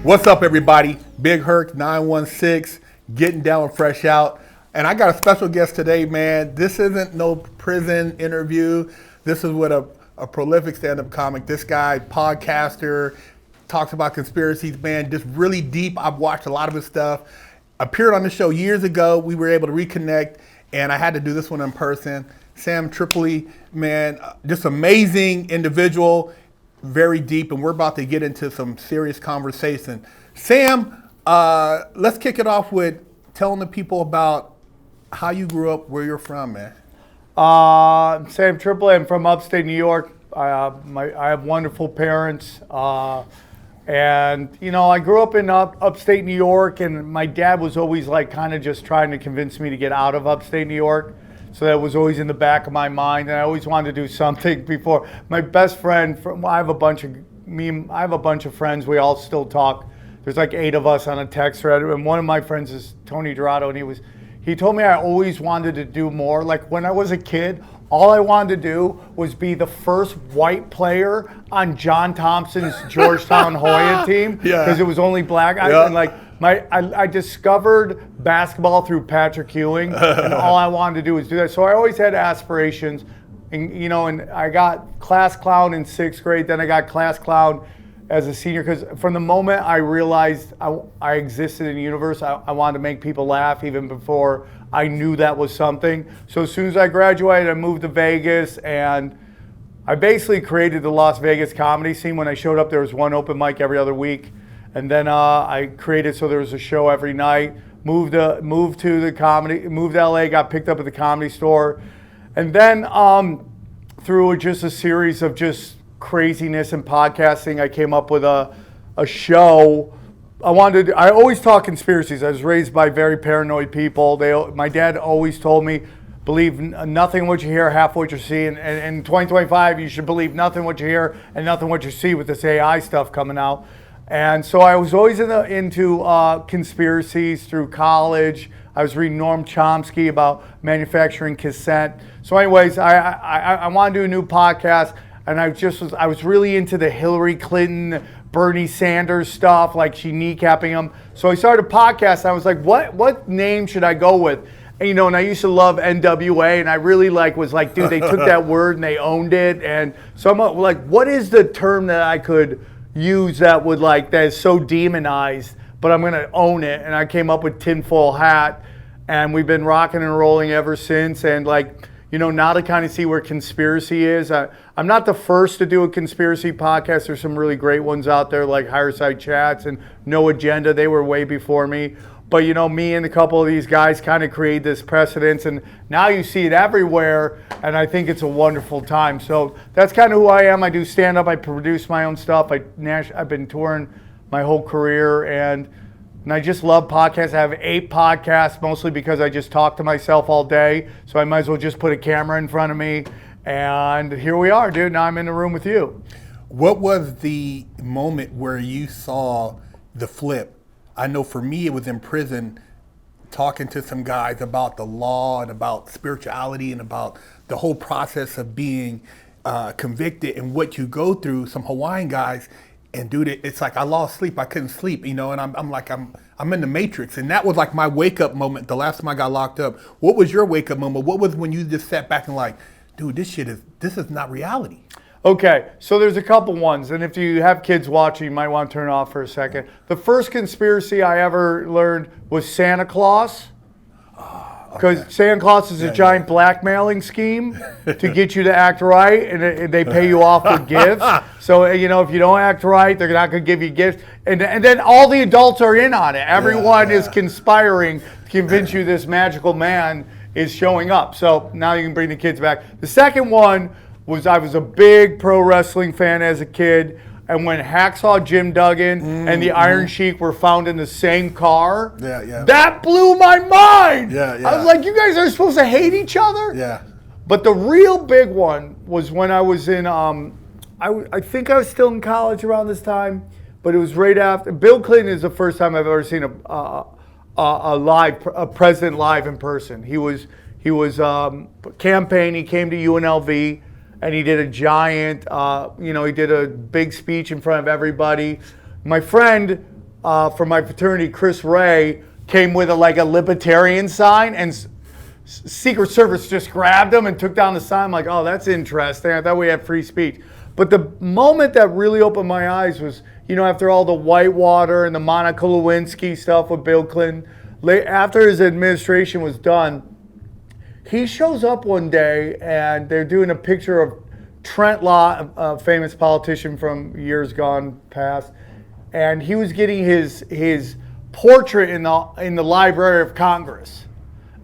What's up, everybody? Big Herc 916, getting down and fresh out. And I got a special guest today, man. This isn't no prison interview. This is with a prolific stand-up comic. This guy, podcaster, talks about conspiracies, man, just really deep. I've watched a lot of his stuff. Appeared on the show years ago. We were able to reconnect, and I had to do this one in person. Sam Tripoli, man, just amazing individual, very deep, and we're about to get into some serious conversation. Sam, let's kick it off with telling the people about how you grew up, where you're from, man. Sam Tripoli. I'm from upstate New York. I have wonderful parents. And, you know, I grew up in upstate New York, and my dad was always like kind of just trying to convince me to get out of upstate New York. So that was always in the back of my mind, and I always wanted to do something before. My best friend, I have a bunch of friends. We all still talk. There's like 8 of us on a text thread, and one of my friends is Tony Dorado, and he told me I always wanted to do more. Like when I was a kid, all I wanted to do was be the first white player on John Thompson's Georgetown Hoya team, because it was only black guys. Yeah. And like I discovered basketball through Patrick Ewing, and all I wanted to do was do that. So I always had aspirations, and you know, and I got class clown in 6th grade. Then I got class clown as a senior, because from the moment I realized I existed in the universe, I wanted to make people laugh even before I knew that was something. So as soon as I graduated, I moved to Vegas, and I basically created the Las Vegas comedy scene. When I showed up, there was one open mic every other week. And then I created so there was a show every night. Moved to LA, got picked up at the Comedy Store. And then through just a series of just craziness and podcasting, I came up with a show. I always talk conspiracies. I was raised by very paranoid people. My dad always told me, believe nothing what you hear, half what you see. And in 2025, you should believe nothing what you hear and nothing what you see with this AI stuff coming out. And so I was always into conspiracies through college. I was reading Noam Chomsky about manufacturing cassette. So anyways, I wanted to do a new podcast, and I was really into the Hillary Clinton, Bernie Sanders stuff, like she kneecapping him. So I started a podcast, and I was like, what name should I go with? And, you know, and I used to love NWA, and I really was like, dude, they took that word and they owned it. And so I'm like, what is the term that I could use that is so demonized, but I'm gonna own it? And I came up with Tinfoil Hat, and we've been rocking and rolling ever since. And like, you know, now to kind of see where conspiracy is. I'm not the first to do a conspiracy podcast. There's some really great ones out there like Higher Side Chats and No Agenda. They were way before me. But you know, me and a couple of these guys kind of create this precedence, and now you see it everywhere, and I think it's a wonderful time. So that's kind of who I am. I do stand-up, I produce my own stuff. I've been touring my whole career, and I just love podcasts. I have 8 podcasts, mostly because I just talk to myself all day, so I might as well just put a camera in front of me, and here we are, dude. Now I'm in the room with you. What was the moment where you saw the flip? I know for me, it was in prison, talking to some guys about the law and about spirituality and about the whole process of being convicted and what you go through. Some Hawaiian guys, and dude, it's like I lost sleep. I couldn't sleep, you know, and I'm in the Matrix, and that was like my wake up moment. The last time I got locked up, what was your wake up moment? What was when you just sat back and like, dude, this is not reality? Okay, so there's a couple ones, and if you have kids watching, you might want to turn it off for a second. The first conspiracy I ever learned was Santa Claus, because Santa Claus is a giant blackmailing scheme to get you to act right, and they pay you off with gifts. So, you know, if you don't act right, they're not going to give you gifts. And then all the adults are in on it. Everyone is conspiring to convince you this magical man is showing up. So now you can bring the kids back. The second one was I was a big pro wrestling fan as a kid, and when Hacksaw Jim Duggan and the Iron Sheik were found in the same car, that blew my mind. I was like, you guys are supposed to hate each other? But the real big one was when I was in, I think I was still in college around this time, but it was right after. Bill Clinton is the first time I've ever seen a president live in person. He was campaign. He came to UNLV. And he did a giant, he did a big speech in front of everybody. My friend from my fraternity, Chris Ray, came with a libertarian sign, and Secret Service just grabbed him and took down the sign. I'm like, oh, that's interesting. I thought we had free speech. But the moment that really opened my eyes was, after all the Whitewater and the Monica Lewinsky stuff with Bill Clinton, after his administration was done, he shows up one day and they're doing a picture of Trent Lott, a famous politician from years gone past, and he was getting his portrait in the Library of Congress.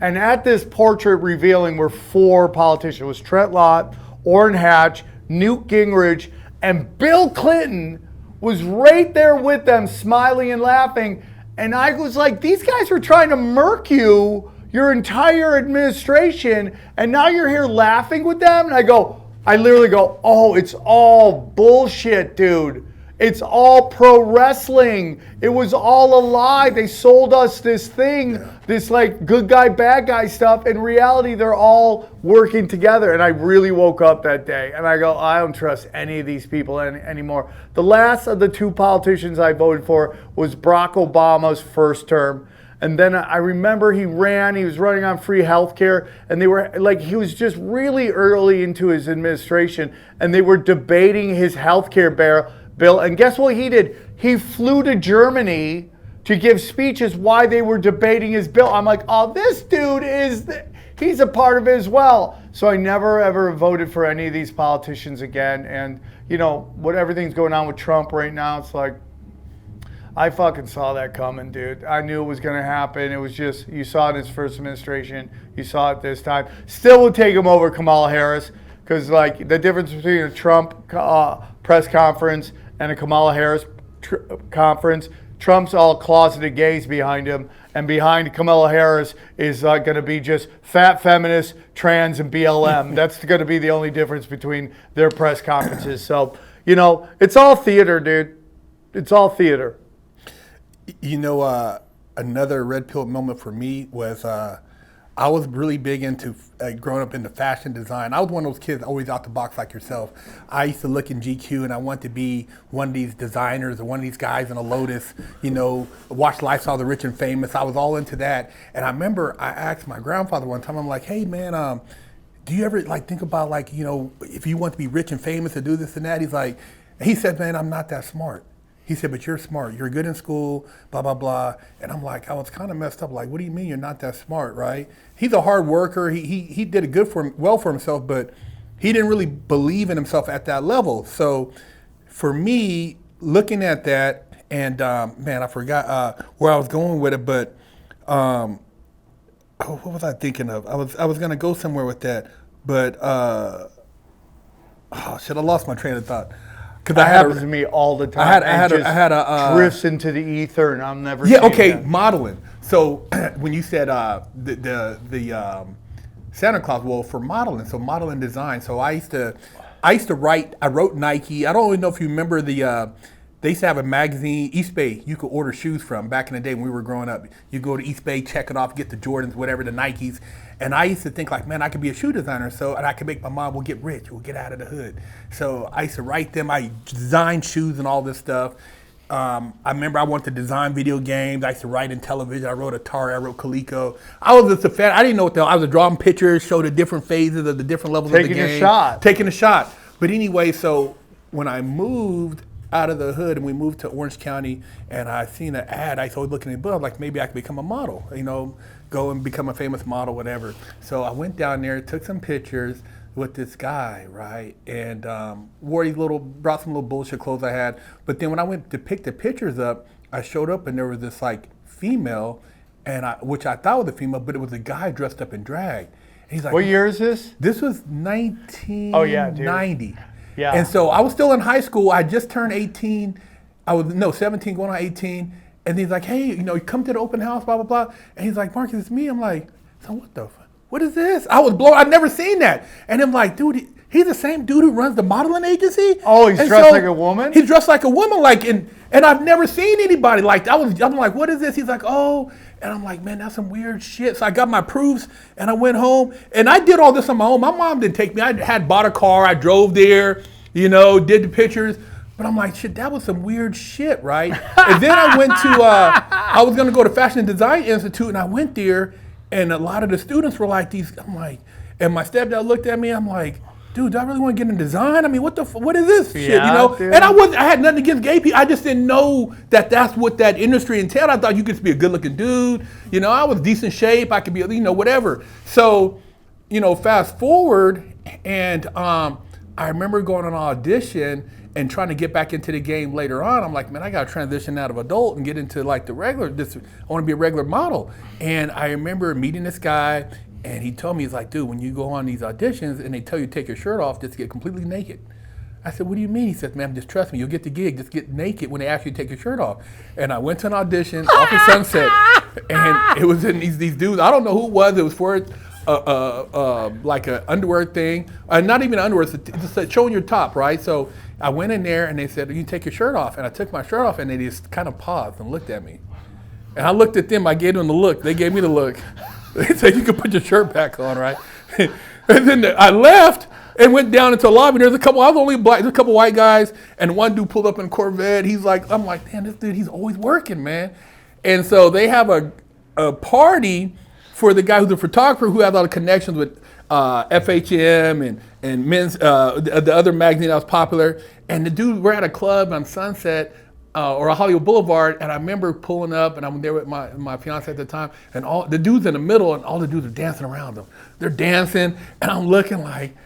And at this portrait revealing were 4 politicians. It was Trent Lott, Orrin Hatch, Newt Gingrich, and Bill Clinton was right there with them, smiling and laughing. And I was like, these guys were trying to murk you your entire administration, and now you're here laughing with them? And I literally go, oh, it's all bullshit, dude. It's all pro wrestling. It was all a lie. They sold us this thing, this good guy, bad guy stuff. In reality, they're all working together. And I really woke up that day and I go, I don't trust any of these people anymore. The last of the 2 politicians I voted for was Barack Obama's first term. And then I remember he was running on free health care, and they were he was just really early into his administration, and they were debating his health care bill. And guess what he did? He flew to Germany to give speeches why they were debating his bill. I'm like, oh, this dude he's a part of it as well. So I never ever voted for any of these politicians again. And what everything's going on with Trump right now, it's like, I fucking saw that coming, dude. I knew it was going to happen. It was just, you saw it in his first administration. You saw it this time. Still would take him over Kamala Harris, because the difference between a Trump press conference and a Kamala Harris conference, Trump's all closeted gays behind him, and behind Kamala Harris is going to be just fat feminists, trans, and BLM. That's going to be the only difference between their press conferences. So, it's all theater, dude. It's all theater. Another red pill moment for me was I was really big into growing up into fashion design. I was one of those kids always out the box like yourself. I used to look in GQ and I wanted to be one of these designers or one of these guys in a Lotus, watch Lifestyle of the Rich and Famous. I was all into that. And I remember I asked my grandfather one time, I'm like, hey man, do you ever think about if you want to be rich and famous or do this and that? He said, man, I'm not that smart. He said, but you're smart. You're good in school, blah, blah, blah. And I'm like, I was kind of messed up. Like, what do you mean you're not that smart, right? He's a hard worker. He did it well for himself, but he didn't really believe in himself at that level. So for me, looking at that, and man, I forgot where I was going with it, but what was I thinking of? I was going to go somewhere with that, but I lost my train of thought. That happens to me all the time. I had a drifts into the ether, and I'm never. Yeah, okay, that. Modeling. So when you said the Santa Claus, well, for modeling, so modeling design. So I used to write. I wrote Nike. I don't really know if you remember they used to have a magazine, East Bay, you could order shoes from back in the day when we were growing up. You go to East Bay, check it off, get the Jordans, whatever, the Nikes. And I used to think man, I could be a shoe designer, and I could make my mom, we'll get rich, we'll get out of the hood. So I used to write them, I designed shoes and all this stuff. I remember I wanted to design video games. I used to write in television. I wrote Atari, I wrote Coleco. I was just a fan. I didn't know what the hell. I was drawing pictures, show the different phases of the different levels of the game. Taking a shot. But anyway, so when I moved out of the hood and we moved to Orange County and I seen an ad, I started looking at the book, like maybe I could become a model, go and become a famous model, whatever. So I went down there, took some pictures with this guy, right? And brought some little bullshit clothes I had. But then when I went to pick the pictures up, I showed up and there was this female, which I thought was a female, but it was a guy dressed up in drag. And he's like, what year is this? This was 1990. Oh yeah, dude. Yeah. And so I was still in high school. I just turned 18. 17 going on 18. And he's like, hey, come to the open house, blah, blah, blah. And he's like, Marcus, it's me. I'm like, so what the fuck? What is this? I was blown. I'd never seen that. And I'm like, dude, he's the same dude who runs the modeling agency? Oh, he's dressed like a woman? He's dressed like a woman, and I've never seen anybody like that. I'm like, what is this? He's like, oh. And I'm like, man, that's some weird shit. So I got my proofs and I went home and I did all this on my own. My mom didn't take me. I had bought a car. I drove there, did the pictures. But I'm like, shit, that was some weird shit, right? And then I went to, I was gonna go to Fashion and Design Institute, and I went there, and a lot of the students were like these, I'm like, and my stepdad looked at me, I'm like, dude, do I really want to get in design? I mean, what is this shit, you know? Dude. And I had nothing against gay people. I just didn't know that that's what that industry entailed. I thought you could just be a good looking dude. You know, I was decent shape. I could be, you know, whatever. So, you know, fast forward, and I remember going on an audition and trying to get back into the game later on. I'm like, man, I got to transition out of adult and get into like the regular, I want to be a regular model. And I remember meeting this guy, and he told me, he's like, dude, when you go on these auditions and they tell you to take your shirt off, just get completely naked. I said, what do you mean? He said, man, just trust me, you'll get the gig, just get naked when they ask you to take your shirt off. And I went to an audition off of Sunset, and it was in these dudes, I don't know who it was for like an underwear thing, not even underwear, just said showing your top, right? So I went in there and they said, you can take your shirt off. And I took my shirt off and they just kind of paused and looked at me. And I looked at them, I gave them the look, they gave me the look. They said, you can put your shirt back on, right? And then I left and went down into the lobby. There's a couple, I was only black, there's a couple white guys, and one dude pulled up in a Corvette. He's like, I'm like, man, this dude, he's always working, man. And so they have a party for the guy who's a photographer who has a lot of connections with FHM and men's, the other magazine that was popular. And the dude, we're at a club on Sunset, or a Hollywood Boulevard, and I remember pulling up, and I'm there with my fiance at the time, and all the dudes in the middle, and all the dudes are dancing around them. They're dancing, and I'm looking like,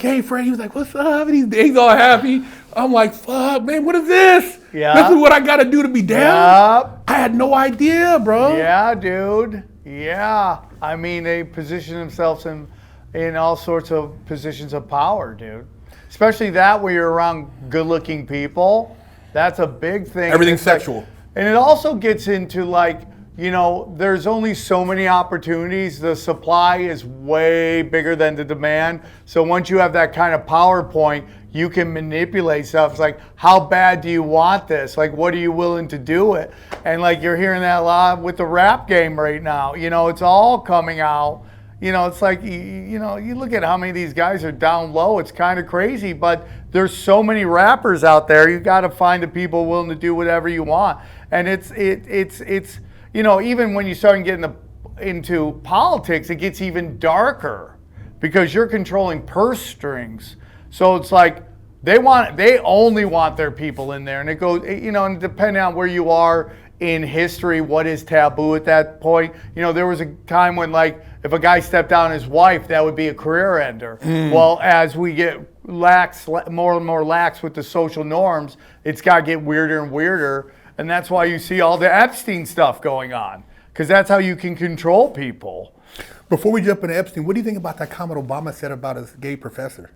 hey, Fred. He was like, what's up? And he's all happy. I'm like, fuck, man, what is this? Yeah. This is what I got to do to be down? Yep. I had no idea, bro. Yeah, dude. Yeah. I mean, they position themselves in all sorts of positions of power, dude. Especially that where you're around good-looking people. That's a big thing. Everything's sexual. And it also gets into like, you know, there's only so many opportunities. The supply is way bigger than the demand. So once you have that kind of PowerPoint, you can manipulate stuff. It's like, how bad do you want this? Like, what are you willing to do it? And like, you're hearing that a lot with the rap game right now. You know, it's all coming out. You know, it's like, you know, you look at how many of these guys are down low. It's kind of crazy, but there's so many rappers out there. You got to find the people willing to do whatever you want. And it's you know, even when you start getting into politics, it gets even darker because you're controlling purse strings. So it's like they only want their people in there, and it goes, you know, and depending on where you are in history, what is taboo at that point. You know, there was a time when, like, if a guy stepped on his wife, that would be a career ender. Well, as we get more and more lax with the social norms, it's got to get weirder and weirder. And that's why you see all the Epstein stuff going on, because that's how you can control people. Before we jump into Epstein, what do you think about that comment Obama said about his gay professor?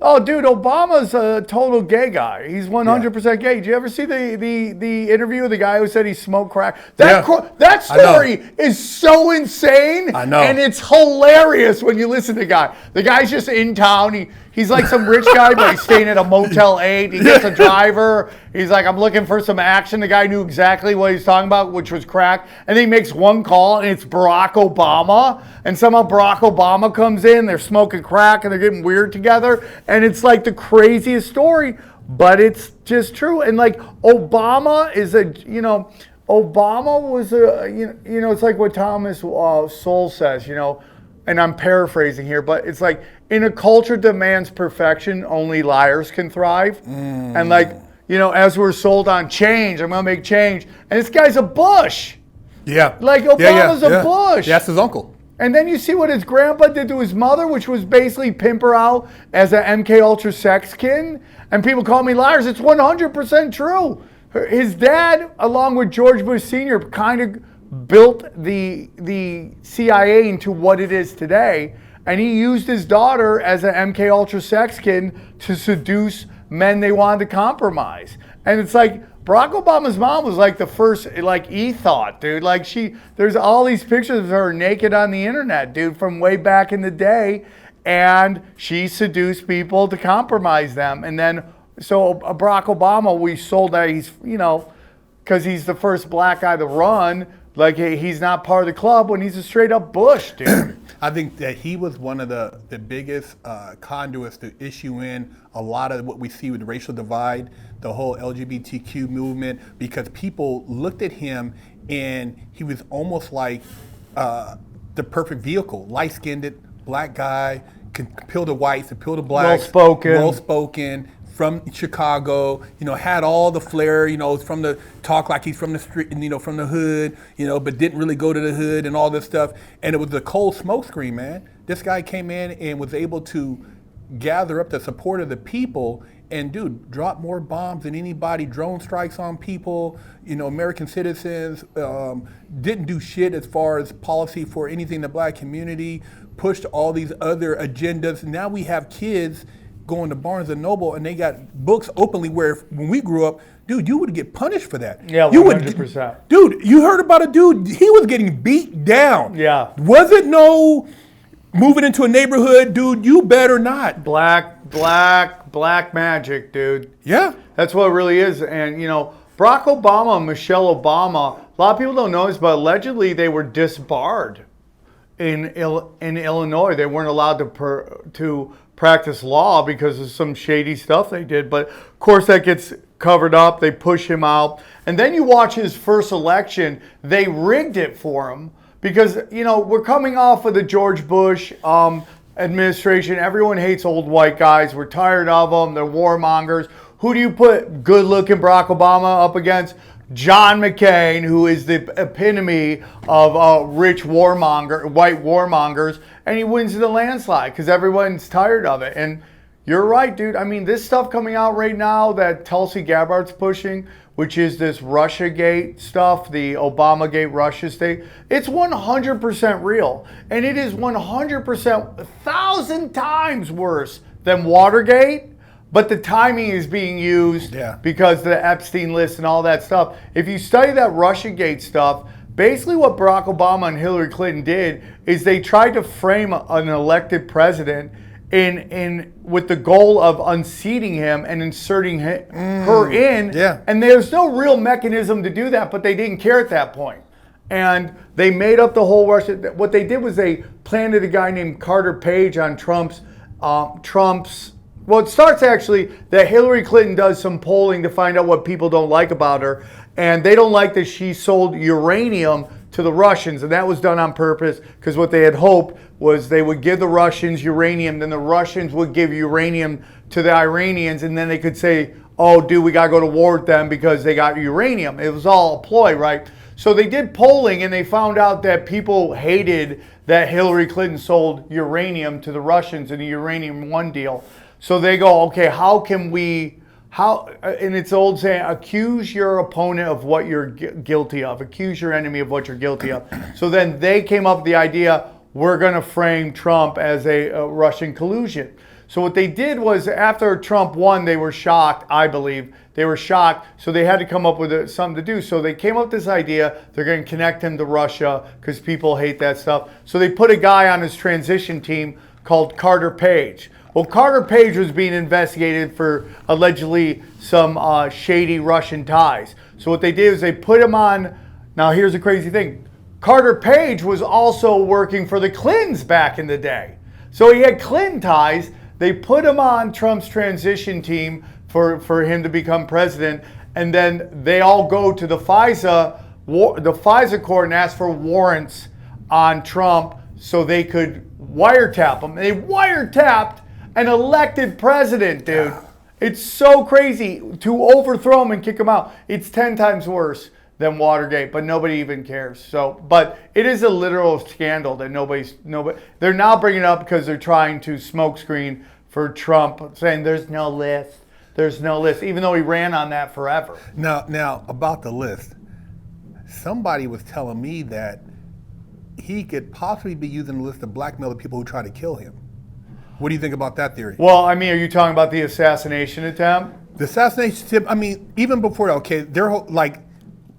Oh, dude, Obama's a total gay guy. He's 100% gay. Did you ever see the interview with the guy who said he smoked crack? That story is so insane. I know. And it's hilarious when you listen to the guy. The guy's just in town. He's like some rich guy, but he's staying at a Motel 8. He gets a driver. He's like, I'm looking for some action. The guy knew exactly what he was talking about, which was crack. And then he makes one call, and it's Barack Obama. And somehow Barack Obama comes in. They're smoking crack, and they're getting weird together. And it's like the craziest story, but it's just true. And like Obama is Obama was it's like what Thomas Sowell says, you know, and I'm paraphrasing here, but it's like, in a culture demands perfection, only liars can thrive. And like, you know, as we're sold on change, I'm gonna make change, and this guy's a Bush. Yeah. Like Obama's a Bush. Yeah, that's his uncle. And then you see what his grandpa did to his mother, which was basically pimp her out as an MK Ultra sex kin. And people call me liars. It's 100% true. His dad, along with George Bush Sr., kind of built the CIA into what it is today. And he used his daughter as an MK Ultra sex kin to seduce men they wanted to compromise. And it's like, Barack Obama's mom was like the first, like, e-thought, dude. Like, there's all these pictures of her naked on the internet, dude, from way back in the day. And she seduced people to compromise them. And then, so Barack Obama, we sold that he's, you know, because he's the first black guy to run. like he's not part of the club when he's a straight up Bush, dude. I think that he was one of the biggest conduits to issue in a lot of what we see with the racial divide, the whole LGBTQ movement, because people looked at him and he was almost like the perfect vehicle, light-skinned, black guy, can appeal to whites, appeal to blacks, well-spoken, from Chicago, had all the flair, from the talk like he's from the street, from the hood, but didn't really go to the hood and all this stuff. And it was the cold smoke screen, man. This guy came in and was able to gather up the support of the people and, dude, drop more bombs than anybody, drone strikes on people, American citizens, didn't do shit as far as policy for anything in the black community, pushed all these other agendas. Now we have kids going to Barnes and Noble and they got books openly where when we grew up, dude, you would get punished for that. Yeah, 100%. Dude, you heard about a dude, he was getting beat down. Yeah. Was it no moving into a neighborhood, dude, you better not. Black magic, dude. Yeah. That's what it really is. And, Barack Obama and Michelle Obama, a lot of people don't know this, but allegedly they were disbarred in Illinois. They weren't allowed to practice law because of some shady stuff they did. But of course that gets covered up. They push him out. And then you watch his first election. They rigged it for him because, we're coming off of the George Bush administration. Everyone hates old white guys. We're tired of them. They're warmongers. Who do you put good-looking Barack Obama up against? John McCain, who is the epitome of rich white warmongers, and he wins in a landslide because everyone's tired of it. And you're right, dude. I mean, this stuff coming out right now that Tulsi Gabbard's pushing, which is this Russiagate stuff, the ObamaGate Russia state, it's 100% real. And it is 100%, 1,000 times worse than Watergate. But the timing is being used because the Epstein list and all that stuff. If you study that Russiagate stuff, basically what Barack Obama and Hillary Clinton did is they tried to frame an elected president in with the goal of unseating him and inserting her in. Yeah. And there's no real mechanism to do that, but they didn't care at that point. And they made up the whole Russia. What they did was they planted a guy named Carter Page on Trump's. Well, it starts actually that Hillary Clinton does some polling to find out what people don't like about her. And they don't like that she sold uranium to the Russians. And that was done on purpose because what they had hoped was they would give the Russians uranium. Then the Russians would give uranium to the Iranians. And then they could say, oh, dude, we got to go to war with them because they got uranium. It was all a ploy, right? So they did polling and they found out that people hated that Hillary Clinton sold uranium to the Russians in the Uranium One deal. So they go, okay, how can we, and it's old saying, accuse your opponent of what you're guilty of. Accuse your enemy of what you're guilty of. So then they came up with the idea, we're going to frame Trump as a Russian collusion. So what they did was after Trump won, they were shocked, I believe. They were shocked, so they had to come up with something to do. So they came up with this idea, they're going to connect him to Russia because people hate that stuff. So they put a guy on his transition team called Carter Page. Well, Carter Page was being investigated for allegedly some shady Russian ties. So what they did is they put him on, now here's the crazy thing. Carter Page was also working for the Clintons back in the day. So he had Clinton ties. They put him on Trump's transition team for him to become president. And then they all go to the FISA court and ask for warrants on Trump so they could wiretap him. They wiretapped an elected president, dude. It's so crazy to overthrow him and kick him out. It's 10 times worse than Watergate, but nobody even cares. So, but it is a literal scandal that nobody. They're now bringing it up because they're trying to smokescreen for Trump, saying there's no list. There's no list, even though he ran on that forever. Now about the list, somebody was telling me that he could possibly be using the list to blackmail the people who try to kill him. What do you think about that theory? Well, I mean, are you talking about the assassination attempt? The assassination attempt, I mean, even before that, okay, they're like,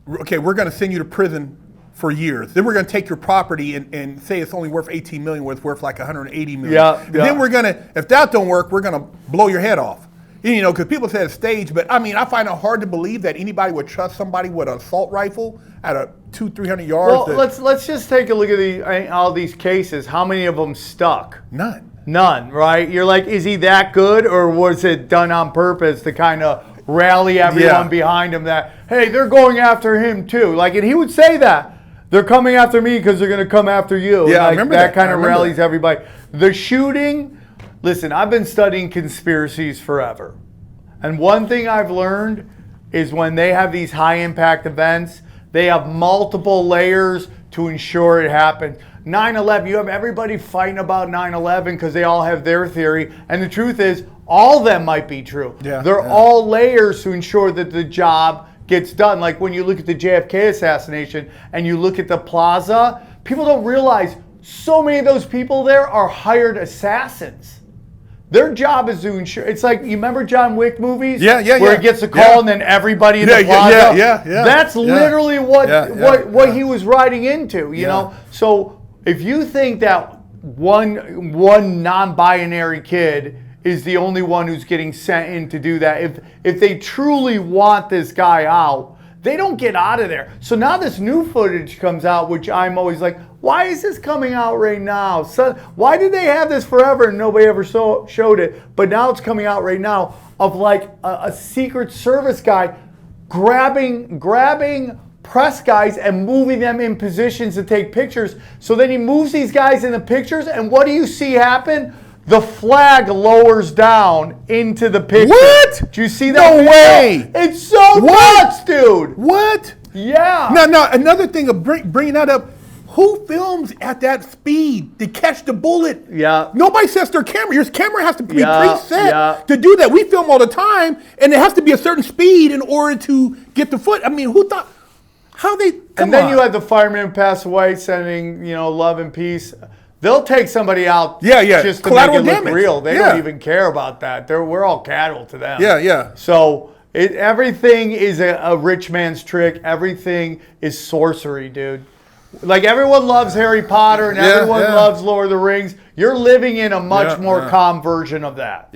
okay, we're going to send you to prison for years. Then we're going to take your property and say it's only worth 18 million, when it's worth like 180 million. Yeah. And then we're going to, if that don't work, we're going to blow your head off. You know, because people say it's staged, but I mean, I find it hard to believe that anybody would trust somebody with an assault rifle at a 200-300 yards. Well, let's just take a look at all these cases. How many of them stuck? None, right? You're like, is he that good, or was it done on purpose to kind of rally everyone behind him that, hey, they're going after him too? Like, and he would say that. They're coming after me because they're going to come after you. Yeah, like, I remember that. Kind of rallies that. everybody. The shooting, listen, I've been studying conspiracies forever. And one thing I've learned is when they have these high impact events, they have multiple layers to ensure it happens. 9/11, you have everybody fighting about 9/11 because they all have their theory. And the truth is, all of them might be true. They're all layers to ensure that the job gets done. Like when you look at the JFK assassination and you look at the plaza, people don't realize so many of those people there are hired assassins. Their job is to ensure. It's like, you remember John Wick movies? Where he gets a call and then everybody in the plaza. That's literally what he was riding into. You know. So if you think that one non-binary kid is the only one who's getting sent in to do that, if they truly want this guy out, they don't get out of there. So now this new footage comes out, which I'm always like, why is this coming out right now? So why did they have this forever and nobody ever showed it? But now it's coming out right now of like a Secret Service guy grabbing press guys and moving them in positions to take pictures. So then he moves these guys in the pictures, and what do you see happen? The flag lowers down into the picture. What? Do you see that? No way. It's so nuts, dude. What? Yeah. Now, another thing of bringing that up, who films at that speed to catch the bullet? Yeah. Nobody sets their camera. Your camera has to be preset to do that. We film all the time, and it has to be a certain speed in order to get the foot. I mean, who thought? How they? And then you had the fireman pass away, sending love and peace. They'll take somebody out just to make it look real. They don't even care about that. We're all cattle to them. So everything is a rich man's trick. Everything is sorcery, dude. Like, everyone loves Harry Potter and everyone loves Lord of the Rings. You're living in a much more calm version of that.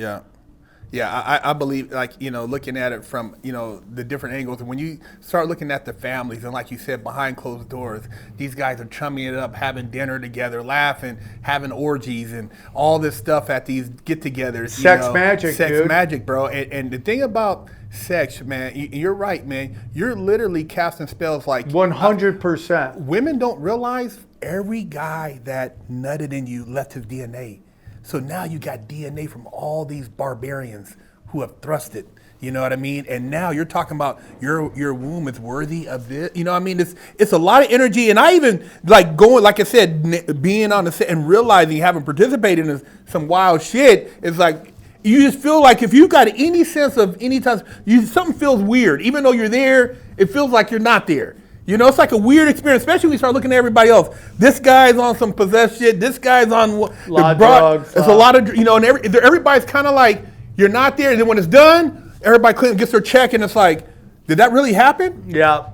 I believe, like, looking at it from, the different angles. And when you start looking at the families, and like you said, behind closed doors, these guys are chumming it up, having dinner together, laughing, having orgies, and all this stuff at these get-togethers. Sex magic, Sex dude. magic, bro. And the thing about sex, man, you're right, man. You're literally casting spells like 100%. Women don't realize every guy that nutted in you left his DNA. So now you got DNA from all these barbarians who have thrusted. You know what I mean? And now you're talking about your womb is worthy of this. You know what I mean? It's a lot of energy. And I even like going, like I said, being on the set and realizing, having participated in some wild shit, it's like, you just feel like if you got any sense of any time, something feels weird. Even though you're there, it feels like you're not there. It's like a weird experience, especially when you start looking at everybody else. This guy's on some possessed shit. This guy's on a lot of drugs. It's a lot of, and everybody's kind of like, you're not there. And then when it's done, everybody gets their check, and it's like, did that really happen? Yeah.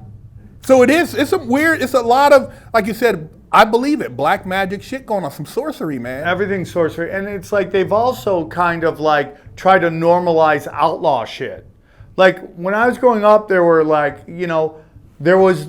So it is. It's a lot of, like you said, I believe it, black magic shit going on, some sorcery, man. Everything's sorcery. And it's like they've also kind of like tried to normalize outlaw shit. Like when I was growing up, there were like, there was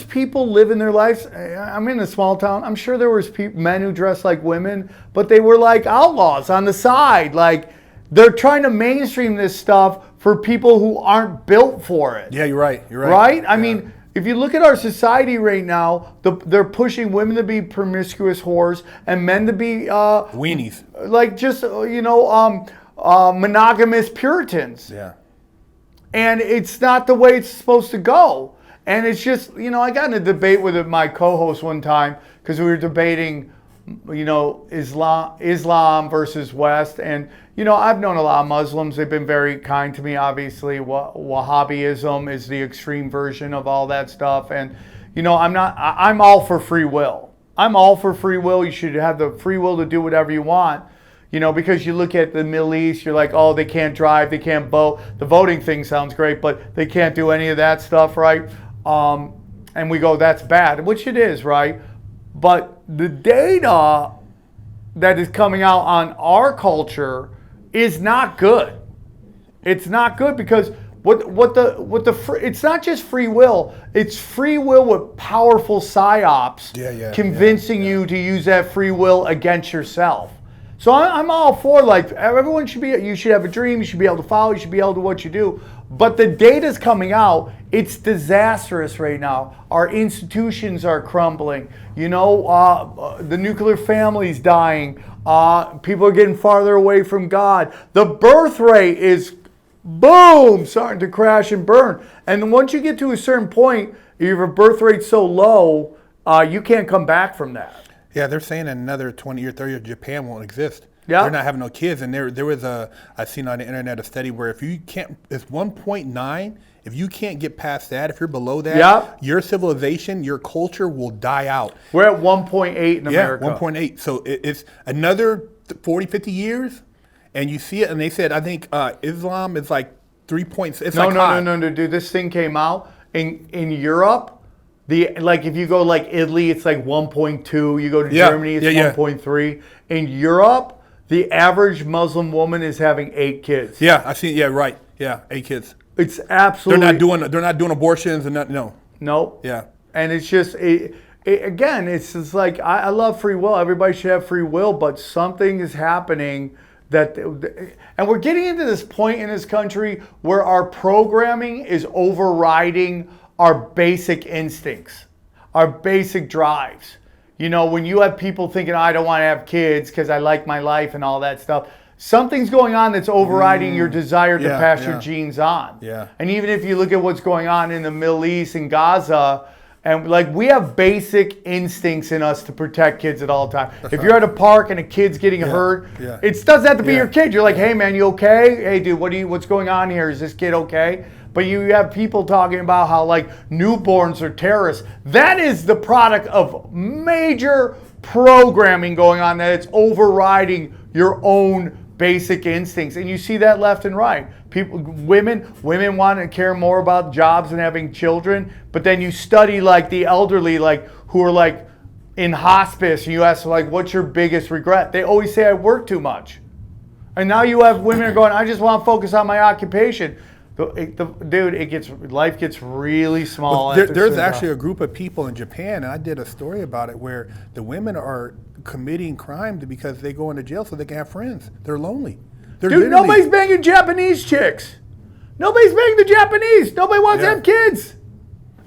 people living their lives. I'm in a small town. I'm sure there was men who dressed like women, but they were like outlaws on the side. Like, they're trying to mainstream this stuff for people who aren't built for it. Yeah, you're right. Right? I mean, if you look at our society right now, they're pushing women to be promiscuous whores and men to be weenies. Like, just monogamous Puritans. Yeah. And it's not the way it's supposed to go. And it's just, I got in a debate with my co-host one time because we were debating, Islam versus West. And, I've known a lot of Muslims. They've been very kind to me, obviously. Wahhabism is the extreme version of all that stuff. And, I'm all for free will. I'm all for free will. You should have the free will to do whatever you want. Because you look at the Middle East, you're like, oh, they can't drive, they can't vote. The voting thing sounds great, but they can't do any of that stuff, right? And we go, that's bad, which it is, right? But the data that is coming out on our culture is not good. It's not good because it's not just free will. It's free will with powerful psyops convincing you to use that free will against yourself. So I'm all for, like, everyone should be. You should have a dream. You should be able to follow. You should be able to do what you do. But the data's coming out. It's disastrous right now. Our institutions are crumbling. You know, the nuclear family's dying. People are getting farther away from God. The birth rate is, boom, starting to crash and burn. And once you get to a certain point, if your birth rate's so low, you can't come back from that. Yeah, they're saying in another 20 or 30 years, Japan won't exist. Yeah. They're not having no kids. And there was I've seen on the internet a study where if you can't, it's 1.9. If you can't get past that, if you're below that, your civilization, your culture will die out. We're at 1.8 in America. Yeah, 1.8. So it's another 40, 50 years. And you see it, and they said, I think Islam is like 3 points. It's No, dude. This thing came out in Europe. Like if you go like Italy, it's like 1.2. You go to Germany, it's 1.3. In Europe, the average Muslim woman is having 8 kids. Yeah, I see. Yeah, right. Yeah, 8 kids. It's absolutely. They're not doing abortions and no. No. Yeah. And it's just again, it's just like I love free will. Everybody should have free will, but something is happening. And we're getting into this point in this country where our programming is overriding our basic instincts, our basic drives. You know, when you have people thinking, I don't want to have kids because I like my life and all that stuff, something's going on that's overriding your desire to pass your genes on. Yeah. And even if you look at what's going on in the Middle East and Gaza, and like we have basic instincts in us to protect kids at all times. If you're at a park and a kid's getting hurt, it doesn't have to be your kid. You're like, hey man, you okay? Hey dude, what's going on here? Is this kid okay? But you have people talking about how like newborns are terrorists. That is the product of major programming going on, that it's overriding your own basic instincts. And you see that left and right. Women want to care more about jobs and having children, but then you study like the elderly, like who are like in hospice, and you ask like, what's your biggest regret? They always say I work too much. And now you have women are going, I just want to focus on my occupation. Life gets really small. Well, there's actually a group of people in Japan, and I did a story about it, where the women are committing crime because they go into jail so they can have friends. They're lonely. Dude, nobody's banging Japanese chicks. Nobody's banging the Japanese. Nobody wants to have kids.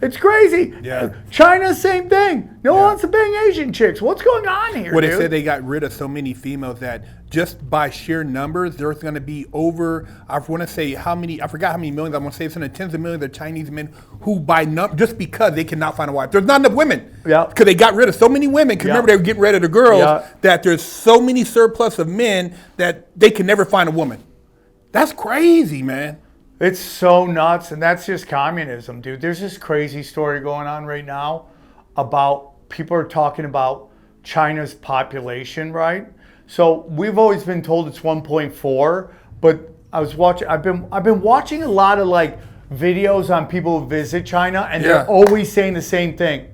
It's crazy. Yeah. China, same thing. No one wants to bang Asian chicks. What's going on here, Well, dude? they said they got rid of so many females that just by sheer numbers, there's going to be over, I want to say how many, I forgot how many millions, I want to say it's in the tens of millions of Chinese men who just because they cannot find a wife. There's not enough women. Yeah. Because they got rid of so many women, because remember they were getting rid of the girls, that there's so many surplus of men that they can never find a woman. That's crazy, man. It's so nuts, and that's just communism, dude. There's this crazy story going on right now about people are talking about China's population, right? So we've always been told it's 1.4, but I've been watching a lot of like videos on people who visit China, and they're always saying the same thing.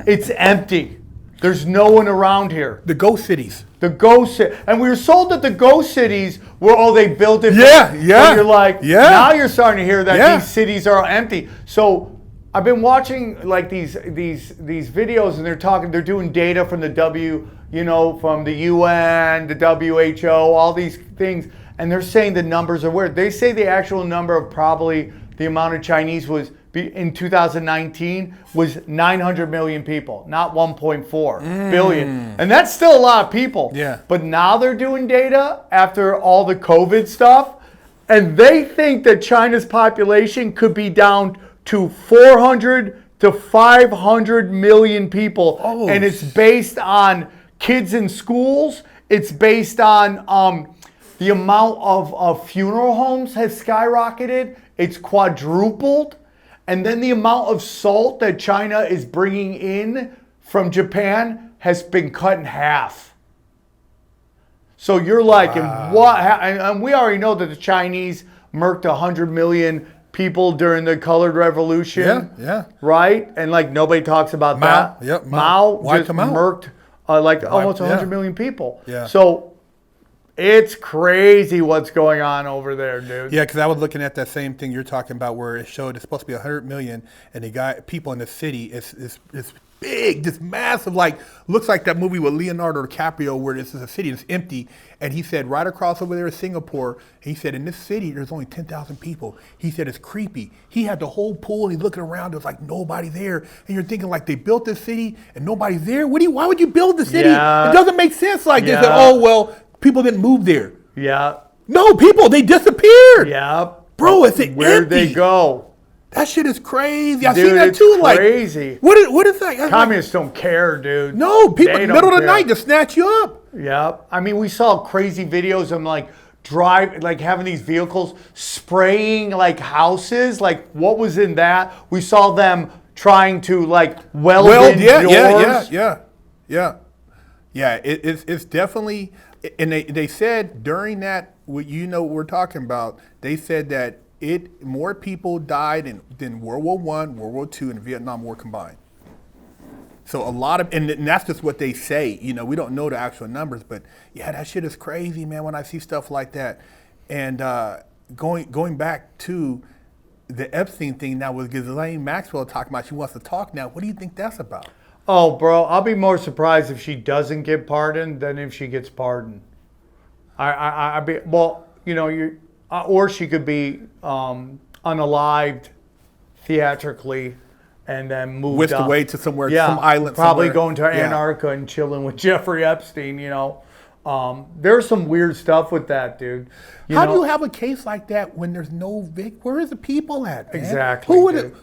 It's empty. There's no one around here. The ghost cities. And we were sold that the ghost cities were, they built it. Yeah. So you're like, now you're starting to hear that these cities are empty. So I've been watching like these videos, and they're doing data from from the UN, the WHO, all these things, and they're saying the numbers are weird. They say the actual number of probably the amount of Chinese was in 2019 was 900 million people, not 1.4 billion. And that's still a lot of people. Yeah. But now they're doing data after all the COVID stuff, and they think that China's population could be down to 400 to 500 million people. And it's based on kids in schools. It's based on the amount of funeral homes has skyrocketed. It's quadrupled. And then the amount of salt that China is bringing in from Japan has been cut in half. So you're like, and we already know that the Chinese murked 100 million people during the Colored Revolution. Yeah. Right? And like nobody talks about that. Yep. Mao Wiped just murked almost 100 million people. Yeah. So It's crazy what's going on over there, dude. Yeah, because I was looking at that same thing you're talking about, where it showed it's supposed to be 100 million, and they got people in the city. It's big, this massive, like looks like that movie with Leonardo DiCaprio, where this is a city that's empty. And he said right across over there is Singapore. He said in this city there's only 10,000 people. He said it's creepy. He had the whole pool, and he's looking around. There's like nobody there, and you're thinking like they built this city and nobody's there. Why would you build the city? Yeah. It doesn't make sense. Like they Yeah. said, oh well, people didn't move there. Yeah. No, they disappeared. Yeah. Bro, it's empty. Where'd they go? That shit is crazy. I Dude, seen that it's too. crazy. Like, what is that? That's Communists don't care, dude. no, people They in the middle don't of the care. night to snatch you up. Yeah. I mean, we saw crazy videos of like having these vehicles spraying like houses. Like, what was in that? We saw them trying to like weld in doors. Yeah. It's definitely, and they said during that, what we're talking about, they said that more people died than World War I, World War II, and the Vietnam War combined. So a lot of, and that's just what they say. We don't know the actual numbers, but yeah, that shit is crazy, man. When I see stuff like that, and going back to the Epstein thing now with Ghislaine Maxwell talking about she wants to talk now. What do you think that's about? Oh, bro, I'll be more surprised if she doesn't get pardoned than if she gets pardoned. Or she could be unalived theatrically and then moved Whisked up. away to some island. Probably somewhere. going to Antarctica and chilling with Jeffrey Epstein, There's some weird stuff with that, dude. How do you have a case like that when there's no Where is the people at, man? Exactly.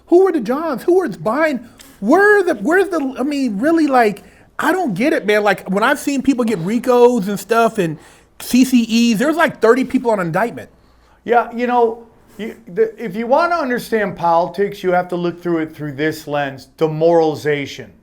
Who were the Johns? Who was buying? I mean, really, like, I don't get it, man. Like, when I've seen people get RICOs and stuff and CCEs, there's like 30 people on indictment. Yeah, if you want to understand politics, you have to look through it through this lens: demoralization.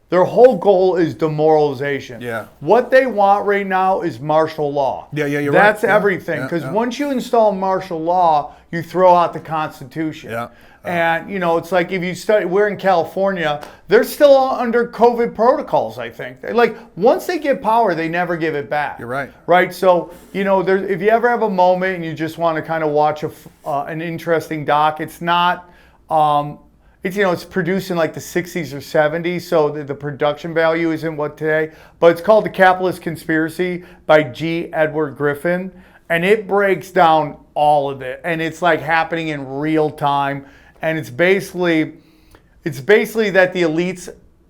Their whole goal is demoralization. Yeah. What they want right now is martial law. Yeah, you're right. That's Yeah. everything. Because once you install martial law, you throw out the Constitution. Yeah. And, it's like if you study, we're in California, they're still under COVID protocols, I think. Like, once they get power, they never give it back. You're right. Right? So, if you ever have a moment and you just want to kind of watch an interesting doc, it's not, it's produced in like the 60s or 70s, so the production value isn't what today. But it's called The Capitalist Conspiracy by G. Edward Griffin. And it breaks down all of it. And it's like happening in real time. And it's basically that the elites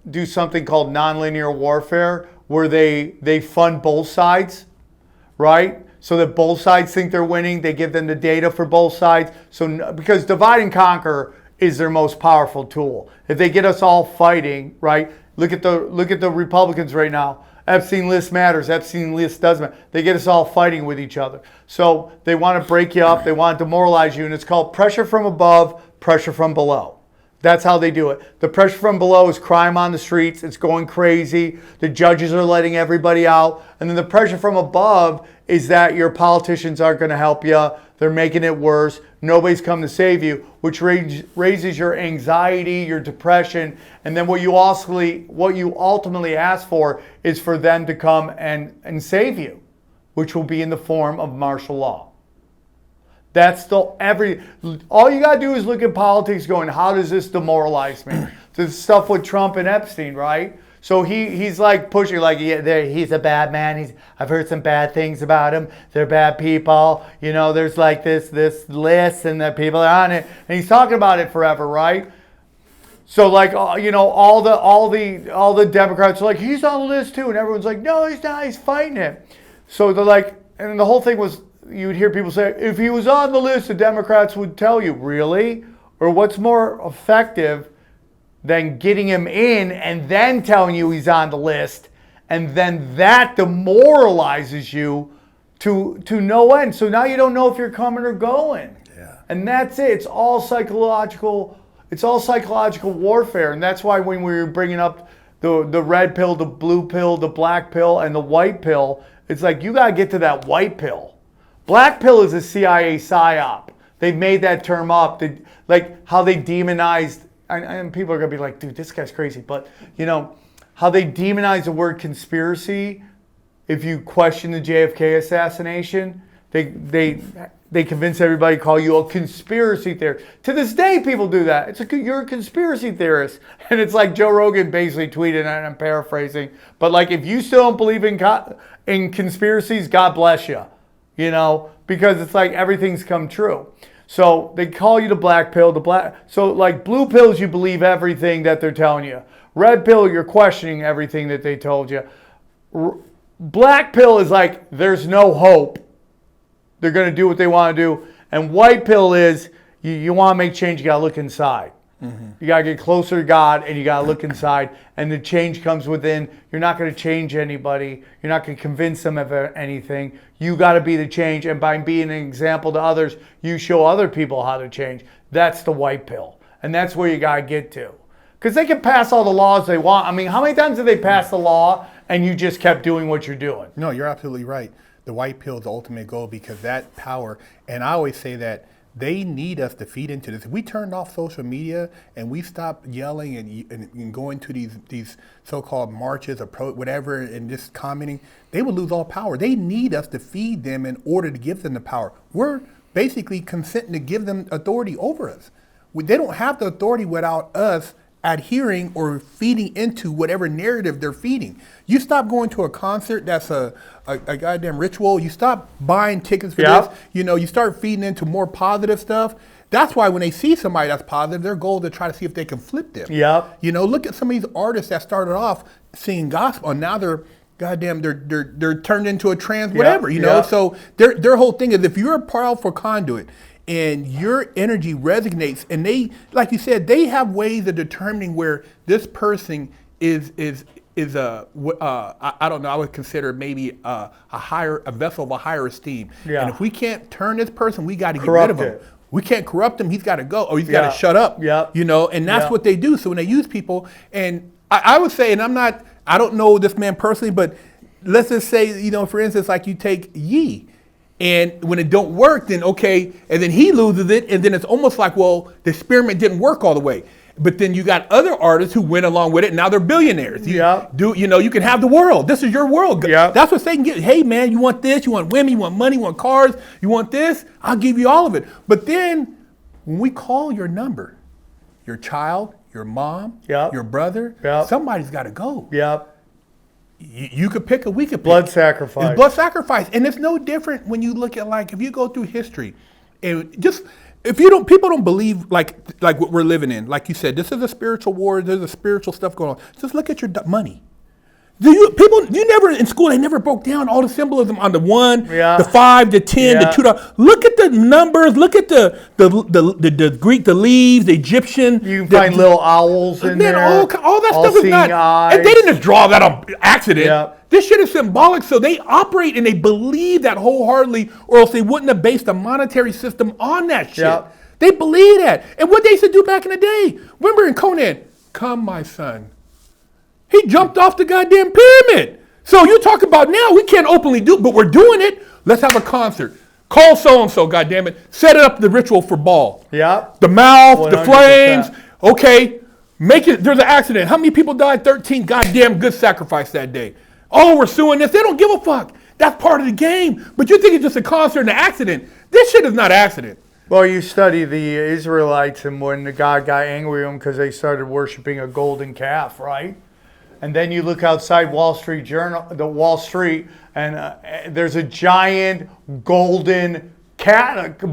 do something called nonlinear warfare, where they fund both sides, right? So that both sides think they're winning. They give them the data for both sides. So because divide and conquer is their most powerful tool. If they get us all fighting, right? Look at the Republicans right now. Epstein list matters. Epstein list doesn't matter. They get us all fighting with each other. So they want to break you up. They want to demoralize you. And it's called pressure from above, pressure from below. That's how they do it. The pressure from below is crime on the streets. It's going crazy. The judges are letting everybody out. And then the pressure from above is that your politicians aren't going to help you. They're making it worse. Nobody's come to save you, which raises your anxiety, your depression. And then what you ultimately ask for is for them to come and save you, which will be in the form of martial law. That's all you got to do is look at politics going, how does this demoralize me? The stuff with Trump and Epstein, right? So he's like pushing, like, he's a bad man. I've heard some bad things about him. They're bad people. There's like this list and the people are on it. And he's talking about it forever, right? So like, all the Democrats are like, he's on the list too. And everyone's like, no, he's not. He's fighting it. So they're like, and the whole thing was, you would hear people say, if he was on the list, the Democrats would tell you, really? Or what's more effective than getting him in and then telling you he's on the list, and then that demoralizes you to no end. So now you don't know if you're coming or going. Yeah. And that's it. It's all psychological warfare. And that's why when we were bringing up the red pill, the blue pill, the black pill, and the white pill, it's like you got to get to that white pill. Black pill is a CIA psyop. They've made that term up. Like how they demonized, and people are going to be like, dude, this guy's crazy. But, how they demonize the word conspiracy if you question the JFK assassination, they convince everybody to call you a conspiracy theorist. To this day, people do that. You're a conspiracy theorist. And it's like Joe Rogan basically tweeted, and I'm paraphrasing, but like, if you still don't believe in conspiracies, God bless you, you know, because it's like everything's come true. So they call you the black pill, so like blue pills, you believe everything that they're telling you. Red pill, you're questioning everything that they told you. Black pill is like, there's no hope. They're going to do what they want to do. And white pill is, you want to make change, you got to look inside. Mm-hmm. You got to get closer to God, and you got to look inside. And the change comes within. You're not going to change anybody. You're not going to convince them of anything. You got to be the change. And by being an example to others, you show other people how to change. That's the white pill. And that's where you got to get to. Because they can pass all the laws they want. I mean, how many times have they passed the law and you just kept doing what you're doing? No, you're absolutely right. The white pill is the ultimate goal, because that power, and I always say that they need us to feed into this. If we turned off social media and we stopped yelling and going to these so-called marches or whatever and just commenting, they would lose all power. They need us to feed them in order to give them the power. We're basically consenting to give them authority over us. They don't have the authority without us adhering or feeding into whatever narrative they're feeding. You stop going to a concert that's a goddamn ritual. You stop buying tickets for this. You know, you start feeding into more positive stuff. That's why when they see somebody that's positive, their goal is to try to see if they can flip them. You know, look at some of these artists that started off singing gospel, and now they're turned into a trans whatever. You know, so their whole thing is, if you're a powerful conduit and your energy resonates, and they, like you said, they have ways of determining where this person is I don't know, I would consider maybe a vessel of a higher esteem. And if we can't turn this person, we got to get rid of him. We can't corrupt him. He's got to go, or he's got to shut up. You know, and that's what they do. So when they use people, and I would say, and I don't know this man personally, but let's just say, you know, for instance, like you take Yee. And when it don't work, then okay, and then he loses it, and then it's almost like, well, the experiment didn't work all the way. But then you got other artists who went along with it, and now they're billionaires. You know, you can have the world. This is your world. That's what they can get. Hey, man, you want this? You want women? You want money? You want cars? You want this? I'll give you all of it. But then when we call your number, your child, your mom, your brother, somebody's got to go. You could pick, we could pick. Blood sacrifice. It's blood sacrifice. And it's no different when you look at, like, if you go through history, and just, if you don't, people don't believe like what we're living in. Like you said, this is a spiritual war. There's a spiritual stuff going on. Just look at your money. You never, in school, they never broke down all the symbolism on the 1, the 5, the 10, the $2. Look at the numbers. Look at the Greek, the leaves, the Egyptian. You can find little owls in there. All that stuff is not, eyes. And they didn't just draw that on accident. This shit is symbolic, so they operate and they believe that wholeheartedly, or else they wouldn't have based a monetary system on that shit. They believe that. And what they used to do back in the day, remember in Conan, come my son. He jumped off the goddamn pyramid. So you talk about now, we can't openly do it, but we're doing it. Let's have a concert. Call so-and-so, goddammit. Set it up the ritual for ball. The mouth, 100%. The flames. Okay, make it, there's an accident. How many people died? 13 goddamn good sacrifice that day. Oh, we're suing this. They don't give a fuck. That's part of the game. But you think it's just a concert and an accident. This shit is not accident. Well, you study the Israelites, and when the God got angry with them because they started worshiping a golden calf, right? And then you look outside Wall Street, and there's a giant golden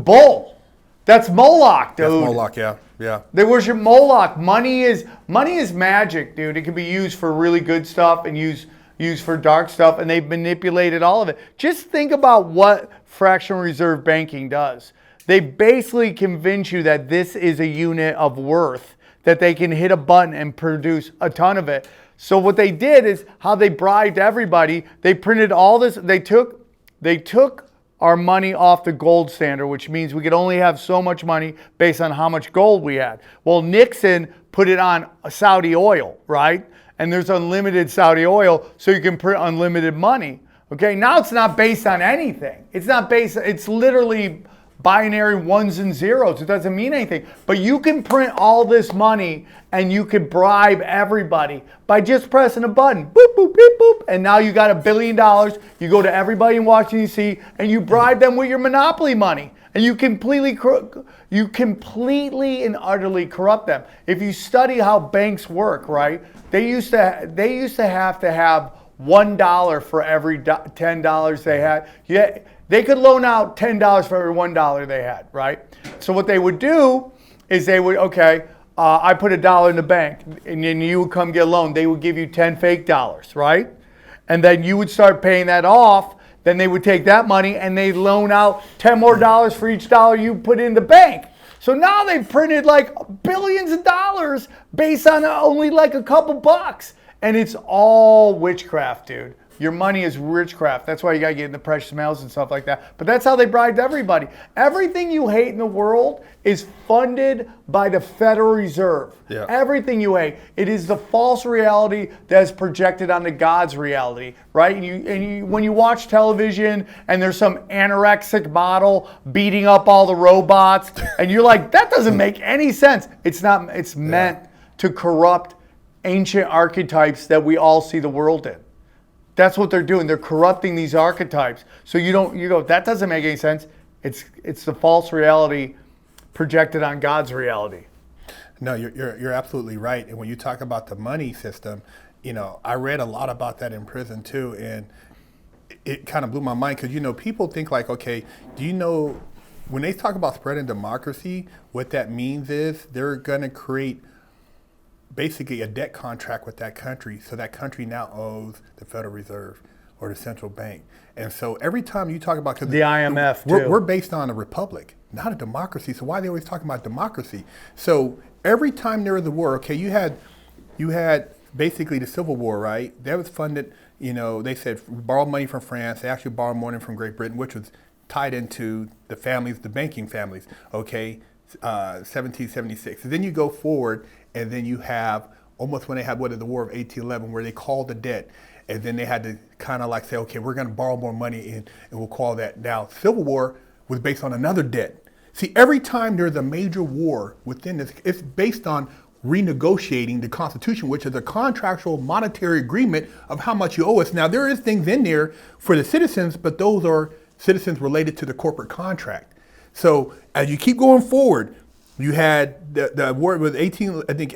bull. That's Moloch, dude. That's Moloch, yeah. They worship Moloch. Money is magic, dude. It can be used for really good stuff and used for dark stuff, and they've manipulated all of it. Just think about what fractional reserve banking does. They basically convince you that this is a unit of worth, that they can hit a button and produce a ton of it. So what they did is how they bribed everybody. They printed all this. They took our money off the gold standard, which means we could only have so much money based on how much gold we had. Well, Nixon put it on Saudi oil, right? And there's unlimited Saudi oil, so you can print unlimited money. Okay, now it's not based on anything. It's literally binary ones and zeros. It doesn't mean anything. But you can print all this money and you can bribe everybody by just pressing a button. Boop, boop, beep, boop. And now you got $1 billion. You go to everybody in Washington, D.C., and you bribe them with your monopoly money. And you completely and utterly corrupt them. If you study how banks work, right? They used to have to have $1 for every $10 they had. Yeah, they could loan out $10 for every $1 they had, right? So what they would do is they would, I put $1 in the bank, and then you would come get a loan. They would give you 10 fake dollars, right? And then you would start paying that off. Then they would take that money and they loan out $10 more for each dollar you put in the bank. So now they've printed like billions of dollars based on only like a couple bucks. And it's all witchcraft, dude. Your money is witchcraft. That's why you gotta get in the precious metals and stuff like that. But that's how they bribed everybody. Everything you hate in the world is funded by the Federal Reserve. Yeah. Everything you hate. It is the false reality that's projected onto God's reality, right? And when you watch television and there's some anorexic model beating up all the robots, and you're like, that doesn't make any sense. It's not. It's meant to corrupt ancient archetypes that we all see the world in. That's what they're doing. They're corrupting these archetypes. So you go, that doesn't make any sense. It's the false reality projected on God's reality. No, you're absolutely right. And when you talk about the money system, I read a lot about that in prison too, and it kind of blew my mind because people think like, okay, do you know when they talk about spreading democracy, what that means is they're going to create basically a debt contract with that country, so that country now owes the Federal Reserve or the central bank. And so every time you talk about the IMF, we're based on a republic, not a democracy. So why are they always talking about democracy? So every time there was a war, okay, you had basically the Civil War, right? That was funded. They said borrow money from France. They actually borrowed money from Great Britain, which was tied into the families, the banking families. Okay, 1776. And then you go forward. And then you have almost when they had the War of 1811, where they called the debt, and then they had to kind of like say, okay, we're going to borrow more money and we'll call that. Now, Civil War was based on another debt. See, every time there's a major war within this, it's based on renegotiating the Constitution, which is a contractual monetary agreement of how much you owe us. Now, there is things in there for the citizens, but those are citizens related to the corporate contract. So as you keep going forward, you had the war with 1811,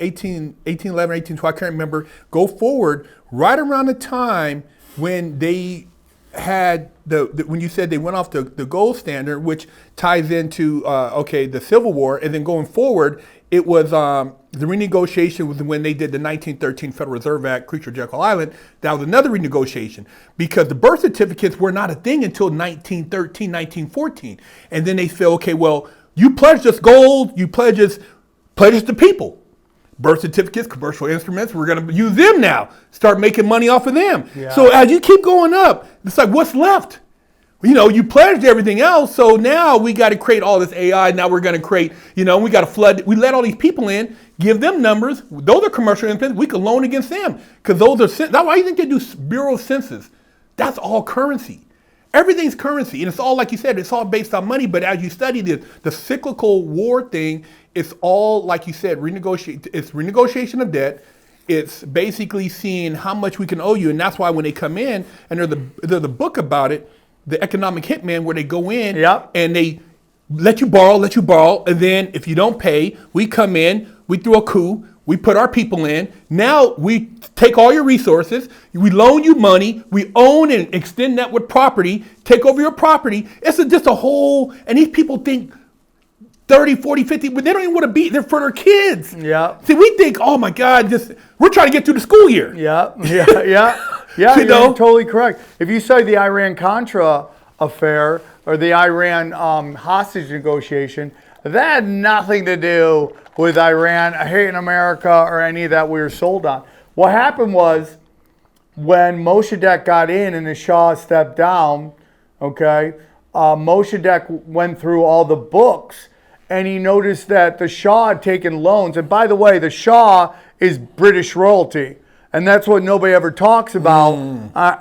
1812, I can't remember, go forward right around the time when they had when you said they went off the gold standard, which ties into, the Civil War, and then going forward, it was the renegotiation was when they did the 1913 Federal Reserve Act, Creature Jekyll Island. That was another renegotiation because the birth certificates were not a thing until 1913, 1914. And then they feel, okay, well, you pledged us gold, you pledged us to people. Birth certificates, commercial instruments, we're going to use them now. Start making money off of them. Yeah. So as you keep going up, it's like, what's left? You pledged everything else, so now we got to create all this AI. Now we're going to create, we got to flood. We let all these people in, give them numbers. Those are commercial instruments. We can loan against them because those are, that's why you think they do Bureau of Census. That's all currency. Everything's currency, and it's all, like you said, it's all based on money. But as you study the cyclical war thing, it's all, like you said, it's renegotiation of debt. It's basically seeing how much we can owe you, and that's why when they come in, and there's a book about it, The Economic Hitman, where they go in and they let you borrow, and then if you don't pay, we come in, we throw a coup, we put our people in. Now we take all your resources, we loan you money, we own and extend that with property, take over your property. It's just a whole, and these people think 30, 40, 50, but they don't even want to be there for their kids. Yeah. See, we think, oh my God, we're trying to get through the school year. Yeah, you're totally correct. If you study the Iran-Contra affair or the Iran hostage negotiation, that had nothing to do with Iran hating America or any of that we were sold on. What happened was when Mossadegh got in and the Shah stepped down, Mossadegh went through all the books and he noticed that the Shah had taken loans. And by the way, the Shah is British royalty. And that's what nobody ever talks about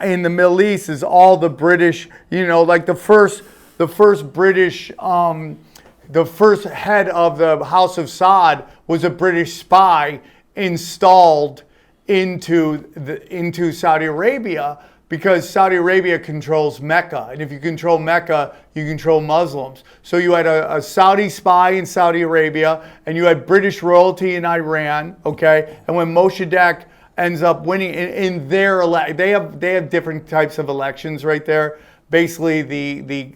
in the Middle East is all the British, like the first the first British, the first head of the House of Saud was a British spy installed into Saudi Arabia, because Saudi Arabia controls Mecca. And if you control Mecca, you control Muslims. So you had a Saudi spy in Saudi Arabia, and you had British royalty in Iran, okay? And when Mossadegh ends up winning in their they have different types of elections right there. Basically,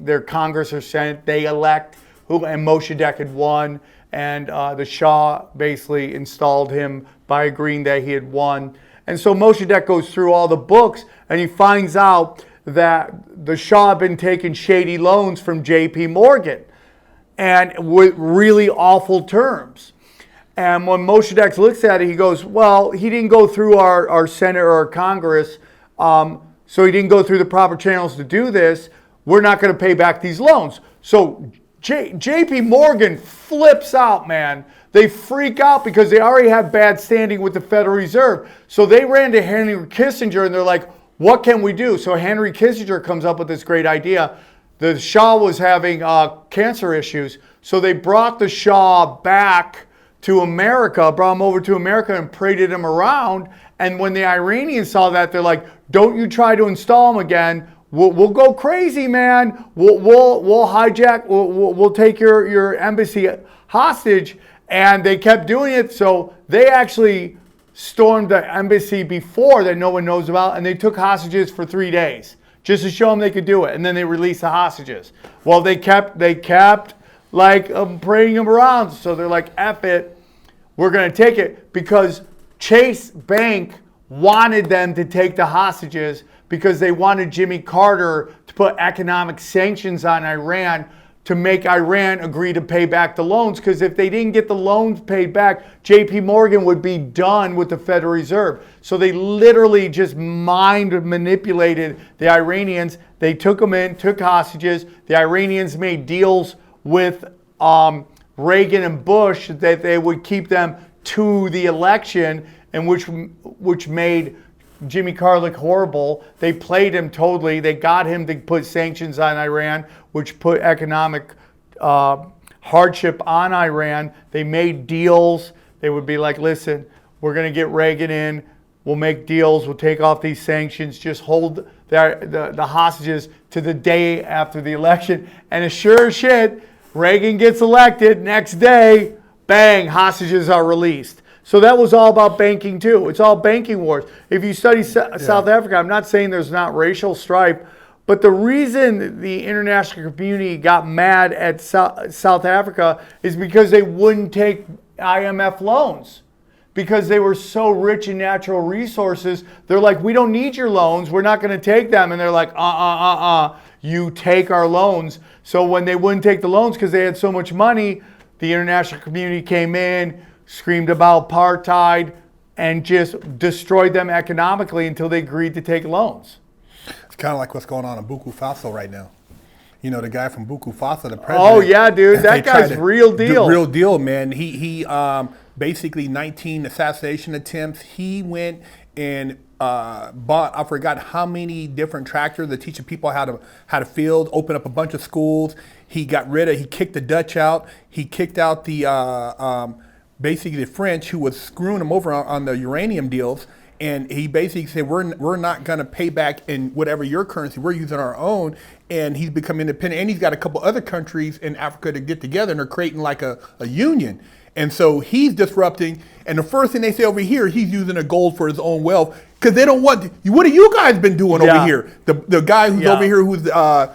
their Congress or Senate, they elect who, and Mossadegh had won, and the Shah basically installed him by agreeing that he had won. And so Mossadegh goes through all the books, and he finds out that the Shah had been taking shady loans from J.P. Morgan, and with really awful terms. And when Mossadegh looks at it, he goes, well, he didn't go through our Senate or our Congress, so he didn't go through the proper channels to do this. We're not going to pay back these loans. So J.P. Morgan flips out, man. They freak out because they already have bad standing with the Federal Reserve. So they ran to Henry Kissinger, and they're like, what can we do? So Henry Kissinger comes up with this great idea. The Shah was having cancer issues, so they brought the Shah back to America, brought him over to America and paraded him around. And when the Iranians saw that, they're like, don't you try to install him again. We'll go crazy, man. We'll hijack, we'll take your embassy hostage. And they kept doing it, so they actually stormed the embassy before that no one knows about, and they took hostages for 3 days just to show them they could do it, and then they released the hostages. Well, they kept like parading them around, so they're like, F it, we're going to take it, because Chase Bank wanted them to take the hostages because they wanted Jimmy Carter to put economic sanctions on Iran to make Iran agree to pay back the loans, because if they didn't get the loans paid back, J.P. Morgan would be done with the Federal Reserve. So they literally just mind manipulated the Iranians. They took them in, took hostages. The Iranians made deals with Reagan and Bush that they would keep them to the election, and which made Jimmy Carter look horrible. They played him totally. They got him to put sanctions on Iran, which put economic hardship on Iran. They made deals. They would be like, listen, we're going to get Reagan in. We'll make deals. We'll take off these sanctions. Just hold the hostages to the day after the election. And as sure as shit, Reagan gets elected. Next day, bang, hostages are released. So that was all about banking too. It's all banking wars. If you study South Africa, I'm not saying there's not racial strife, but the reason the international community got mad at South Africa is because they wouldn't take IMF loans, because they were so rich in natural resources. They're like, we don't need your loans. We're not going to take them. And they're like, you take our loans. So when they wouldn't take the loans because they had so much money, the international community came in, screamed about apartheid, and just destroyed them economically until they agreed to take loans. It's kind of like what's going on in Burkina Faso right now. You know, the guy from Burkina Faso, the president. Oh, yeah, dude. That guy's real deal. Real deal, man. He basically 19 assassination attempts. He went and bought, I forgot how many different tractors that teaching people how to field, opened up a bunch of schools. He kicked the Dutch out. He kicked out the basically the French, who was screwing him over on the uranium deals, and he basically said, we're not going to pay back in whatever your currency, we're using our own. And he's become independent, and he's got a couple other countries in Africa to get together, and they're creating like a union. And so he's disrupting, and the first thing they say over here, he's using the gold for his own wealth, because they don't want, what have you guys been doing over here? The guy who's over here, who's on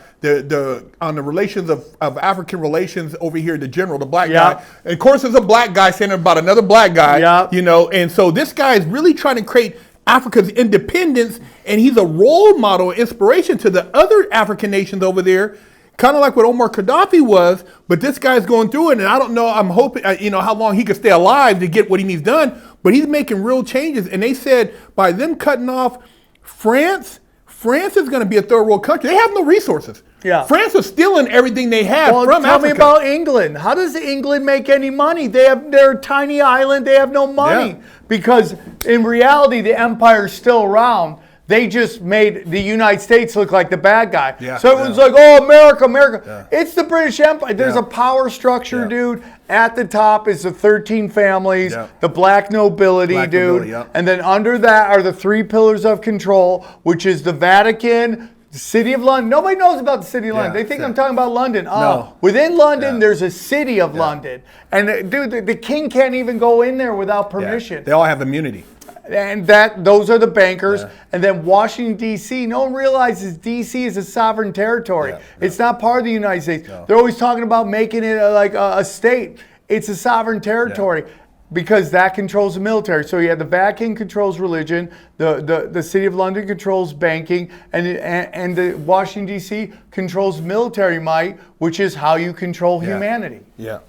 the relations of African relations over here, the general, the black guy. And of course, there's a black guy saying about another black guy, you know, and so this guy is really trying to create Africa's independence, and he's a role model, inspiration to the other African nations over there, kind of like what Omar Gaddafi was. But this guy's going through it, and I don't know, I'm hoping, how long he could stay alive to get what he needs done, but he's making real changes. And they said by them cutting off France is going to be a third world country. They have no resources. Yeah. France is stealing everything they have from Africa. Tell me about England. How does England make any money? They're a tiny island. They have no money. Because in reality, the empire is still around. They just made the United States look like the bad guy. Yeah, so everyone's like, oh, America, America. Yeah. It's the British Empire. There's a power structure, dude. At the top is the 13 families, the black nobility, and then under that are the 3 pillars of control, which is the Vatican, the City of London. Nobody knows about the City of London. They think I'm talking about London. No. Within London, there's a City of London. And dude, the king can't even go in there without permission. They all have immunity. And those are the bankers. And then Washington, D.C., no one realizes D.C. is a sovereign territory. It's not part of the United States. They're always talking about making it like a state. It's a sovereign territory. Because that controls the military. So the Vatican controls religion, the City of London controls banking, and the Washington, D.C. controls military might, which is how you control humanity. Yeah.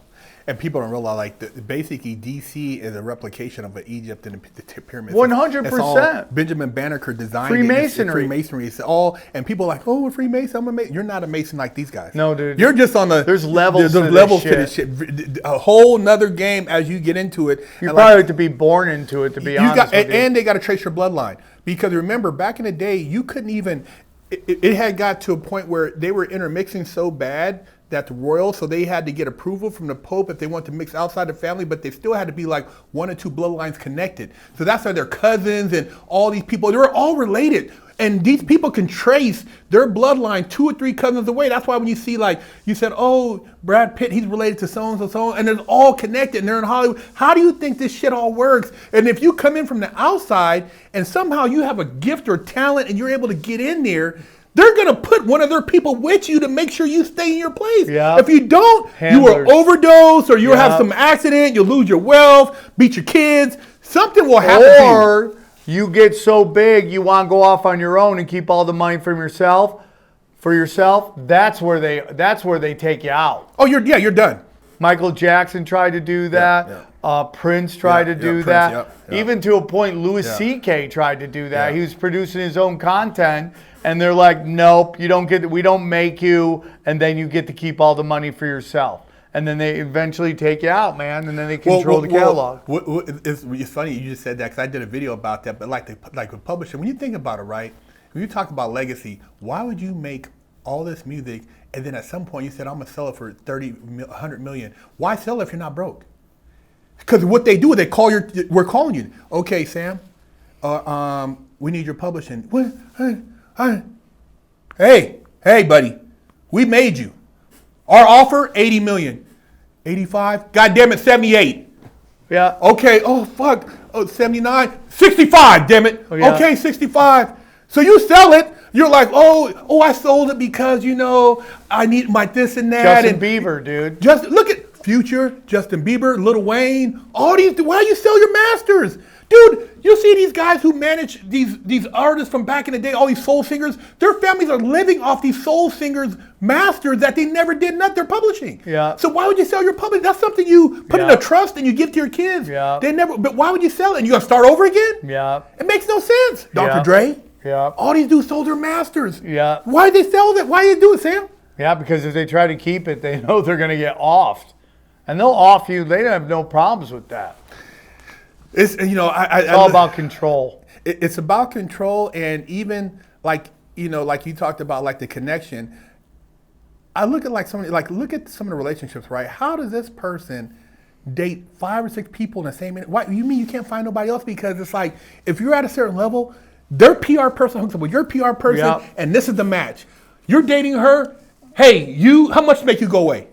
And people don't realize, like, basically, D.C. is a replication of Egypt and the pyramids. 100%. Benjamin Banneker designed Freemasonry. Freemasonry. It's all, and people are like, oh, we're Freemason. I'm a Mason. You're not a Mason like these guys. No, dude. You're just on the. There's levels. There's levels to this shit. A whole nother game as you get into it. You probably have to be born into it, to be honest with you. And they got to trace your bloodline. Because remember, back in the day, you couldn't even. It had got to a point where they were intermixing so bad that the royals, so they had to get approval from the Pope if they wanted to mix outside the family, but they still had to be like 1 or 2 bloodlines connected. So that's why their cousins and all these people, they were all related. And these people can trace their bloodline 2 or 3 cousins away. That's why when you see, like, you said, oh, Brad Pitt, he's related to so-and-so, so-and-so, and it's all connected, and they're in Hollywood. How do you think this shit all works? And if you come in from the outside and somehow you have a gift or talent and you're able to get in there, they're going to put one of their people with you to make sure you stay in your place. Yep. If you don't, you will overdose or you'll have some accident, you'll lose your wealth, beat your kids. Something will happen to you. Or you get so big you want to go off on your own and keep all the money from yourself. For yourself, that's where they take you out. Oh, you're done. Michael Jackson tried to do that. Prince tried to do that. Even to a point, Louis C.K. tried to do that. He was producing his own content. And they're like, nope, we don't make you, and then you get to keep all the money for yourself. And then they eventually take you out, man, and then they control the catalog. It's funny you just said that, because I did a video about that, but like with publishing, when you think about it, right, when you talk about legacy, why would you make all this music, and then at some point you said, I'm going to sell it for $100 million. Why sell it if you're not broke? Because what they do is we're calling you. Okay, Sam, we need your publishing. What? Hey, buddy, we made you. Our offer, 80 million. 85? God damn it, 78. Yeah. Okay, oh, fuck. Oh, 79? 65, damn it. Oh, yeah. Okay, 65. So you sell it. You're like, oh, I sold it because, I need my this and that. Justin Bieber, dude. Just look at Future, Justin Bieber, Lil Wayne, all these. Why you sell your masters? Dude, you see these guys who manage these artists from back in the day, all these soul singers, their families are living off these soul singers' masters that they never did not their publishing. Yeah. So why would you sell your publishing? That's something you put in a trust and you give to your kids. Yeah. But why would you sell it? And you gotta start over again? Yeah. It makes no sense. Dr. Dre. Yeah. All these dudes sold their masters. Yeah. Why did they sell that? Why did they do it, Sam? Yeah, because if they try to keep it, they know they're gonna get offed. And they'll off you, they have no problems with that. It's all about control. It's about control, and even like you talked about, like the connection. I look at look at some of the relationships, right? How does this person date 5 or 6 people in the same minute? Why you mean you can't find nobody else? Because it's like if you're at a certain level, their PR person hooks up with your PR person, and this is the match. You're dating her. Hey, how much to make you go away?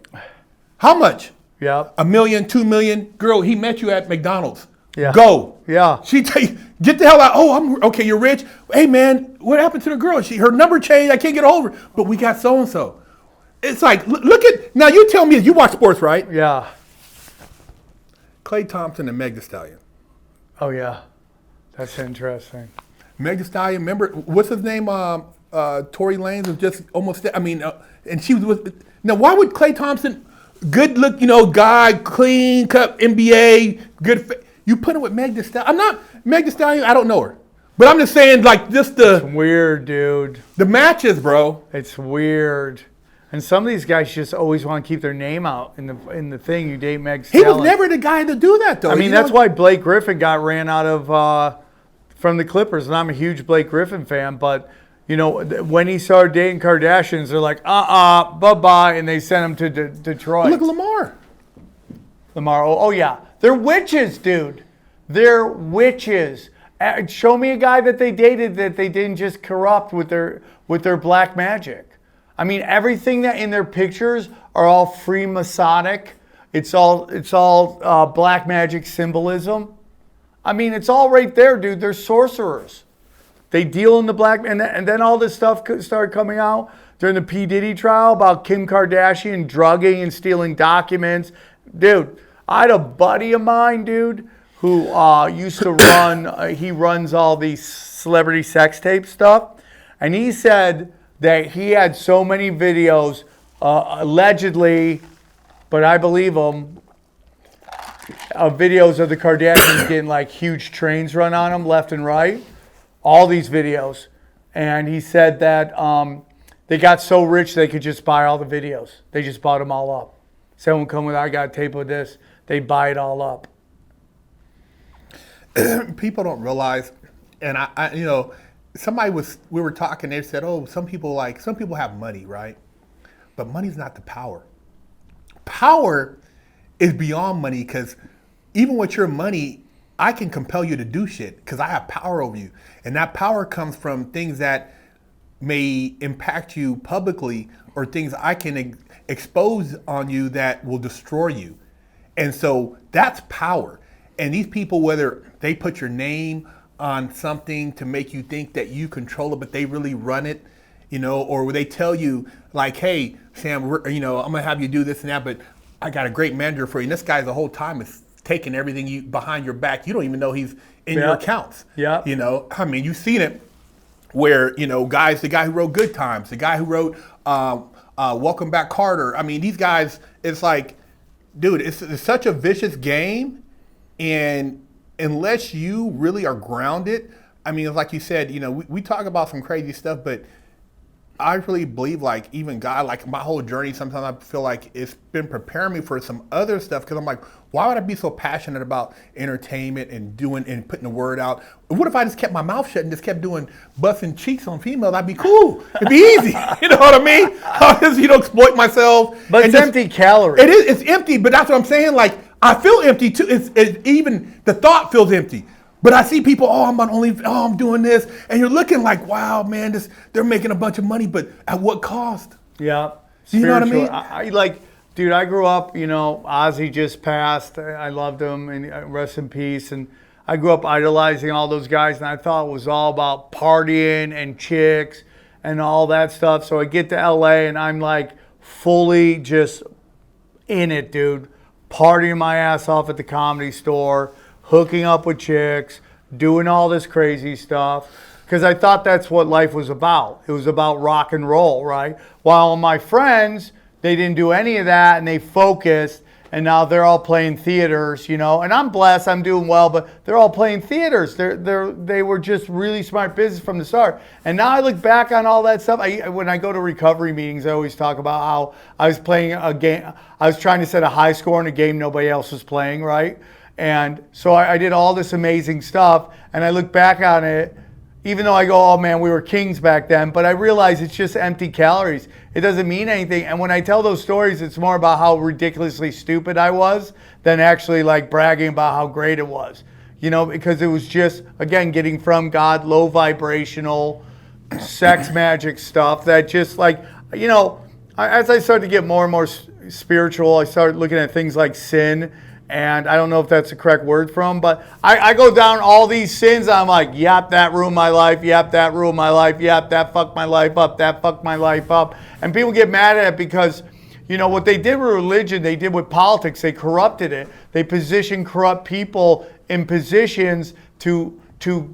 How much? Yeah. $1 million, $2 million. Girl, he met you at McDonald's. Yeah. Go. Yeah. She tell you, get the hell out. Oh, I'm okay. You're rich. Hey, man, what happened to the girl? Her number changed. I can't get a hold of her. But we got so and so. It's like, look at now. You tell me, you watch sports, right? Yeah. Klay Thompson and Meg Thee Stallion. Oh yeah, that's interesting. Meg Thee Stallion. Remember what's his name? Tory Lanez was just almost. And she was with. Now, why would Klay Thompson, good look, guy, clean cut, NBA, good. You put him with Meg Thee Stallion. I'm not Meg Thee Stallion. I don't know her, but I'm just saying, like, just It's weird, dude. The matches, bro. It's weird. And some of these guys just always want to keep their name out in the thing. You date Meg Stallion. He was never the guy to do that, though. I mean, that's why Blake Griffin got ran out of from the Clippers, and I'm a huge Blake Griffin fan, but you know, when he started dating Kardashians, they're like, bye-bye, and they sent him to Detroit. Look at Lamar. Oh yeah. They're witches, dude. They're witches. Show me a guy that they dated that they didn't just corrupt with their black magic. I mean, everything that in their pictures are all Freemasonic. It's all black magic symbolism. I mean, it's all right there, dude. They're sorcerers. They deal in the black, and then all this stuff started coming out during the P. Diddy trial about Kim Kardashian drugging and stealing documents. Dude, I had a buddy of mine, dude, who used to run, he runs all these celebrity sex tape stuff, and he said that he had so many videos, allegedly, but I believe him, of videos of the Kardashians getting like huge trains run on them left and right. All these videos. And he said that they got so rich they could just buy all the videos. They just bought them all up. Someone come with, I got a tape of this. They buy it all up. People don't realize, and I you know, we were talking, they said, oh, some people have money, right? But money's not the power. Power is beyond money, because even with your money, I can compel you to do shit because I have power over you. And that power comes from things that may impact you publicly, or things I can expose on you that will destroy you. And so that's power. And these people, whether they put your name on something to make you think that you control it, but they really run it, you know, or they tell you like, hey, Sam, I'm going to have you do this and that, but I got a great manager for you. And this guy the whole time is taking everything behind your back. You don't even know he's in your accounts. Yeah. You know, I mean, you've seen it where, you know, the guy who wrote Good Times, the guy who wrote Welcome Back Carter. I mean, these guys, it's like, dude, it's such a vicious game. And unless you really are grounded, I mean, like you said, you know, we talk about some crazy stuff, but I really believe, like, even God, like my whole journey, sometimes I feel like it's been preparing me for some other stuff, because I'm like, why would I be so passionate about entertainment and doing and putting the word out? What if I just kept my mouth shut and just kept doing busting cheeks on females? That'd be cool. It'd be easy. You know what I mean? I'll just, exploit myself. But it's empty calories. It is. It's empty, but that's what I'm saying. Like, I feel empty too. It's even the thought feels empty. But I see people, I'm doing this. And you're looking like, wow, man, they're making a bunch of money, but at what cost? Yeah. You know what I mean? Dude, I grew up, Ozzy just passed. I loved him, and rest in peace. And I grew up idolizing all those guys, and I thought it was all about partying and chicks and all that stuff. So I get to LA, and I'm like fully just in it, dude. Partying my ass off at the Comedy Store, hooking up with chicks, doing all this crazy stuff, because I thought that's what life was about. It was about rock and roll, right? While my friends, they didn't do any of that, and they focused, and now they're all playing theaters, and I'm blessed, I'm doing well, but they're all playing theaters. They were just really smart business from the start. And now I look back on all that stuff. When I go to recovery meetings, I always talk about how I was playing a game. I was trying to set a high score in a game nobody else was playing, right? And so I did all this amazing stuff, and I look back on it, even though I go, oh man, we were kings back then, but I realize it's just empty calories. It doesn't mean anything. And when I tell those stories, it's more about how ridiculously stupid I was than actually like bragging about how great it was. Because it was just, again, getting from God, low vibrational, sex magic stuff that just like, as I started to get more and more spiritual, I started looking at things like sin. And I don't know if that's the correct word for them, but I go down all these sins. I'm like, yep, that ruined my life. Yep, that ruined my life. Yep, that fucked my life up. That fucked my life up. And people get mad at it because, what they did with religion, they did with politics. They corrupted it. They positioned corrupt people in positions to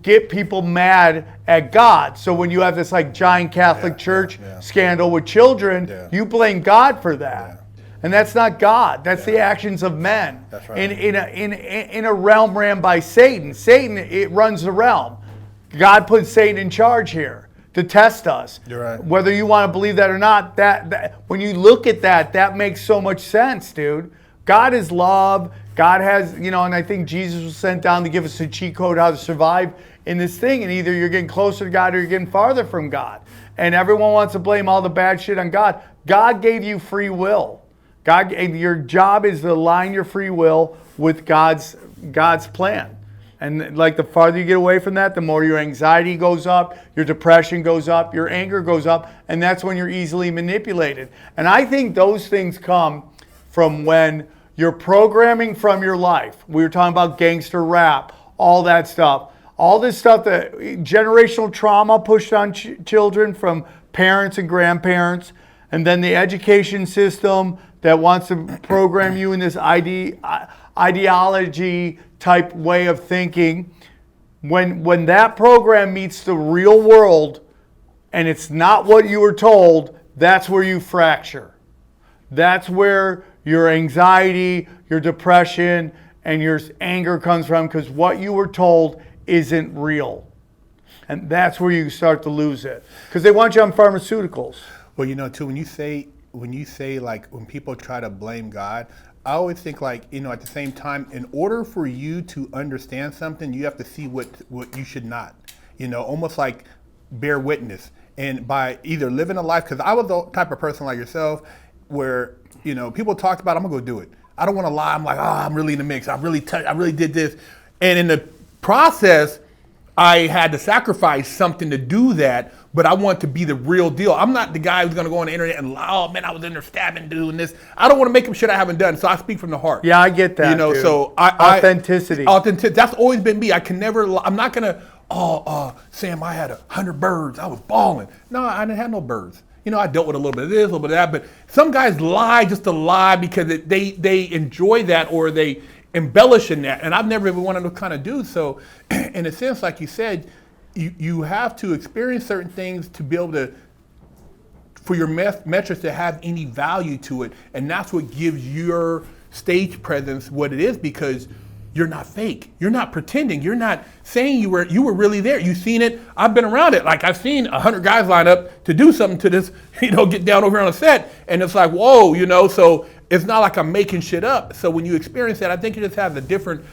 get people mad at God. So when you have this like giant Catholic Church scandal with children, you blame God for that. Yeah. And that's not God. That's the actions of men. That's right. In a realm ran by Satan. Satan, it runs the realm. God put Satan in charge here to test us. You're right. Whether you want to believe that or not, that when you look at that makes so much sense, dude. God is love. God has, and I think Jesus was sent down to give us a cheat code how to survive in this thing. And either you're getting closer to God or you're getting farther from God. And everyone wants to blame all the bad shit on God. God gave you free will. Your job is to align your free will with God's plan. And like the farther you get away from that, the more your anxiety goes up, your depression goes up, your anger goes up, and that's when you're easily manipulated. And I think those things come from when you're programming from your life. We were talking about gangster rap, all that stuff. All this stuff that generational trauma pushed on children from parents and grandparents, and then the education system that wants to program you in this ideology type way of thinking. When that program meets the real world and it's not what you were told, that's where you fracture. That's where your anxiety, your depression, and your anger comes from, because what you were told isn't real. And that's where you start to lose it, because they want you on pharmaceuticals. Well, too, when you say like, when people try to blame God, I always think like, at the same time, in order for you to understand something, you have to see what you should not, almost like bear witness. And by either living a life, because I was the type of person like yourself where, people talked about, I'm gonna go do it. I don't want to lie. I'm like, I'm really in the mix. I really did this. And in the process, I had to sacrifice something to do that, but I want to be the real deal. I'm not the guy who's going to go on the internet and lie, oh man, I was in there stabbing, doing this. I don't want to make up shit I haven't done, so I speak from the heart. Yeah, I get that. Dude. So authenticity. That's always been me. I can never lie. I'm not going to, Sam, I had 100 birds. I was balling. No, I didn't have no birds. I dealt with a little bit of this, a little bit of that, but some guys lie just to lie because they enjoy that, or they embellish in that, and I've never been one of those kind of dudes. So in a sense, like you said, you have to experience certain things to be able to, for your metrics to have any value to it, and that's what gives your stage presence what it is, because you're not fake, you're not pretending, you're not saying you were really there. You've seen it. I've been around it. Like, I've seen 100 guys line up to do something to this, get down over on a set, and it's like, whoa, so it's not like I'm making shit up. So when you experience that, I think it just has a different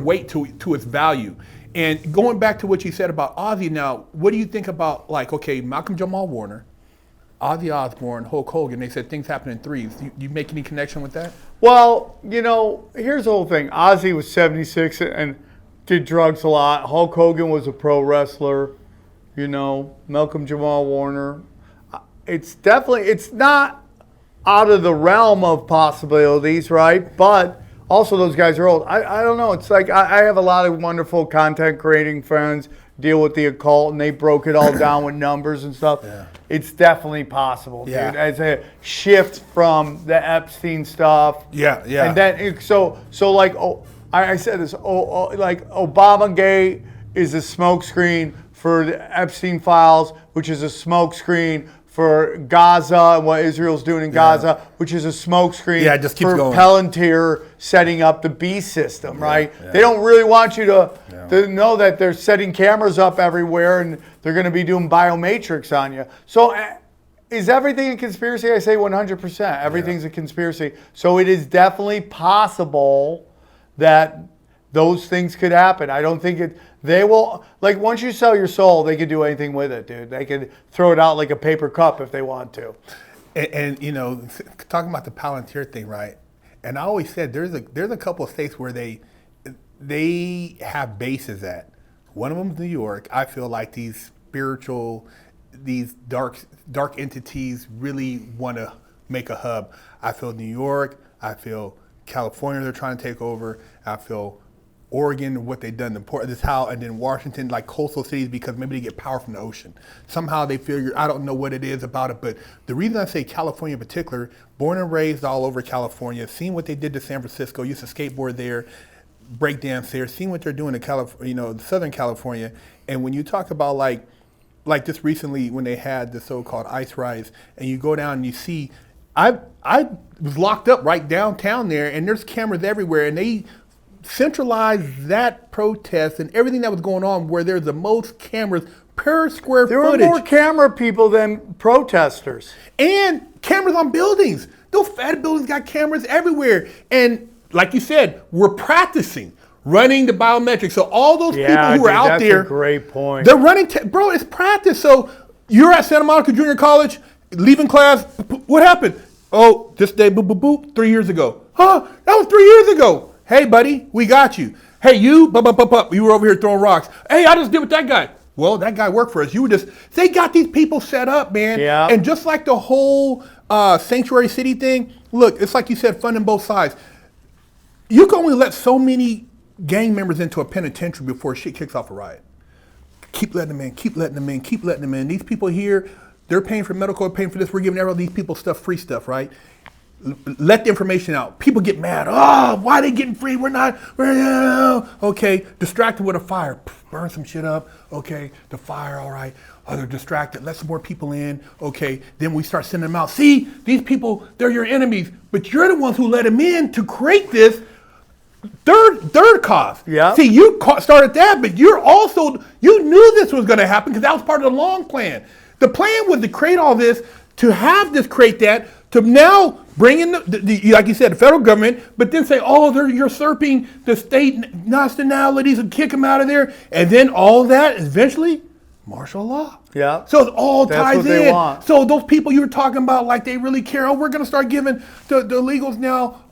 weight to its value. And going back to what you said about Ozzy now, what do you think about, like, okay, Malcolm Jamal Warner, Ozzy Osbourne, Hulk Hogan, they said things happen in threes. You make any connection with that? Well, here's the whole thing. Ozzy was 76 and did drugs a lot. Hulk Hogan was a pro wrestler. Malcolm Jamal Warner. It's not out of the realm of possibilities, right? But also those guys are old. I don't know. It's like I have a lot of wonderful content creating friends, deal with the occult, and they broke it all down with numbers and stuff. Yeah. It's definitely possible, dude. Yeah. As a shift from the Epstein stuff. Yeah. And then so like, I said this. Like ObamaGate is a smokescreen for the Epstein files, which is a smokescreen for Gaza and what Israel's doing in Gaza, which is a smokescreen for Palantir setting up the beast system, right? Yeah. They don't really want you to know that they're setting cameras up everywhere and they're going to be doing biometrics on you. So is everything a conspiracy? I say 100%. Everything's a conspiracy. So it is definitely possible that those things could happen. I don't think they will, like, once you sell your soul, they can do anything with it, dude. They can throw it out like a paper cup if they want to. And talking about the Palantir thing, right? And I always said there's a couple of states where they have bases at. One of them is New York. I feel like these dark entities really want to make a hub. I feel New York. I feel California, they're trying to take over. I feel Oregon, what they've done, and then Washington, like coastal cities, because maybe they get power from the ocean. Somehow they figure, I don't know what it is about it, but the reason I say California in particular, born and raised all over California, seen what they did to San Francisco, used to skateboard there, breakdance there, seen what they're doing in Southern California. And when you talk about like just recently when they had the so-called ice rise, and you go down and you see, I was locked up right downtown there, and there's cameras everywhere, and they centralized that protest and everything that was going on where there's the most cameras per square There footage. were more camera people than protesters. And cameras on buildings. Those fat buildings got cameras everywhere. And like you said, we're practicing running the biometrics. So all those people who are out there, that's a great point. they're running, bro, it's practice. So you're at Santa Monica Junior College, leaving class, what happened? Oh, this day, boop, boop, boop, 3 years ago. Huh, that was 3 years ago. Hey, buddy, we got you. Hey, you, you were over here throwing rocks. Hey, I just did with that guy. Well, that guy worked for us. You were just, they got these people set up, man. Yeah. And just like the whole sanctuary city thing, look, it's like you said, fun on both sides. You can only let so many gang members into a penitentiary before shit kicks off a riot. Keep letting them in, keep letting them in, keep letting them in. These people here, they're paying for medical, paying for this. We're giving all these people stuff, free stuff, right? Let the information out. People get mad. Oh, why are they getting free? We're not. Okay, distracted with a fire. Burn some shit up. Okay, the fire, all right. Oh, they're distracted. Let some more people in. Okay, then we start sending them out. See, these people, they're your enemies. But you're the ones who let them in to create this third cause. Yeah. See, you started that, but you knew this was going to happen because that was part of the long plan. The plan was to create all this, to have this, create that, to now bring in, like you said, the federal government, but then say, oh, they're usurping the state nationalities and kick them out of there. And then all that, eventually, martial law. Yeah. So it all ties what in. they want. So those people you were talking about, like they really care, oh, we're going to start giving the illegals now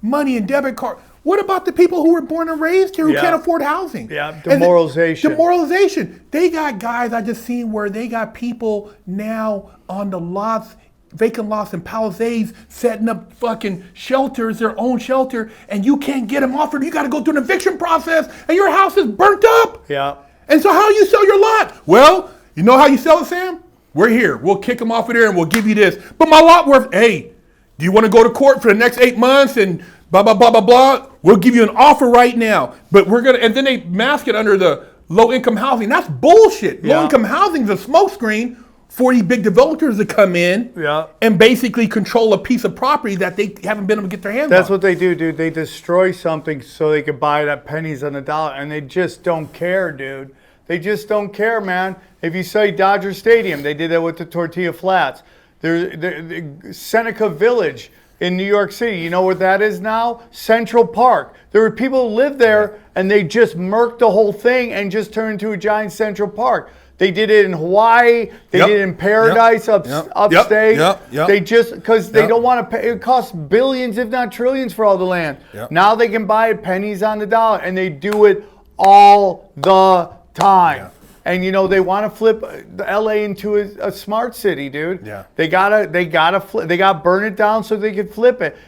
money and debit card. What about the people who were born and raised here who can't afford housing? Yeah, demoralization. Demoralization. They got guys I just seen where they got people now on the lots, vacant lots in Palisades, setting up fucking shelters, their own shelter, and you can't get them offered. You got to go through an eviction process, and your house is burnt up. Yeah. And so how do you sell your lot? Well, you know how you sell it, Sam? We're here. We'll kick them off of there, and we'll give you this. But my lot worth, hey, do you want to go to court for the next 8 months and blah, blah, blah, blah, blah? We'll give you an offer right now. But we're going to, and then they mask it under the low-income housing. That's bullshit. Yeah. Low-income housing is a smokescreen for these big developers to come in and basically control a piece of property that they haven't been able to get their hands on. That's what they do, dude. They destroy something so they can buy it at pennies on the dollar, and they just don't care, dude. They just don't care, man. If you say Dodger Stadium, they did that with the tortilla flats. There's Seneca Village in New York City. You know what that is now? Central Park. There were people who lived there, and they just murked the whole thing and just turned into a giant Central Park. They did it in Hawaii. They did it in Paradise upstate. They just, because they don't want to pay. It costs billions, if not trillions, for all the land. Now they can buy it pennies on the dollar, and they do it all the time. And you know they want to flip the LA into a smart city, dude. They gotta burn it down so they can flip it.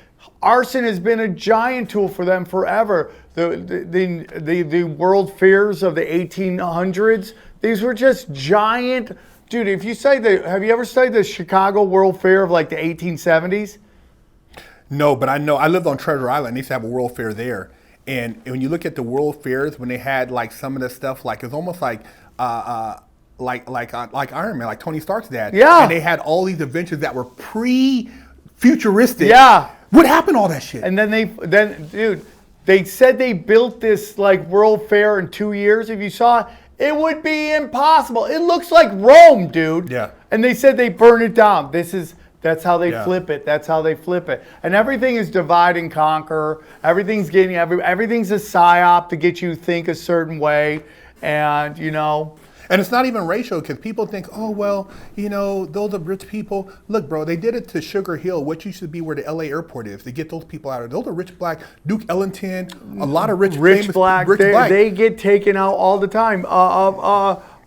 Arson has been a giant tool for them forever. The world fairs of the 1800s. These were just giant, dude. If you say have you ever studied the Chicago World Fair of like the 1870s? No, but I know I lived on Treasure Island. They used to have a World Fair there, and when you look at the World Fairs, when they had like some of the stuff, like it's almost like Iron Man, like Tony Stark's dad. Yeah. And they had all these adventures that were pre-futuristic. Yeah. What happened to all that shit? And then dude, they said they built this like World Fair in 2 years. If you saw it, it would be impossible. It looks like Rome, dude. Yeah. And they said they burn it down. That's how they flip it. That's how they flip it. And everything is divide and conquer. Everything's everything's a psyop to get you to think a certain way. And, you know. And it's not even racial because people think, oh, well, you know, those are rich people. Look, bro, they did it to Sugar Hill, which used to be where the LA airport is, to get those people out of there. Those are rich black. Duke Ellington, a lot of rich black. They get taken out all the time.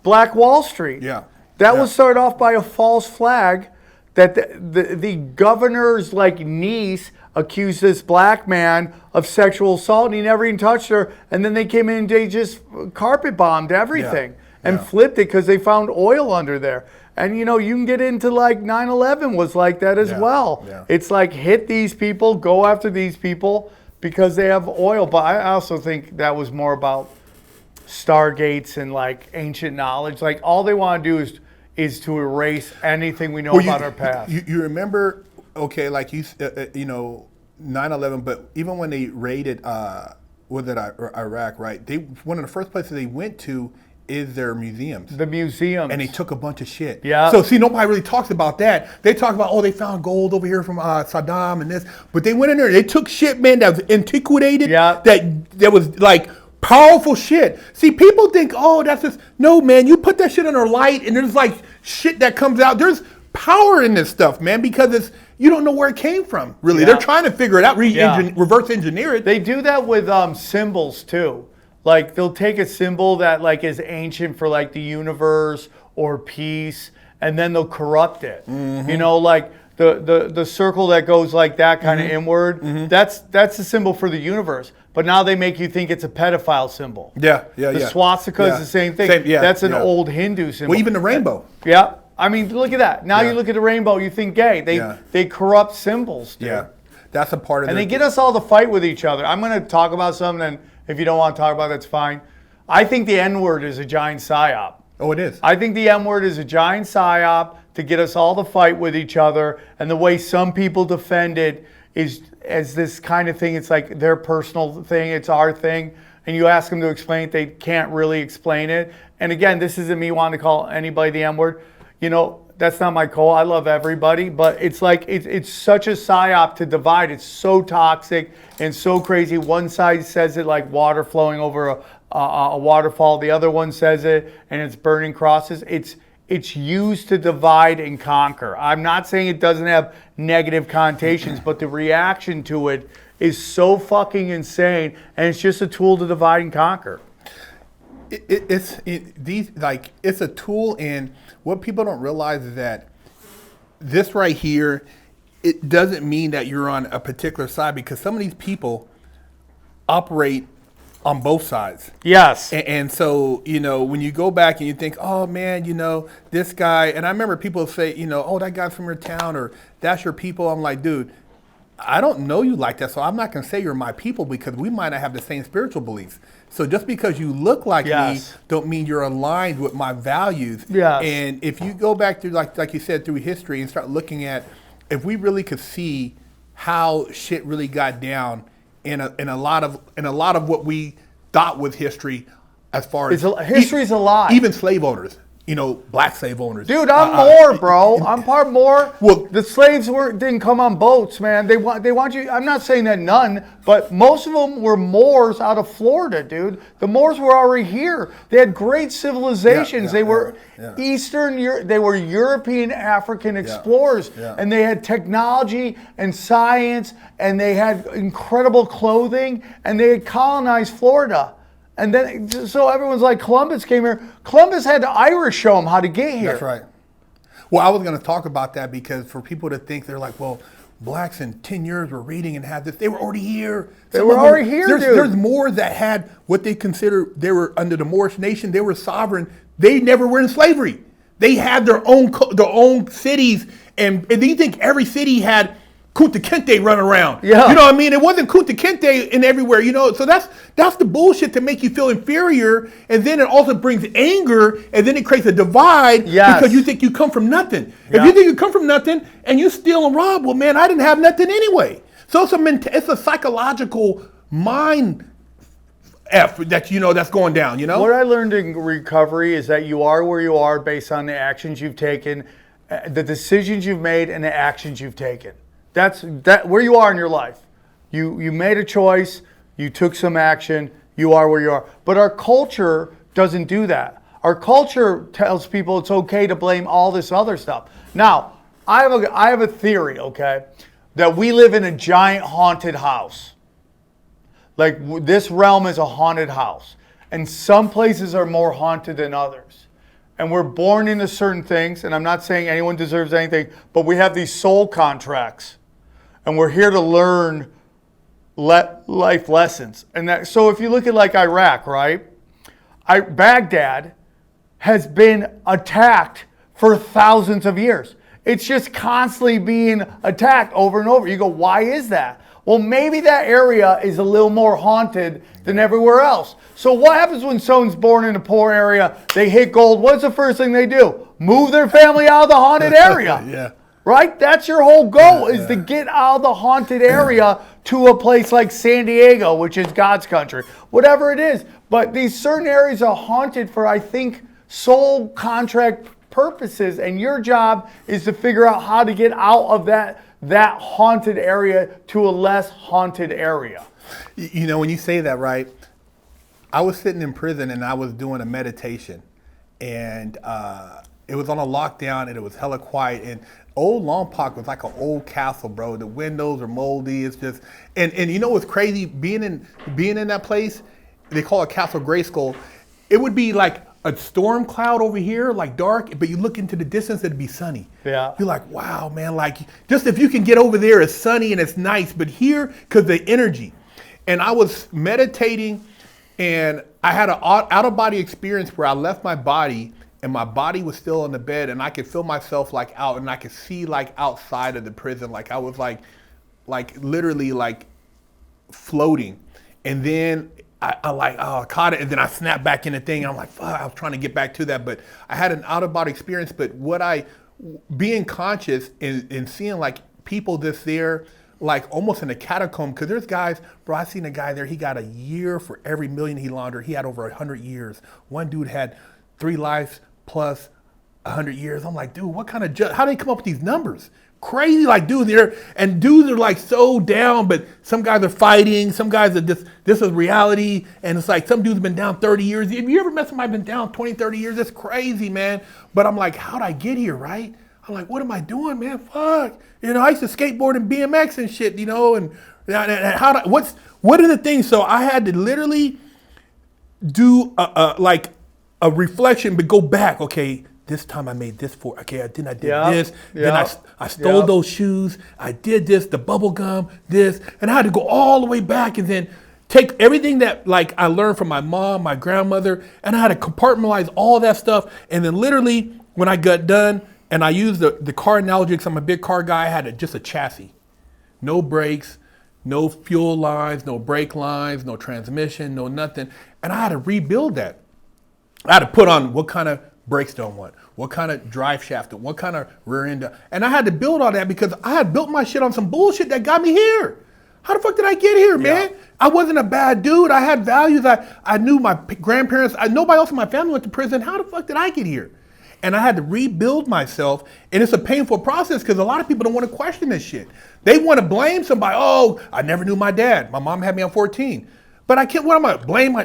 Black Wall Street. Yeah. That was started off by a false flag that the governor's like niece accused this black man of sexual assault, and he never even touched her. And then they came in and they just carpet bombed everything. And flipped it because they found oil under there. And, you know, you can get into like 9/11 was like that as well. Yeah. It's like hit these people, go after these people because they have oil. But I also think that was more about stargates and like ancient knowledge. Like all they want to do is to erase anything we know about our past. You remember, okay, like you know, 9/11, but even when they raided, Iraq, right? One of the first places they went to is their museums. The museums. And they took a bunch of shit. Yeah. So see, nobody really talks about that. They talk about, oh, they found gold over here from Saddam and this, but they went in there. They took shit, man, that was antiquated. Yeah. That was like powerful shit. See, people think, oh, that's just no, man. You put that shit under light, and there's like shit that comes out. There's power in this stuff, man, because you don't know where it came from. Really, they're trying to figure it out, reverse engineer it. They do that with symbols too. Like they'll take a symbol that like is ancient for like the universe or peace, and then they'll corrupt it. Mm-hmm. You know, like the circle that goes like that kind of inward. Mm-hmm. That's the symbol for the universe. But now they make you think it's a pedophile symbol. The swastika is the same thing. That's an old Hindu symbol. Well, even the rainbow. Yeah. I mean, look at that. Now you look at the rainbow, you think gay. They corrupt symbols, dude. Yeah. That's a part of it. And they get us all to fight with each other. I'm going to talk about something, and if you don't want to talk about it, that's fine. I think the N-word is a giant psyop. Oh, it is. I think the M-word is a giant psyop to get us all to fight with each other. And the way some people defend it is as this kind of thing. It's like their personal thing. It's our thing. And you ask them to explain it, they can't really explain it. And again, this isn't me wanting to call anybody the M-word. You know, that's not my goal. I love everybody, but it's like it's such a psyop to divide. It's so toxic and so crazy. One side says it like water flowing over a waterfall. The other one says it and it's burning crosses. It's used to divide and conquer. I'm not saying it doesn't have negative connotations, but the reaction to it is so fucking insane, and it's just a tool to divide and conquer. It's a tool, and what people don't realize is that this right here, it doesn't mean that you're on a particular side, because some of these people operate on both sides. Yes. And so, you know, when you go back and you think, oh man, you know, this guy, and I remember people say, you know, oh, that guy's from your town, or that's your people. I'm like, dude, I don't know you like that, so I'm not going to say you're my people, because we might not have the same spiritual beliefs. So just because you look like me don't mean you're aligned with my values. Yes. And if you go back through, like you said, through history and start looking at, if we really could see how shit really got down in a lot of what we thought was history, as far as history's a lie. Even slave owners. You know, black slave owners. Dude, I'm more, bro. I'm part more. Well, the slaves didn't come on boats, man. They want you. I'm not saying that none, but most of them were Moors out of Florida, dude. The Moors were already here. They had great civilizations. They were Eastern. They were European, African explorers, and they had technology and science, and they had incredible clothing, and they had colonized Florida. And then, so everyone's like, Columbus came here. Columbus had the Irish show him how to get here. That's right. Well, I was going to talk about that, because for people to think, they're like, well, blacks in 10 years were reading and had this. They were already here. They were already here, dude. There's Moors that had what they consider, they were under the Moorish nation. They were sovereign. They never were in slavery. They had their own cities. And do you think every city had Kunta Kinte running around? Yeah. You know what I mean? It wasn't Kunta Kinte in everywhere, you know? So that's the bullshit to make you feel inferior, and then it also brings anger, and then it creates a divide because you think you come from nothing. If you think you come from nothing and you steal and rob, well, man, I didn't have nothing anyway. So it's a psychological mind effort that, you know, that's going down, you know? What I learned in recovery is that you are where you are based on the actions you've taken, the decisions you've made, and the actions you've taken. That's where you are in your life. You made a choice, you took some action, you are where you are. But our culture doesn't do that. Our culture tells people it's okay to blame all this other stuff. Now, I have a theory, okay, that we live in a giant haunted house. Like, this realm is a haunted house. And some places are more haunted than others. And we're born into certain things, and I'm not saying anyone deserves anything, but we have these soul contracts. And we're here to learn life lessons. And so if you look at like Iraq, right? Baghdad has been attacked for thousands of years. It's just constantly being attacked over and over. You go, why is that? Well, maybe that area is a little more haunted than everywhere else. So what happens when someone's born in a poor area, they hit gold, what's the first thing they do? Move their family out of the haunted area. Yeah. Right? That's your whole goal, is to get out of the haunted area to a place like San Diego, which is God's country, whatever it is. But these certain areas are haunted for, I think, sole contract purposes, and your job is to figure out how to get out of that haunted area to a less haunted area. You know, when you say that, right, I was sitting in prison and I was doing a meditation, and it was on a lockdown and it was hella quiet, and old Lompoc was like an old castle, bro. The windows are moldy. It's just, and you know what's crazy? Being in that place, they call it Castle Grayskull. It would be like a storm cloud over here, like dark, but you look into the distance, it'd be sunny. Yeah. You're like, wow, man, like just if you can get over there, it's sunny and it's nice, but here, because the energy. And I was meditating, and I had an out-of-body experience where I left my body, and my body was still in the bed, and I could feel myself like out, and I could see like outside of the prison, like I was like literally like floating. And then I caught it, and then I snapped back in the thing, and I'm like, fuck, I was trying to get back to that, but I had an out-of-body experience. But being conscious and seeing like people just there, like almost in a catacomb, because there's guys, bro, I seen a guy there, he got a year for every million he laundered. He had over 100 years. One dude had 3 lives plus 100 years. I'm like, dude, what kind of how do they come up with these numbers? Crazy, like, dude, dudes are like so down, but some guys are fighting, some guys are this is reality, and it's like some dudes have been down 30 years. Have you ever met somebody been down 20, 30 years? That's crazy, man. But I'm like, how'd I get here, right? I'm like, what am I doing, man? Fuck. You know, I used to skateboard and BMX and shit, you know, and what are the things? So I had to literally do a reflection, but go back. Okay, this time I made this for. Okay, then I did this. Then I stole those shoes. I did this, the bubble gum, this, and I had to go all the way back and then take everything that like I learned from my mom, my grandmother, and I had to compartmentalize all that stuff. And then literally when I got done, and I used the car analogy because I'm a big car guy, I had just a chassis, no brakes, no fuel lines, no brake lines, no transmission, no nothing. And I had to rebuild that. I had to put on what kind of brakes do I want, what kind of drive shaft, what kind of rear end. And I had to build all that because I had built my shit on some bullshit that got me here. How the fuck did I get here, man? I wasn't a bad dude. I had values. I knew my grandparents. Nobody else in my family went to prison. How the fuck did I get here? And I had to rebuild myself. And it's a painful process because a lot of people don't want to question this shit. They want to blame somebody. Oh, I never knew my dad. My mom had me on 14. But I can't, what am I, blame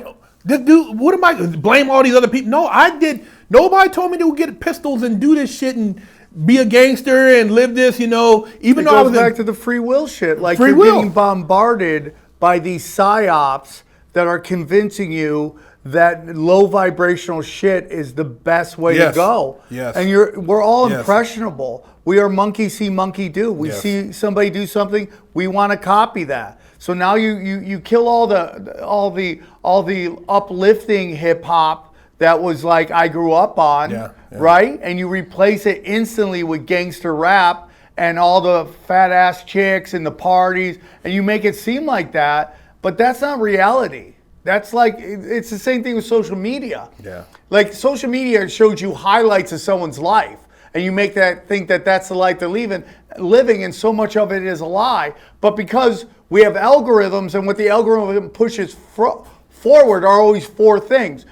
this dude, what am I, blame all these other people? No, I did. Nobody told me to get pistols and do this shit and be a gangster and live this, you know, even though I was back to the free will shit. Like you're getting bombarded by these psyops that are convincing you that low vibrational shit is the best way to go. Yes. And we're all impressionable. We are monkey see, monkey do. We see somebody do something, we want to copy that. So now you kill all the uplifting hip hop that was like I grew up on, right? And you replace it instantly with gangster rap and all the fat ass chicks and the parties, and you make it seem like that, but that's not reality. That's like, it's the same thing with social media. Yeah. Like social media shows you highlights of someone's life, and you make that think that that's the life they're living, and so much of it is a lie. But because we have algorithms, and what the algorithm pushes forward are always 4 things.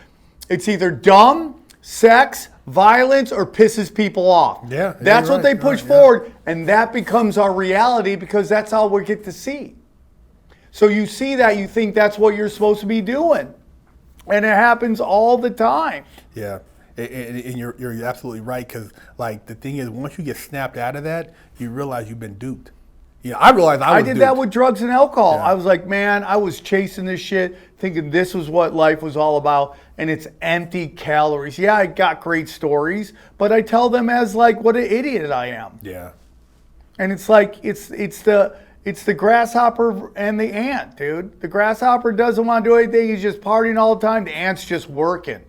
It's either dumb, sex, violence, or pisses people off. Yeah. That's what they push forward, and that becomes our reality because that's all we get to see. So you see that, you think that's what you're supposed to be doing. And it happens all the time. Yeah, and you're absolutely right, because like the thing is, once you get snapped out of that, you realize you've been duped. Yeah, I realized I did that with drugs and alcohol. Yeah. I was like, man, I was chasing this shit, thinking this was what life was all about, and it's empty calories. Yeah, I got great stories, but I tell them as like what an idiot I am. Yeah. And it's like it's the grasshopper and the ant, dude. The grasshopper doesn't want to do anything. He's just partying all the time. The ant's just working.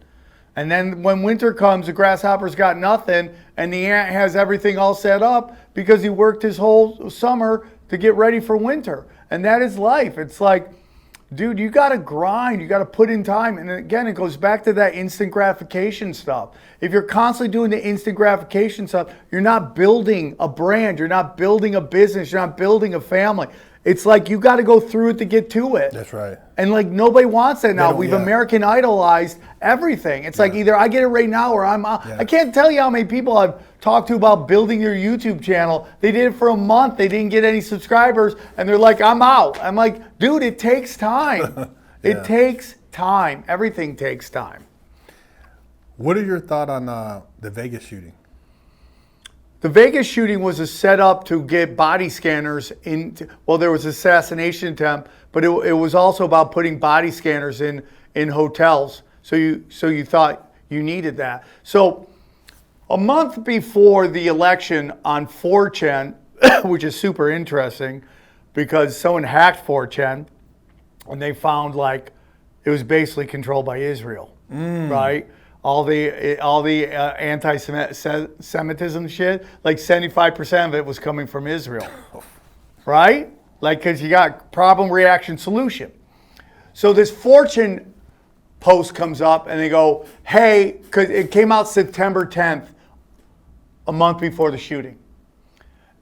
And then when winter comes, the grasshopper's got nothing, and the ant has everything all set up because he worked his whole summer to get ready for winter. And that is life. It's like, dude, you got to grind. You got to put in time. And again, it goes back to that instant gratification stuff. If you're constantly doing the instant gratification stuff, you're not building a brand. You're not building a business. You're not building a family. It's like you got to go through it to get to it. That's right. And like nobody wants that now. We've yeah. American idolized everything. It's like either I get it right now or I'm out. Yeah. I can't tell you how many people I've talked to about building their YouTube channel. They did it for a month. They didn't get any subscribers. And they're like, I'm out. I'm like, dude, it takes time. It takes time. Everything takes time. What are your thoughts on the Vegas shooting? The Vegas shooting was a setup to get body scanners into, well, there was assassination attempt, but it was also about putting body scanners in hotels. So you thought you needed that. So a month before the election on 4chan, which is super interesting because someone hacked 4chan and they found like it was basically controlled by Israel, right? All the anti-Semitism shit, like 75% of it was coming from Israel, right? Like, because you got problem, reaction, solution. So this Fortune post comes up and they go, hey, because it came out September 10th, a month before the shooting.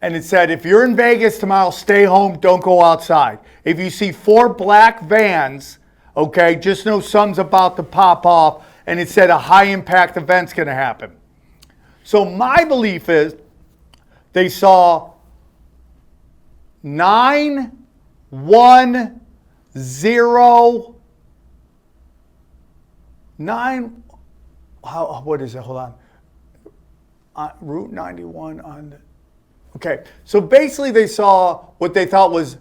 And it said, if you're in Vegas tomorrow, stay home, don't go outside. If you see 4 black vans, okay, just know something's about to pop off. And it said a high impact event's going to happen. So my belief is they saw 910 what is it? Hold on. Route 91 on the, okay. So basically they saw what they thought was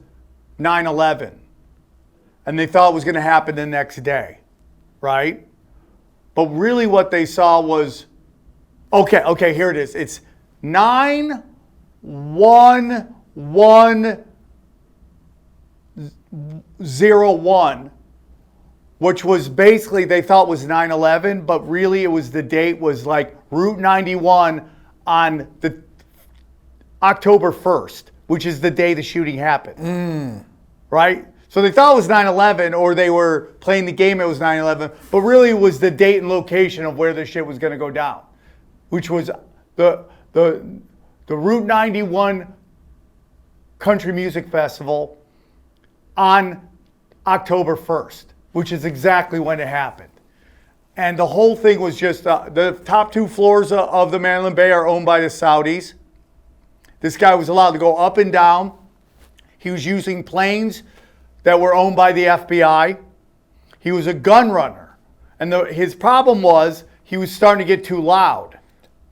9/11 and they thought was going to happen the next day, right? But really what they saw was, okay, here it is. It's 91101, which was basically they thought was 9/11, but really it was the date was like Route 91 on the October 1st, which is the day the shooting happened, right? So they thought it was 9/11 or they were playing the game it was 9/11, but really it was the date and location of where this shit was going to go down, which was the Route 91 Country Music Festival on October 1st, which is exactly when it happened. And the whole thing was just the top 2 floors of the Mandalay Bay are owned by the Saudis. This guy was allowed to go up and down. He was using planes that were owned by the FBI. He was a gun runner. And his problem was he was starting to get too loud.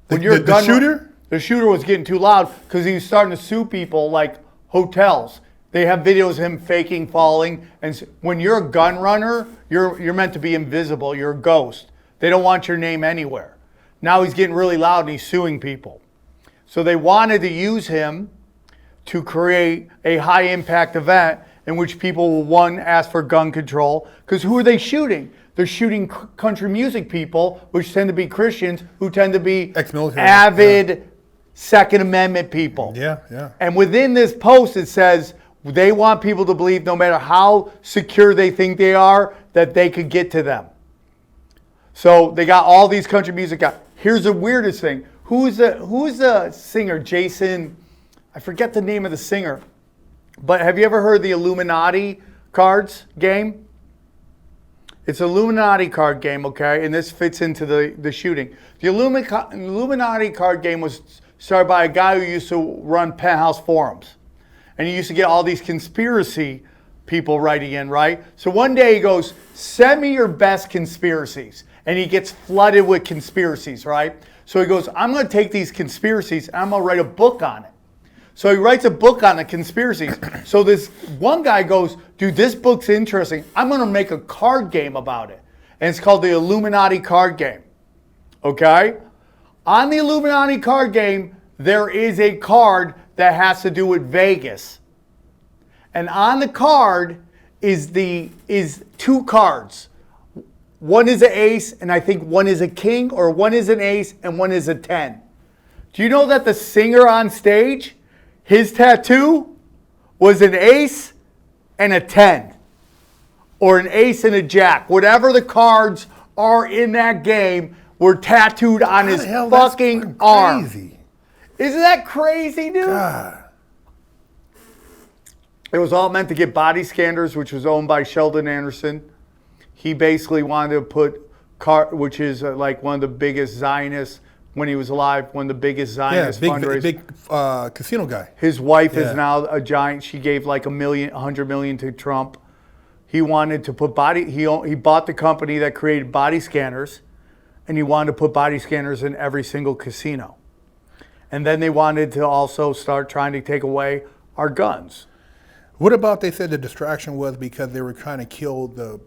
When you're a gun shooter? The shooter was getting too loud because he was starting to sue people like hotels. They have videos of him faking falling. And when you're a gun runner, you're meant to be invisible. You're a ghost. They don't want your name anywhere. Now he's getting really loud and he's suing people. So they wanted to use him to create a high impact event in which people will, one, ask for gun control. Because who are they shooting? They're shooting country music people, which tend to be Christians, who tend to be avid Second Amendment people. Yeah. And within this post, it says they want people to believe no matter how secure they think they are, that they could get to them. So they got all these country music guys. Here's the weirdest thing. Who's the singer? Jason, I forget the name of the singer. But have you ever heard the Illuminati cards game? It's an Illuminati card game, okay? And this fits into the shooting. The Illuminati card game was started by a guy who used to run penthouse forums. And he used to get all these conspiracy people writing in, right? So one day he goes, send me your best conspiracies. And he gets flooded with conspiracies, right? So he goes, I'm going to take these conspiracies and I'm going to write a book on it. So he writes a book on the conspiracies. So this one guy goes, dude, this book's interesting. I'm going to make a card game about it. And it's called the Illuminati card game. Okay? On the Illuminati card game, there is a card that has to do with Vegas. And on the card is 2 cards. One is an ace, and I think one is a king, or one is an ace, and one is a 10. Do you know that the singer on stage, his tattoo was an ace and a 10? Or an ace and a jack. Whatever the cards are in that game were tattooed on his fucking arm. Crazy. Isn't that crazy, dude? God. It was all meant to get Body Scanners, which was owned by Sheldon Anderson. He basically wanted to put which is like one of the biggest Zionists when he was alive, one of the biggest Zionist fundraisers. Big casino guy. His wife is now a giant. She gave like $100 million to Trump. He wanted to put he bought the company that created Body Scanners, and he wanted to put body scanners in every single casino. And then they wanted to also start trying to take away our guns. What about they said the distraction was because they were trying to kill the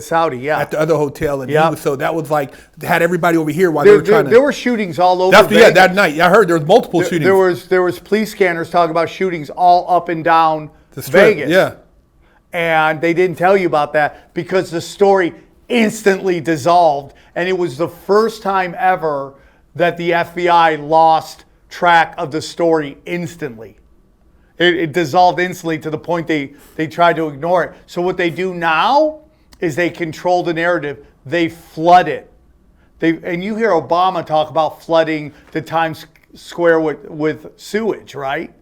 Saudi, yeah, at the other hotel, and yep. So that was like they had everybody over here while they were trying to. There were shootings all over. That night. I heard there was multiple shootings. There was police scanners talking about shootings all up and down the strip, Vegas. Yeah, and they didn't tell you about that because the story instantly dissolved, and it was the first time ever that the FBI lost track of the story instantly. It dissolved instantly to the point they tried to ignore it. So what they do now is they control the narrative. They flood it. And you hear Obama talk about flooding the Times Square with sewage, right?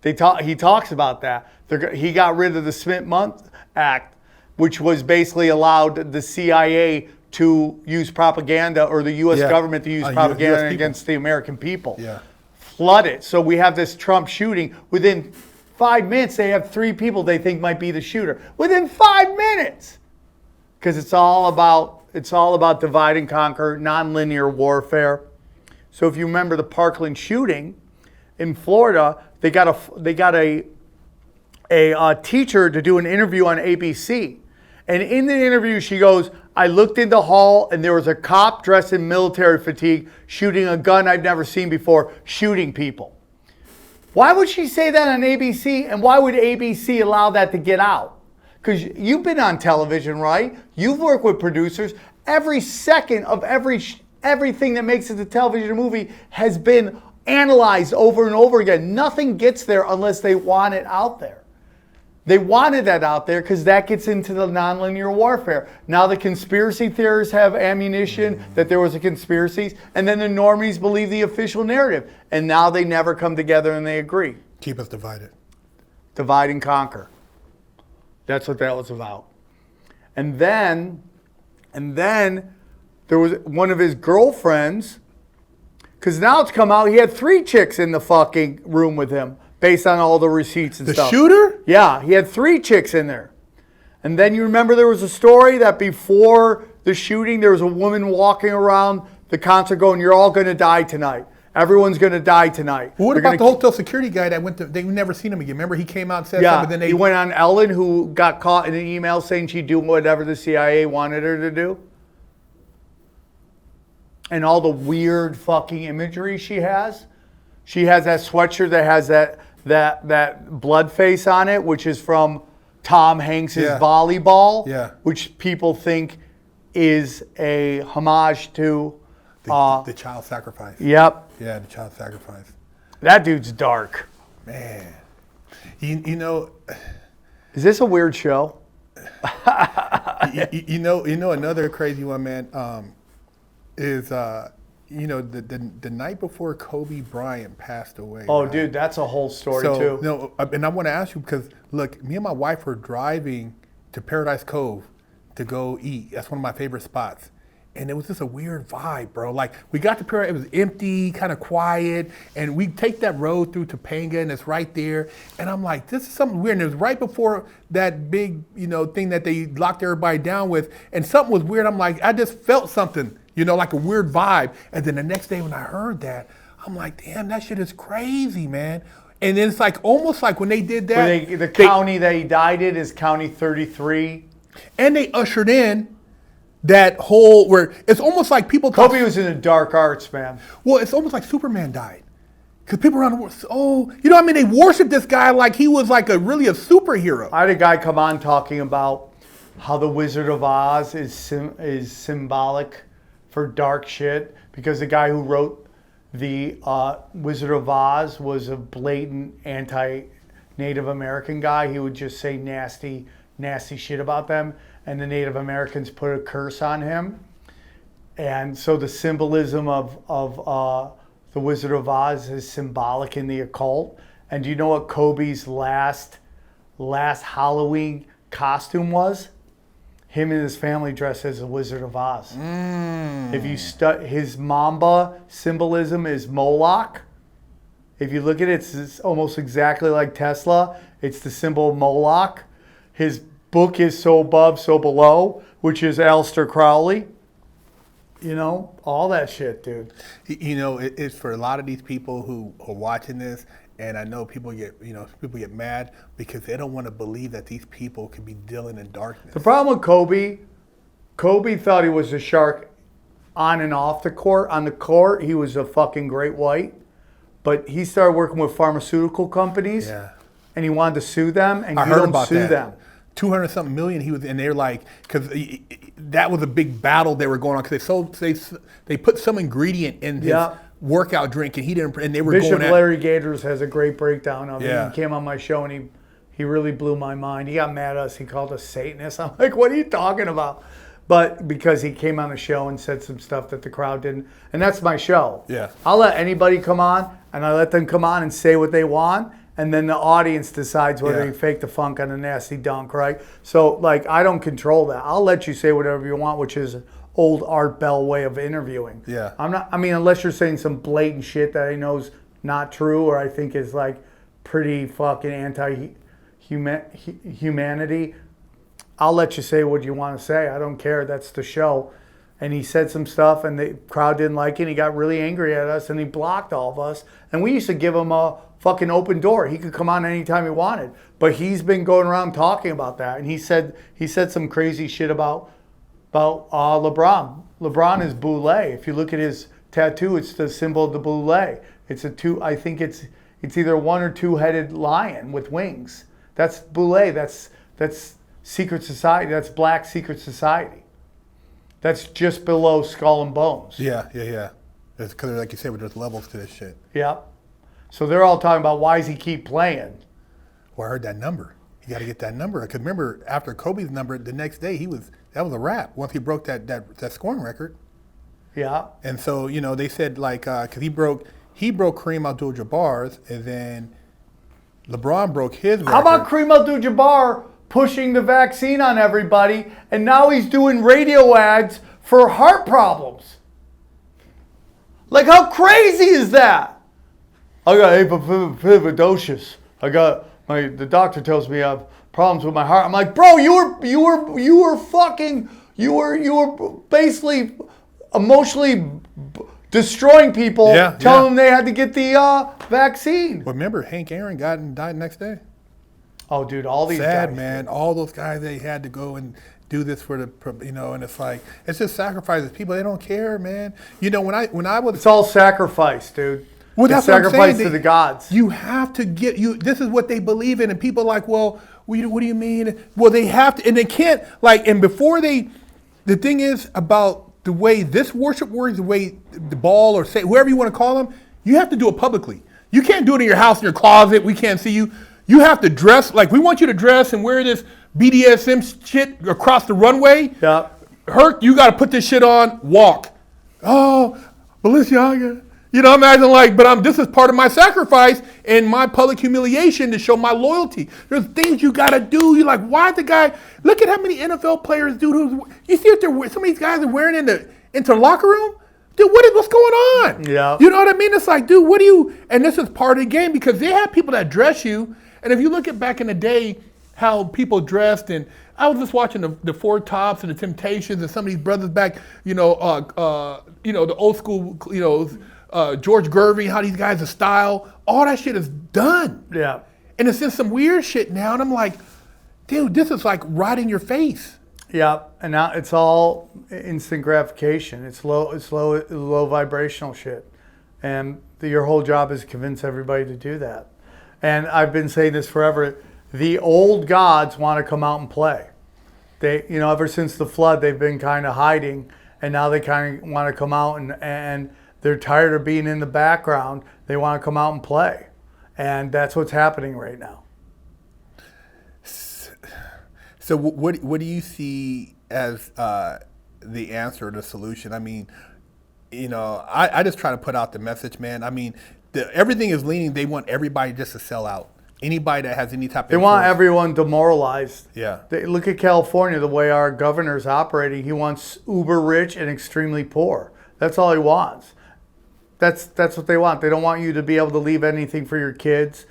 He talks about that. He got rid of the Smith-Mundt Act, which was basically allowed the CIA to use propaganda, or the U.S. government to use propaganda against the American people. Yeah. Flood it. So we have this Trump shooting. Within 5 minutes, they have 3 people they think might be the shooter. Within 5 minutes, because it's all about divide and conquer, nonlinear warfare. So if you remember the Parkland shooting in Florida, they got a teacher to do an interview on ABC, and in the interview she goes, "I looked in the hall and there was a cop dressed in military fatigue shooting a gun I've never seen before, shooting people." Why would she say that on ABC, and why would ABC allow that to get out? Because you've been on television, right? You've worked with producers. Every second of everything that makes it a television movie has been analyzed over and over again. Nothing gets there unless they want it out there. They wanted that out there because that gets into the nonlinear warfare. Now the conspiracy theorists have ammunition that there was a conspiracy, and then the normies believe the official narrative. And now they never come together and they agree. Keep us divided. Divide and conquer. That's what that was about. And then there was one of his girlfriends, because now it's come out he had 3 chicks in the fucking room with him. Based on all the receipts and stuff. The shooter? Yeah, he had 3 chicks in there. And then you remember there was a story that before the shooting, there was a woman walking around the concert going, "You're all going to die tonight. Everyone's going to die tonight." Well, what about the hotel security guy that they've never seen him again? Remember he came out and said something, then he went on Ellen, who got caught in an email saying she'd do whatever the CIA wanted her to do. And all the weird fucking imagery she has. She has that sweatshirt that has that blood face on it, which is from Tom Hanks' volleyball, which people think is a homage to the child sacrifice. Yep. Yeah, the child sacrifice. That dude's dark. Man. You know, is this a weird show? you know another crazy one, man, is the night before Kobe Bryant passed away. Oh, right? dude, that's a whole story too. No, and I want to ask you because look, me and my wife were driving to Paradise Cove to go eat. That's one of my favorite spots. And it was just a weird vibe, bro. Like, we got to Paradise, it was empty, kind of quiet, and we take that road through Topanga, and it's right there. And I'm like, this is something weird. And it was right before that big, thing that they locked everybody down with, and something was weird. I'm like, I just felt something, like a weird vibe. And then the next day when I heard that, I'm like, damn, that shit is crazy, man. And then it's like almost like when they did that. The county that he died in is County 33. And they ushered in that whole, where it's almost like people. Kobe was in the dark arts, man. Well, it's almost like Superman died. Because people around the world, they worship this guy like he was like really a superhero. I had a guy come on talking about how the Wizard of Oz is symbolic for dark shit, because the guy who wrote the Wizard of Oz was a blatant anti-Native American guy. He would just say nasty shit about them, and the Native Americans put a curse on him. And so the symbolism of the Wizard of Oz is symbolic in the occult. And do you know what Kobe's last Halloween costume was? Him and his family dressed as a Wizard of Oz. If you his Mamba symbolism is Moloch. If you look at it, it's almost exactly like Tesla. It's the symbol of Moloch. His book is So Above, So Below, which is Aleister Crowley. You know, all that shit, dude. You know, it's for a lot of these people who are watching this, and I know people get mad because they don't want to believe that these people could be dealing in darkness. The problem with Kobe thought he was a shark on and off the court. On the court, he was a fucking great white. But he started working with pharmaceutical companies, and he wanted to sue them, and I you heard don't about sue that. them. 200-something million he was, and they're like, because that was a big battle they were going on, because they put some ingredient in his workout drink, and he didn't, and they were Bishop going at, Larry Gators has a great breakdown of it. Yeah. He came on my show, and he really blew my mind. He got mad at us. He called us Satanists. I'm like, what are you talking about? But because he came on the show and said some stuff that the crowd didn't, and that's my show. Yeah. I'll let anybody come on, and I let them come on and say what they want, and then the audience decides whether you fake the funk on a nasty dunk, right? So, like, I don't control that. I'll let you say whatever you want, which is an old Art Bell way of interviewing. Yeah. Unless you're saying some blatant shit that I know is not true or I think is, like, pretty fucking anti-humanity, I'll let you say what you want to say. I don't care. That's the show. And he said some stuff, and the crowd didn't like it. And he got really angry at us, and he blocked all of us. And we used to give him a fucking open door. He could come on anytime he wanted. But he's been going around talking about that. And he said some crazy shit about LeBron. LeBron is boule. If you look at his tattoo, it's the symbol of the boule. It's I think it's either one or two-headed lion with wings. That's boule. That's secret society. That's black secret society. That's just below skull and bones. Yeah. It's because, like you said, there's levels to this shit. Yeah. So they're all talking about why does he keep playing? Well, I heard that number. You got to get that number. Because remember, after Kobe's number, the next day that was a wrap. Once he broke that scoring record. Yeah. And so, you know, they said, like, because he broke Kareem Abdul-Jabbar's, and then LeBron broke his record. How about Kareem Abdul-Jabbar pushing the vaccine on everybody, and now he's doing radio ads for heart problems? Like, how crazy is that? I got apoptosis. The doctor tells me I have problems with my heart. I'm like, bro, you were basically emotionally destroying people, telling them they had to get the vaccine. But remember, Hank Aaron died the next day. Oh, dude, all these sad, guys, man. All those guys, they had to go and do this for the, and it's like, it's just sacrifices. People, they don't care, man. You know, when I was, it's all sacrifice, dude. Well, it's that's what I'm sacrifice saying. to the gods. You have to this is what they believe in, and people are like, well, what do you mean? Well, they have to, and they can't, like, and before the thing is about the way this worship works, the way the ball or say, whoever you want to call them, you have to do it publicly. You can't do it in your house, in your closet. We can't see you. You have to dress, like, we want you to dress and wear this BDSM shit across the runway. Yeah. Herc, you got to put this shit on, walk. Oh, Balenciaga. You know, imagine, like, but this is part of my sacrifice and my public humiliation to show my loyalty. There's things you got to do. You're like, why the guy, look at how many NFL players, dude, you see what some of these guys are wearing into the locker room? Dude, what's going on? Yeah. You know what I mean? It's like, dude, and this is part of the game because they have people that dress you. And if you look at back in the day, how people dressed, and I was just watching the Four Tops and the Temptations and some of these brothers back, the old school, George Gervin, how these guys are style, all that shit is done. Yeah. And it's just some weird shit now, and I'm like, dude, this is like right in your face. Yeah, and now it's all instant gratification. It's low vibrational shit, and your whole job is to convince everybody to do that. And I've been saying this forever. The old gods want to come out and play. They, ever since the flood, they've been kind of hiding, and now they kind of want to come out and they're tired of being in the background. They want to come out and play, and that's what's happening right now. So what do you see as the answer, the solution? I mean, I just try to put out the message, man. I mean, everything is leaning. They want everybody just to sell out. Anybody that has any type of They want influence. everyone demoralized. Yeah. Look at California, the way our governor's operating. He wants uber rich and extremely poor. That's all he wants. That's what they want. They don't want you to be able to leave anything for your kids.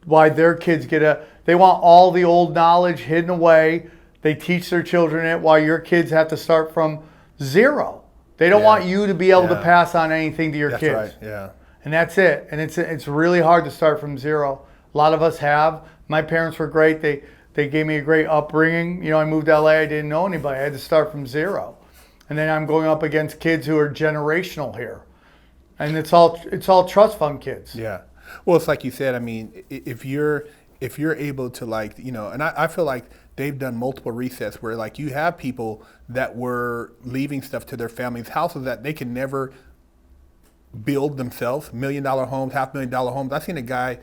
Why their kids they want all the old knowledge hidden away. They teach their children it while your kids have to start from zero. They don't want you to be able to pass on anything to your kids. That's right, yeah. And that's it. And it's really hard to start from zero. A lot of us have. My parents were great. They gave me a great upbringing. You know, I moved to LA. I didn't know anybody. I had to start from zero. And then I'm going up against kids who are generational here. And it's all trust fund kids. Yeah. Well, it's like you said. I mean, if you're able to, like, you know, and I feel like they've done multiple resets where, like, you have people that were leaving stuff to their families' houses that they can never build themselves. $1 million homes, $500,000 homes. I seen a guy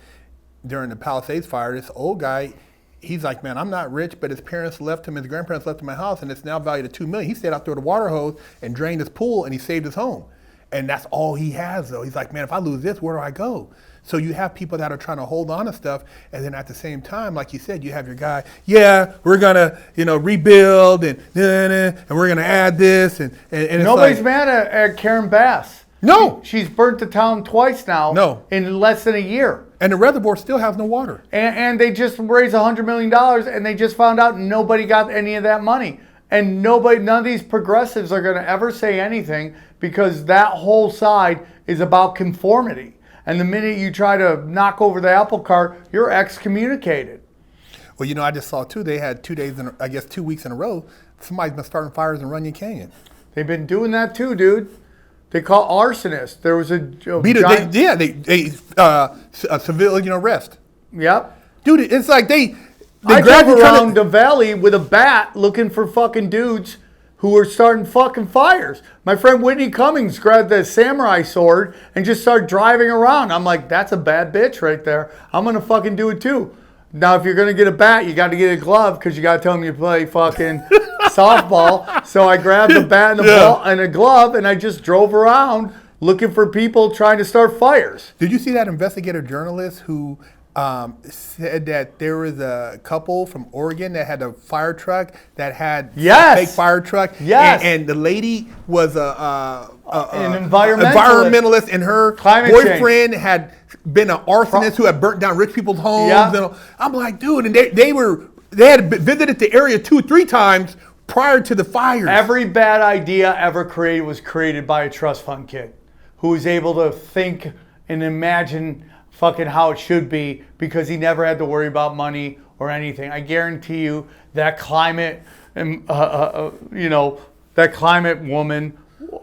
during the Palisades fire. This old guy, he's like, man, I'm not rich, but his parents left him, his grandparents left him my house, and it's now valued at $2 million. He stayed out there with a water hose and drained his pool, and he saved his home. And that's all he has, though. He's like, man, if I lose this, where do I go? So you have people that are trying to hold on to stuff, and then at the same time, like you said, you have your guy, we're gonna, rebuild, and we're gonna add this, and it's Nobody's like, mad at Karen Bass. No. She's burnt the town twice now. No. In less than a year. And the reservoir still has no water. And they just raised $100 million, and they just found out nobody got any of that money. And none of these progressives are going to ever say anything because that whole side is about conformity. And the minute you try to knock over the apple cart, you're excommunicated. Well, I just saw too, they had 2 weeks in a row, somebody's been starting fires in Runyon Canyon. They've been doing that too, dude. They call arsonists. There was a civilian arrest. Yep. Dude, it's like they I drove around the valley with a bat looking for fucking dudes who were starting fucking fires. My friend Whitney Cummings grabbed the samurai sword and just started driving around. I'm like, that's a bad bitch right there. I'm going to fucking do it too. Now, if you're going to get a bat, you got to get a glove because you got to tell them you play fucking softball. So I grabbed the bat and the ball and a glove, and I just drove around looking for people trying to start fires. Did you see that investigative journalist who said that there was a couple from Oregon that had a fire truck that had a fake fire truck? Yes. And the lady was an environmentalist, and her boyfriend had been an arsonist who had burnt down rich people's homes. Yeah. And I'm like, dude, and they had visited the area 2 or 3 times prior to the fires. Every bad idea ever created was created by a trust fund kid who was able to think and imagine fucking how it should be because he never had to worry about money or anything. I guarantee you that climate, that climate woman.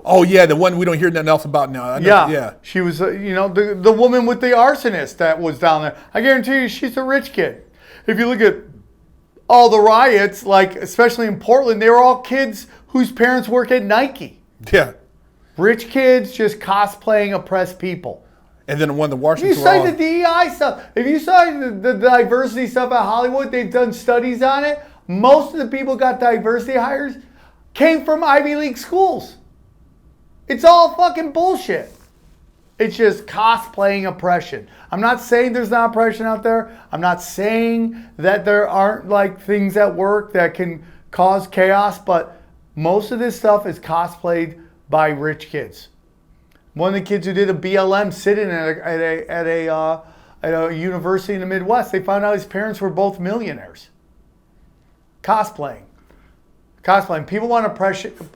Oh yeah, the one we don't hear nothing else about now. Yeah. She was, the woman with the arsonist that was down there. I guarantee you she's a rich kid. If you look at all the riots, like especially in Portland, they were all kids whose parents work at Nike. Yeah. Rich kids just cosplaying oppressed people. And then the Washington. You saw the DEI stuff. If you saw the diversity stuff at Hollywood, they've done studies on it. Most of the people got diversity hires came from Ivy League schools. It's all fucking bullshit. It's just cosplaying oppression. I'm not saying there's not oppression out there. I'm not saying that there aren't like things at work that can cause chaos, but most of this stuff is cosplayed by rich kids. One of the kids who did a BLM sit-in at a university in the Midwest, they found out his parents were both millionaires. Cosplaying. People want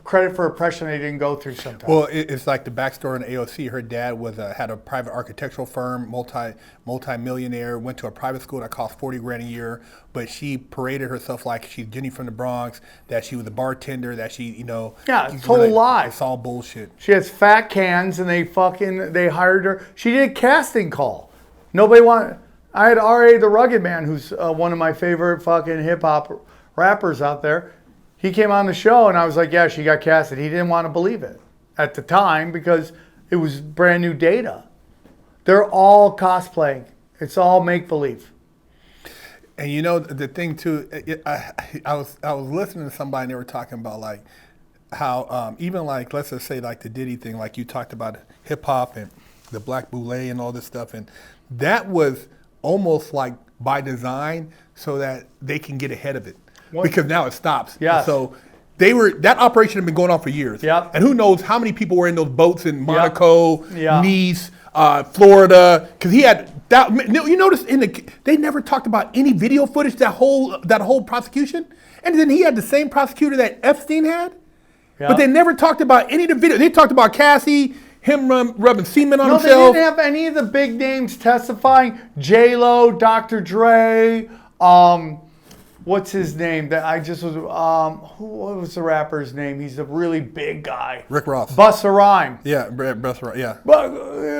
credit for oppression they didn't go through sometimes. Well, it's like the backstory in AOC. Her dad had a private architectural firm, multi-millionaire, went to a private school that cost $40,000 a year, but she paraded herself like she's Jenny from the Bronx, that she was a bartender, that she, Yeah, it's total lie. It's all bullshit. She has fat cans and they hired her. She did a casting call. Nobody wanted. I had R.A. the Rugged Man, who's one of my favorite fucking hip hop rappers out there. He came on the show and I was like, yeah, she got casted. He didn't want to believe it at the time because it was brand new data. They're all cosplaying. It's all make-believe. And the thing too, I was listening to somebody and they were talking about like how even like, let's just say like the Diddy thing, like you talked about hip hop and the black boule and all this stuff, and that was almost like by design so that they can get ahead of it because now it stops. Yes. So that operation had been going on for years. Yep. And who knows how many people were in those boats in Monaco, Yep. Nice, Florida, because he had that. You notice they never talked about any video footage that whole prosecution, and then he had the same prosecutor that Epstein had, but they never talked about any of the video. They talked about Cassie, him rubbing semen on himself. No, they didn't have any of the big names testifying. J-Lo, Dr. Dre, what's his name? That I just was. What was the rapper's name? He's a really big guy. Rick Ross. Busta Rhymes. Yeah, Busta Rhymes. Yeah. But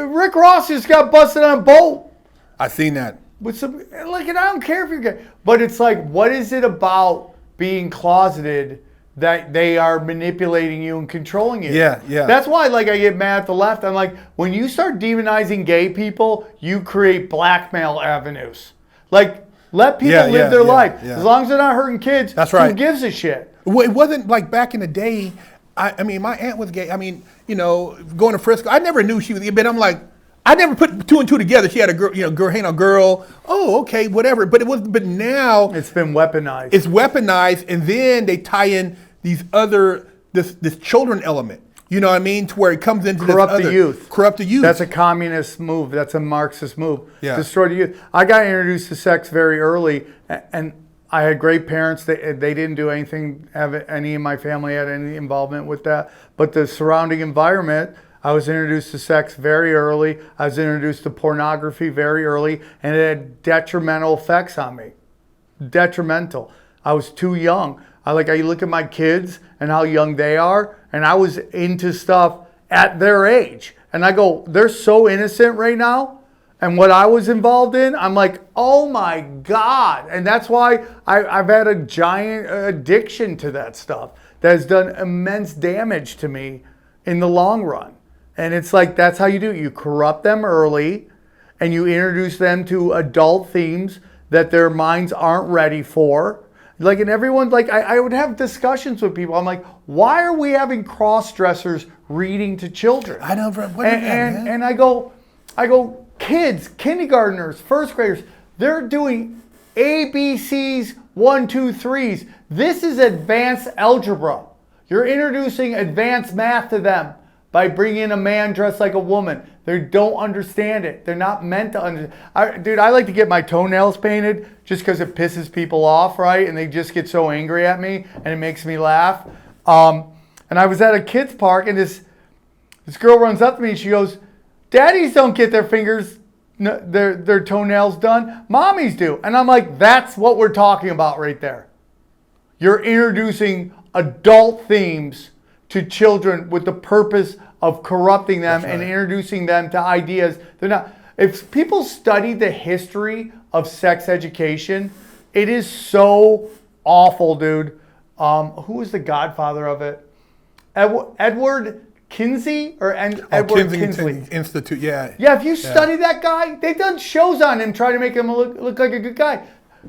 Rick Ross just got busted on a boat. I seen that. With some, like, and I don't care if you're gay, but it's like, what is it about being closeted that they are manipulating you and controlling you? Yeah. That's why, like, I get mad at the left. I'm like, when you start demonizing gay people, you create blackmail avenues. Like, let people live their life. Yeah. As long as they're not hurting kids, that's right. Who gives a shit? Well, it wasn't like back in the day. I mean, my aunt was gay. I mean, going to Frisco, I never knew she was gay, but I'm like, I never put two and two together. She had a girl, girl. Oh, okay, whatever. But now it's been weaponized. It's weaponized, and then they tie in these this children element. You know what I mean? To where it comes into corrupt the youth. Corrupt the youth. That's a communist move. That's a Marxist move. Yeah. Destroy the youth. I got introduced to sex very early, and I had great parents. They didn't do anything. Have any of my family had any involvement with that? But the surrounding environment. I was introduced to sex very early. I was introduced to pornography very early, and it had detrimental effects on me. Detrimental. I was too young. I look at my kids and how young they are, and I was into stuff at their age. And I go, they're so innocent right now. And what I was involved in, I'm like, oh my God. And that's why I've had a giant addiction to that stuff that has done immense damage to me in the long run. And it's like, that's how you do it. You corrupt them early and you introduce them to adult themes that their minds aren't ready for. Like, and everyone's like, I would have discussions with people. I'm like, why are we having cross-dressers reading to children? I know, what is that, man? And I go, kids, kindergartners, first graders, they're doing ABCs, 1, 2, 3s. This is advanced algebra. You're introducing advanced math to them by bringing a man dressed like a woman. They don't understand it. They're not meant to understand. Dude, I like to get my toenails painted just because it pisses people off, right? And they just get so angry at me, and it makes me laugh. And I was at a kid's park, and this girl runs up to me, and she goes, "Daddies don't get their fingers, their toenails done. Mommies do." And I'm like, that's what we're talking about right there. You're introducing adult themes to children with the purpose of corrupting them and introducing them to ideas. They're not. If people study the history of sex education, it is so awful, dude. Who was the godfather of it? Edward Kinsey or Edward Kinsley Institute. Yeah. Yeah. If you study that guy, they've done shows on him trying to make him look like a good guy.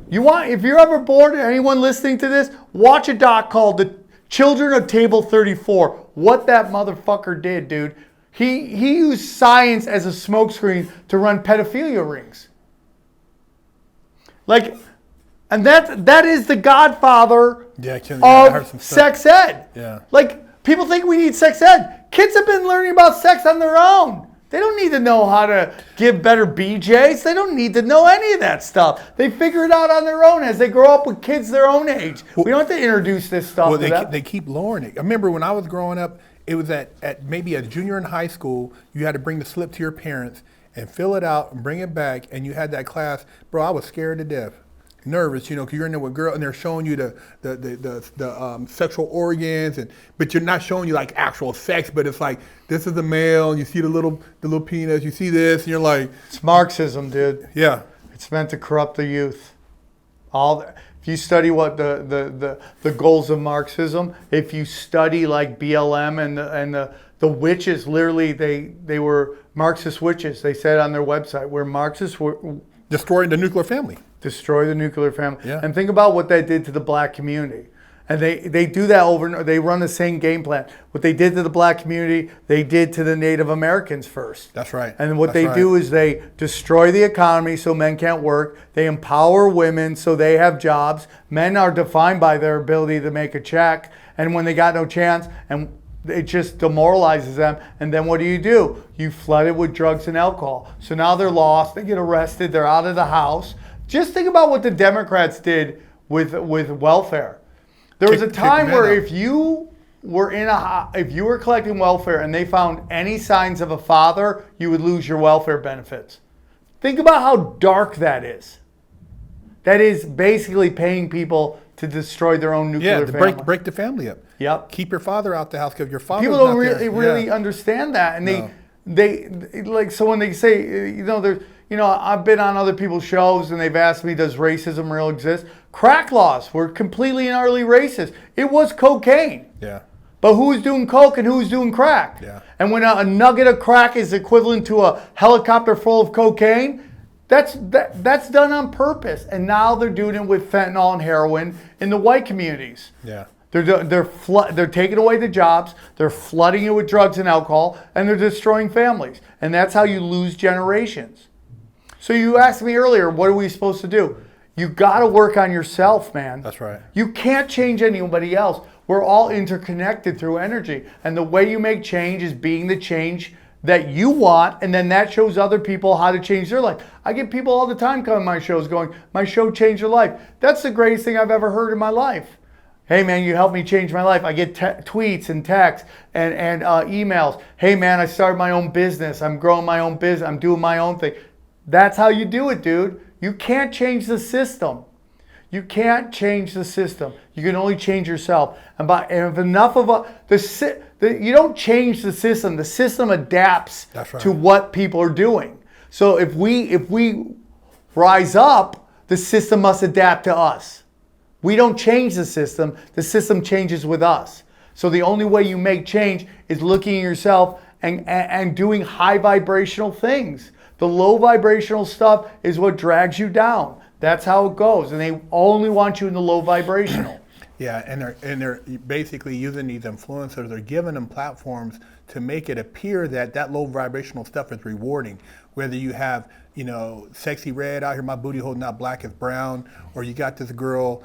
If you're ever bored, anyone listening to this, watch a doc called The Children of Table 34. What that motherfucker did, dude. He used science as a smokescreen to run pedophilia rings. Like, and that is the godfather of sex ed. Yeah. Like, people think we need sex ed. Kids have been learning about sex on their own. They don't need to know how to give better BJs. They don't need to know any of that stuff. They figure it out on their own as they grow up with kids their own age. We don't have to introduce this stuff to them. They keep lowering it. I remember when I was growing up, it was at maybe a junior in high school, you had to bring the slip to your parents and fill it out and bring it back, and you had that class. Bro, I was scared to death. Nervous, because you're in there with girls and they're showing you the sexual organs, but you're not showing you like actual sex, but it's like, this is the male, and you see the little penis, you see this, and you're like, it's Marxism, dude. Yeah, it's meant to corrupt the youth. If you study what the goals of Marxism, if you study like BLM and the witches, literally they were Marxist witches. They said on their website, we're Marxists. Destroying the nuclear family. Destroy the nuclear family. Yeah. And think about what that did to the black community. And they do that over and they run the same game plan. What they did to the black community, they did to the Native Americans first. That's right. And what they do is they destroy the economy so men can't work. They empower women so they have jobs. Men are defined by their ability to make a check. And when they got no chance, and it just demoralizes them. And then what do? You flood it with drugs and alcohol. So now they're lost. They get arrested. They're out of the house. Just think about what the Democrats did with welfare. There was a time where if you were collecting welfare and they found any signs of a father, you would lose your welfare benefits. Think about how dark that is. That is basically paying people to destroy their own nuclear family. Break the family up. Yep. Keep your father out the house because your father. People don't really understand that, and they like. So when they say, I've been on other people's shows and they've asked me, does racism really exist? Crack laws were completely and utterly racist. It was cocaine. Yeah. But who's doing coke and who's doing crack? Yeah. And when a nugget of crack is equivalent to a helicopter full of cocaine, that's done on purpose. And now they're doing it with fentanyl and heroin in the white communities. Yeah. They're taking away the jobs, they're flooding it with drugs and alcohol, and they're destroying families. And that's how you lose generations. So you asked me earlier, what are we supposed to do? You got to work on yourself, man. That's right. You can't change anybody else. We're all interconnected through energy. And the way you make change is being the change that you want, and then that shows other people how to change their life. I get people all the time coming to my shows going, my show changed their life. That's the greatest thing I've ever heard in my life. Hey, man, you helped me change my life. I get tweets and texts and emails. Hey, man, I started my own business. I'm growing my own business. I'm doing my own thing. That's how you do it, dude. You can't change the system. You can't change the system. You can only change yourself. And if enough of you don't change the system adapts to what people are doing. So if we rise up, the system must adapt to us. We don't change the system changes with us. So the only way you make change is looking at yourself and doing high vibrational things. The low vibrational stuff is what drags you down. That's how it goes. And they only want you in the low vibrational. Yeah, and they're basically using these influencers. They're giving them platforms to make it appear that low vibrational stuff is rewarding. Whether you have, sexy red out here, my booty holding out black as brown, or you got this girl,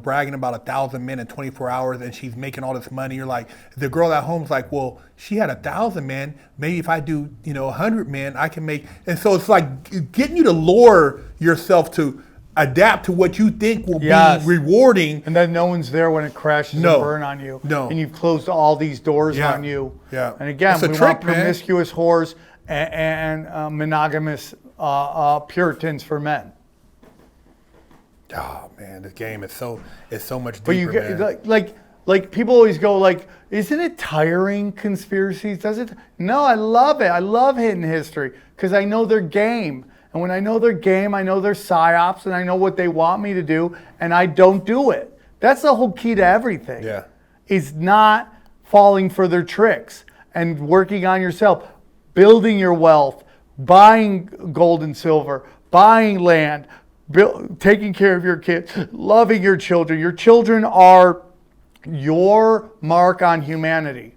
bragging about 1,000 men in 24 hours and she's making all this money. You're like, the girl at home's like, well, she had 1,000 men. Maybe if I do, 100 men, I can make. And so it's like getting you to lower yourself to adapt to what you think will be rewarding. And then no one's there when it crashes and burn on you. No. And you've closed all these doors on you. Yeah. And again, we want promiscuous whores and monogamous Puritans for men. Oh man, this game is so much deeper. But you get like people always go like, isn't it tiring, conspiracies? Does it? No, I love it. I love hidden history because I know their game. And when I know their game, I know their psyops, and I know what they want me to do, and I don't do it. That's the whole key to everything. Yeah. Is not falling for their tricks and working on yourself, building your wealth, buying gold and silver, buying land, taking care of your kids, loving your children. Your children are your mark on humanity.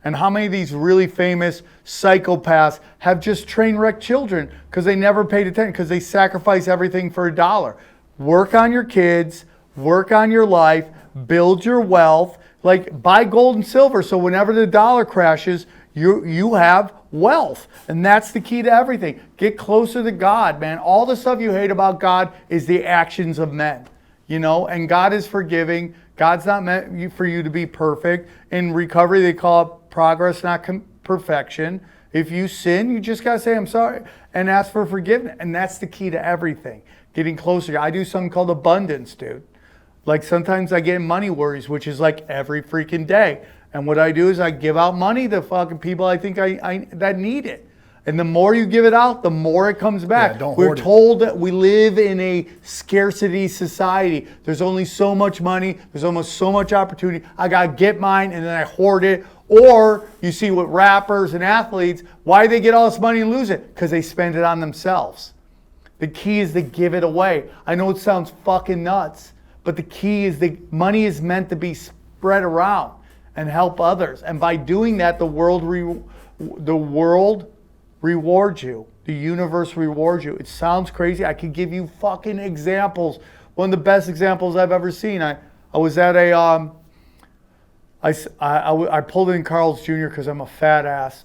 And how many of these really famous psychopaths have just train wrecked children because they never paid attention, because they sacrifice everything for $1? Work on your kids, work on your life, build your wealth, like buy gold and silver so whenever the dollar crashes, you have wealth. And that's the key to everything. Get closer to God, man. All the stuff you hate about God is the actions of men, and God is forgiving. God's not meant for you to be perfect. In recovery, they call it progress, not perfection. If you sin, you just got to say, I'm sorry, and ask for forgiveness. And that's the key to everything. Getting closer. I do something called abundance, dude. Like sometimes I get money worries, which is like every freaking day. And what I do is I give out money to fucking people I think that need it. And the more you give it out, the more it comes back. We're told that we live in a scarcity society. There's only so much money. There's almost so much opportunity. I got to get mine and then I hoard it. Or you see with rappers and athletes, why they get all this money and lose it? Because they spend it on themselves. The key is to give it away. I know it sounds fucking nuts, But the key is the money is meant to be spread around and help others. And by doing that, the world rewards you. The universe rewards you. It sounds crazy. I could give you fucking examples. One of the best examples I've ever seen. I was at a I pulled in Carl's Jr. because I'm a fat ass,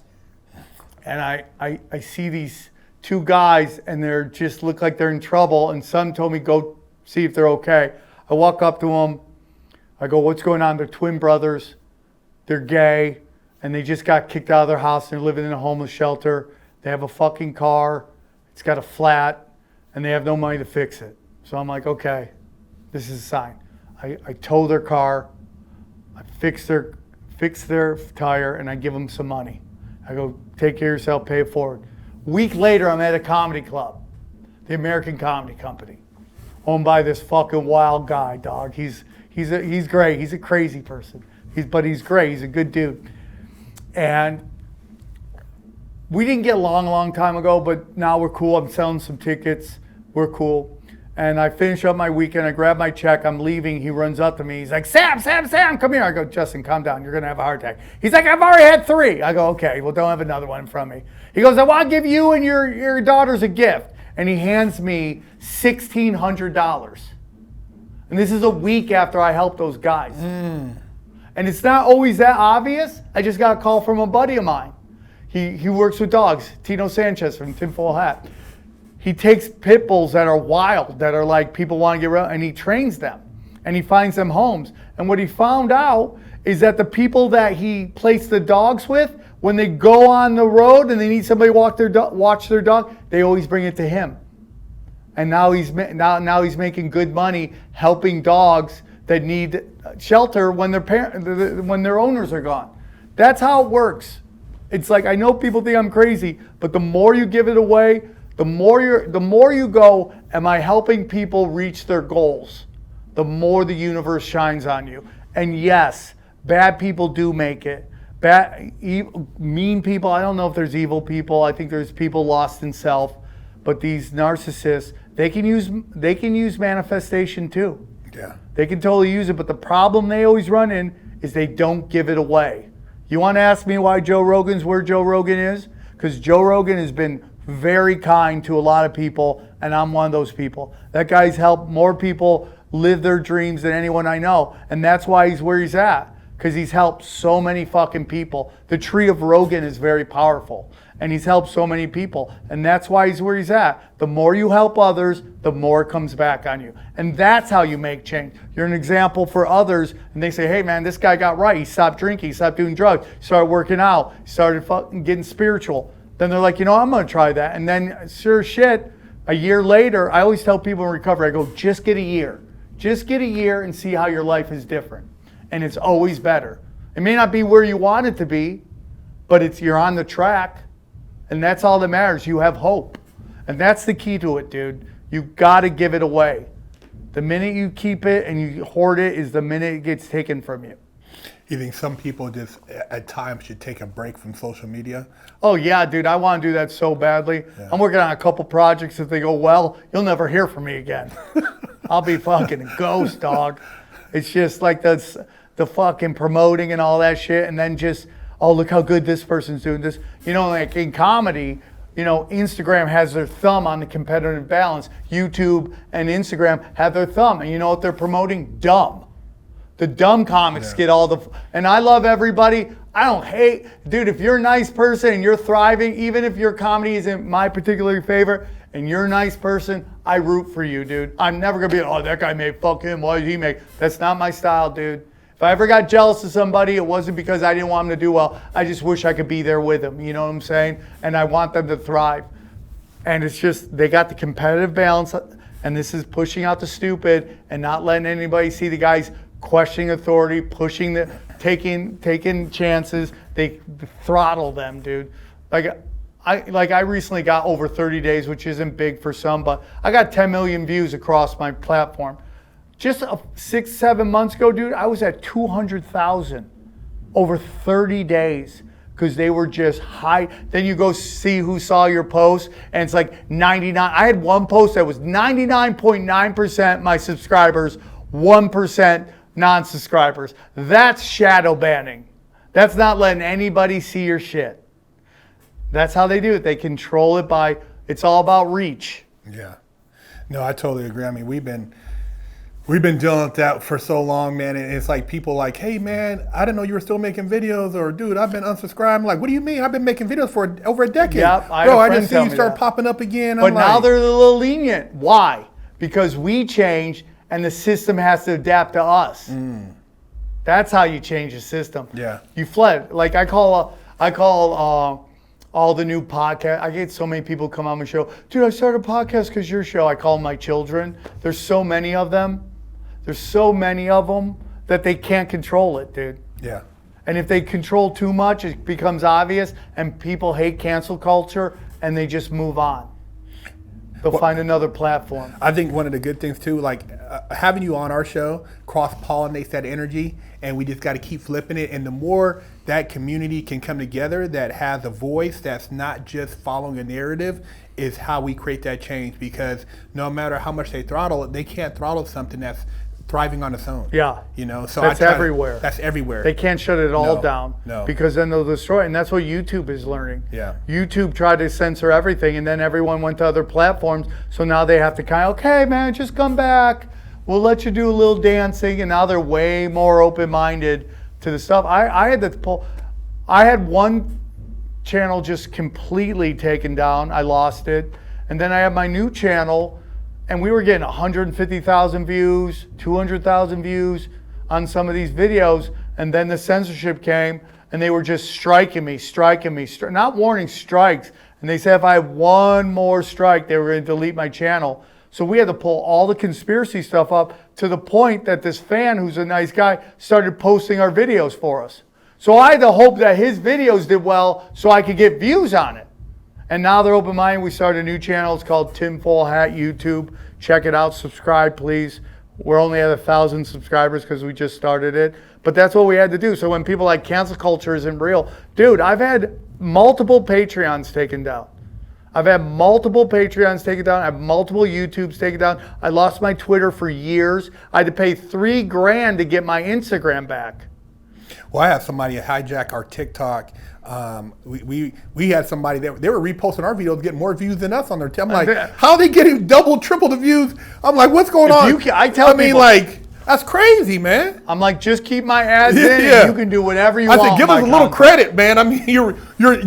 and I see these two guys, and they're just look like they're in trouble. And son told me go see if they're okay. I walk up to them. I go, what's going on? They're twin brothers. They're gay, and they just got kicked out of their house. And they're living in a homeless shelter. They have a fucking car. It's got a flat, and they have no money to fix it. So I'm like, okay, this is a sign. I tow their car. I fix their tire, and I give them some money. I go, take care of yourself, pay it forward. Week later, I'm at a comedy club, the American Comedy Company, owned by this fucking wild guy, dog. He's great. He's a crazy person. But he's great. He's a good dude. And we didn't get along a long time ago, but now we're cool. I'm selling some tickets. We're cool. And I finish up my weekend. I grab my check. I'm leaving. He runs up to me. He's like, Sam, come here. I go, Justin, calm down. You're going to have a heart attack. He's like, I've already had 3. I go, okay, well, don't have another one from me. He goes, I want to give you and your daughters a gift. And he hands me $1,600. And this is a week after I helped those guys. And it's not always that obvious. I just got a call from a buddy of mine. He works with dogs, Tino Sanchez from Tinfoil Hat. He takes pit bulls that are wild, that are like people want to get rid of, and he trains them. And he finds them homes. And what he found out is that the people that he placed the dogs with, when they go on the road and they need somebody to watch their dog, they always bring it to him. And now he's making good money helping dogs that need shelter when their owners are gone. That's how it works. It's like, I know people think I'm crazy, but the more you give it away, the more you go, am I helping people reach their goals? The more the universe shines on you. And yes, bad people do make it. Mean people, I don't know if there's evil people. I think there's people lost in self. But these narcissists, they can use manifestation too. Yeah. They can totally use it, but the problem they always run in is they don't give it away. You want to ask me why Joe Rogan's where Joe Rogan is? Because Joe Rogan has been very kind to a lot of people, and I'm one of those people. That guy's helped more people live their dreams than anyone I know, and that's why he's where he's at, because he's helped so many fucking people. The tree of Rogan is very powerful, and he's helped so many people, and that's why he's where he's at. The more you help others, the more it comes back on you, and that's how you make change. You're an example for others, and they say, hey man, this guy got right. He stopped drinking, he stopped doing drugs, he started working out, he started fucking getting spiritual. Then they're like, I'm going to try that. And then, sure shit, a year later, I always tell people in recovery, I go, just get a year. Just get a year and see how your life is different. And it's always better. It may not be where you want it to be, but you're on the track. And that's all that matters. You have hope. And that's the key to it, dude. You got to give it away. The minute you keep it and you hoard it is the minute it gets taken from you. You think some people just at times should take a break from social media? Oh yeah, dude, I want to do that so badly. Yeah. I'm working on a couple projects. If they go well, you'll never hear from me again. I'll be fucking a ghost, dog. It's just like the fucking promoting and all that shit, and then just, oh, look how good this person's doing this. Like in comedy, Instagram has their thumb on the competitive balance. YouTube and Instagram have their thumb. And you know what they're promoting? Dumb. The dumb comics get all the... And I love everybody. I don't hate... Dude, if you're a nice person and you're thriving, even if your comedy isn't my particular favorite, and you're a nice person, I root for you, dude. I'm never going to be, oh, that guy made, fuck him, why did he make... That's not my style, dude. If I ever got jealous of somebody, it wasn't because I didn't want him to do well. I just wish I could be there with him. You know what I'm saying? And I want them to thrive. And it's just, they got the competitive balance, and this is pushing out the stupid and not letting anybody see the guys questioning authority, taking chances. They throttle them, dude. I recently got over 30 days, which isn't big for some, but I got 10 million views across my platform. Just 6-7 months ago, dude, I was at 200,000 over 30 days because they were just high. Then you go see who saw your post, and it's like 99. I had one post that was 99.9% my subscribers 1% non-subscribers. That's shadow banning. That's not letting anybody see your shit. That's how they do it. They control it by, it's all about reach. Yeah. No, I totally agree. I mean, we've been dealing with that for so long, man. And it's like people like, hey, man, I didn't know you were still making videos, or dude, I've been unsubscribed. I'm like, what do you mean? I've been making videos for over a decade. Yep, Bro, I just see you start popping up again. But now they're a little lenient. Why? Because we change and the system has to adapt to us. That's how you change the system. Yeah. You fled. Like I call all the new podcasts. I get so many people come on my show. Dude, I started a podcast because your show. I call them my children. There's so many of them. There's so many of them that they can't control it, dude. Yeah. And if they control too much, it becomes obvious, and people hate cancel culture, and they just move on. They'll find another platform. I think one of the good things too, like having you on our show cross-pollinates that energy, and we just got to keep flipping it. And the more that community can come together that has a voice that's not just following a narrative, is how we create that change. Because no matter how much they throttle it, they can't throttle something that's thriving on its own. Yeah. You know, so that's everywhere. That's everywhere. They can't shut it all down. No. Because then they'll destroy it. And that's what YouTube is learning. Yeah. YouTube tried to censor everything, and then everyone went to other platforms. So now they have to kind of, okay, man, just come back. We'll let you do a little dancing. And now they're way more open-minded to the stuff. I had one channel just completely taken down. I lost it. And then I have my new channel, and we were getting 150,000 views, 200,000 views on some of these videos. And then the censorship came, and they were just striking me, not warning, strikes. And they said if I had one more strike, they were going to delete my channel. So we had to pull all the conspiracy stuff up, to the point that this fan, who's a nice guy, started posting our videos for us. So I had to hope that his videos did well so I could get views on it. And now they're open-minded. We started a new channel. It's called Tinfoil Hat YouTube. Check it out. Subscribe, please. We're only at 1,000 subscribers because we just started it. But that's what we had to do. So when people like cancel culture isn't real, dude, I've had multiple Patreons taken down. I have multiple YouTubes taken down. I lost my Twitter for years. I had to pay $3,000 to get my Instagram back. Well, I had somebody hijack our TikTok. We had somebody that they were reposting our videos, getting more views than us on their. I'm like, how are they getting double, triple the views? I'm like, what's going on? I tell people, that's crazy, man. I'm like, just keep my ads in, and you can do whatever you want. I said, give us a little credit, man. I mean,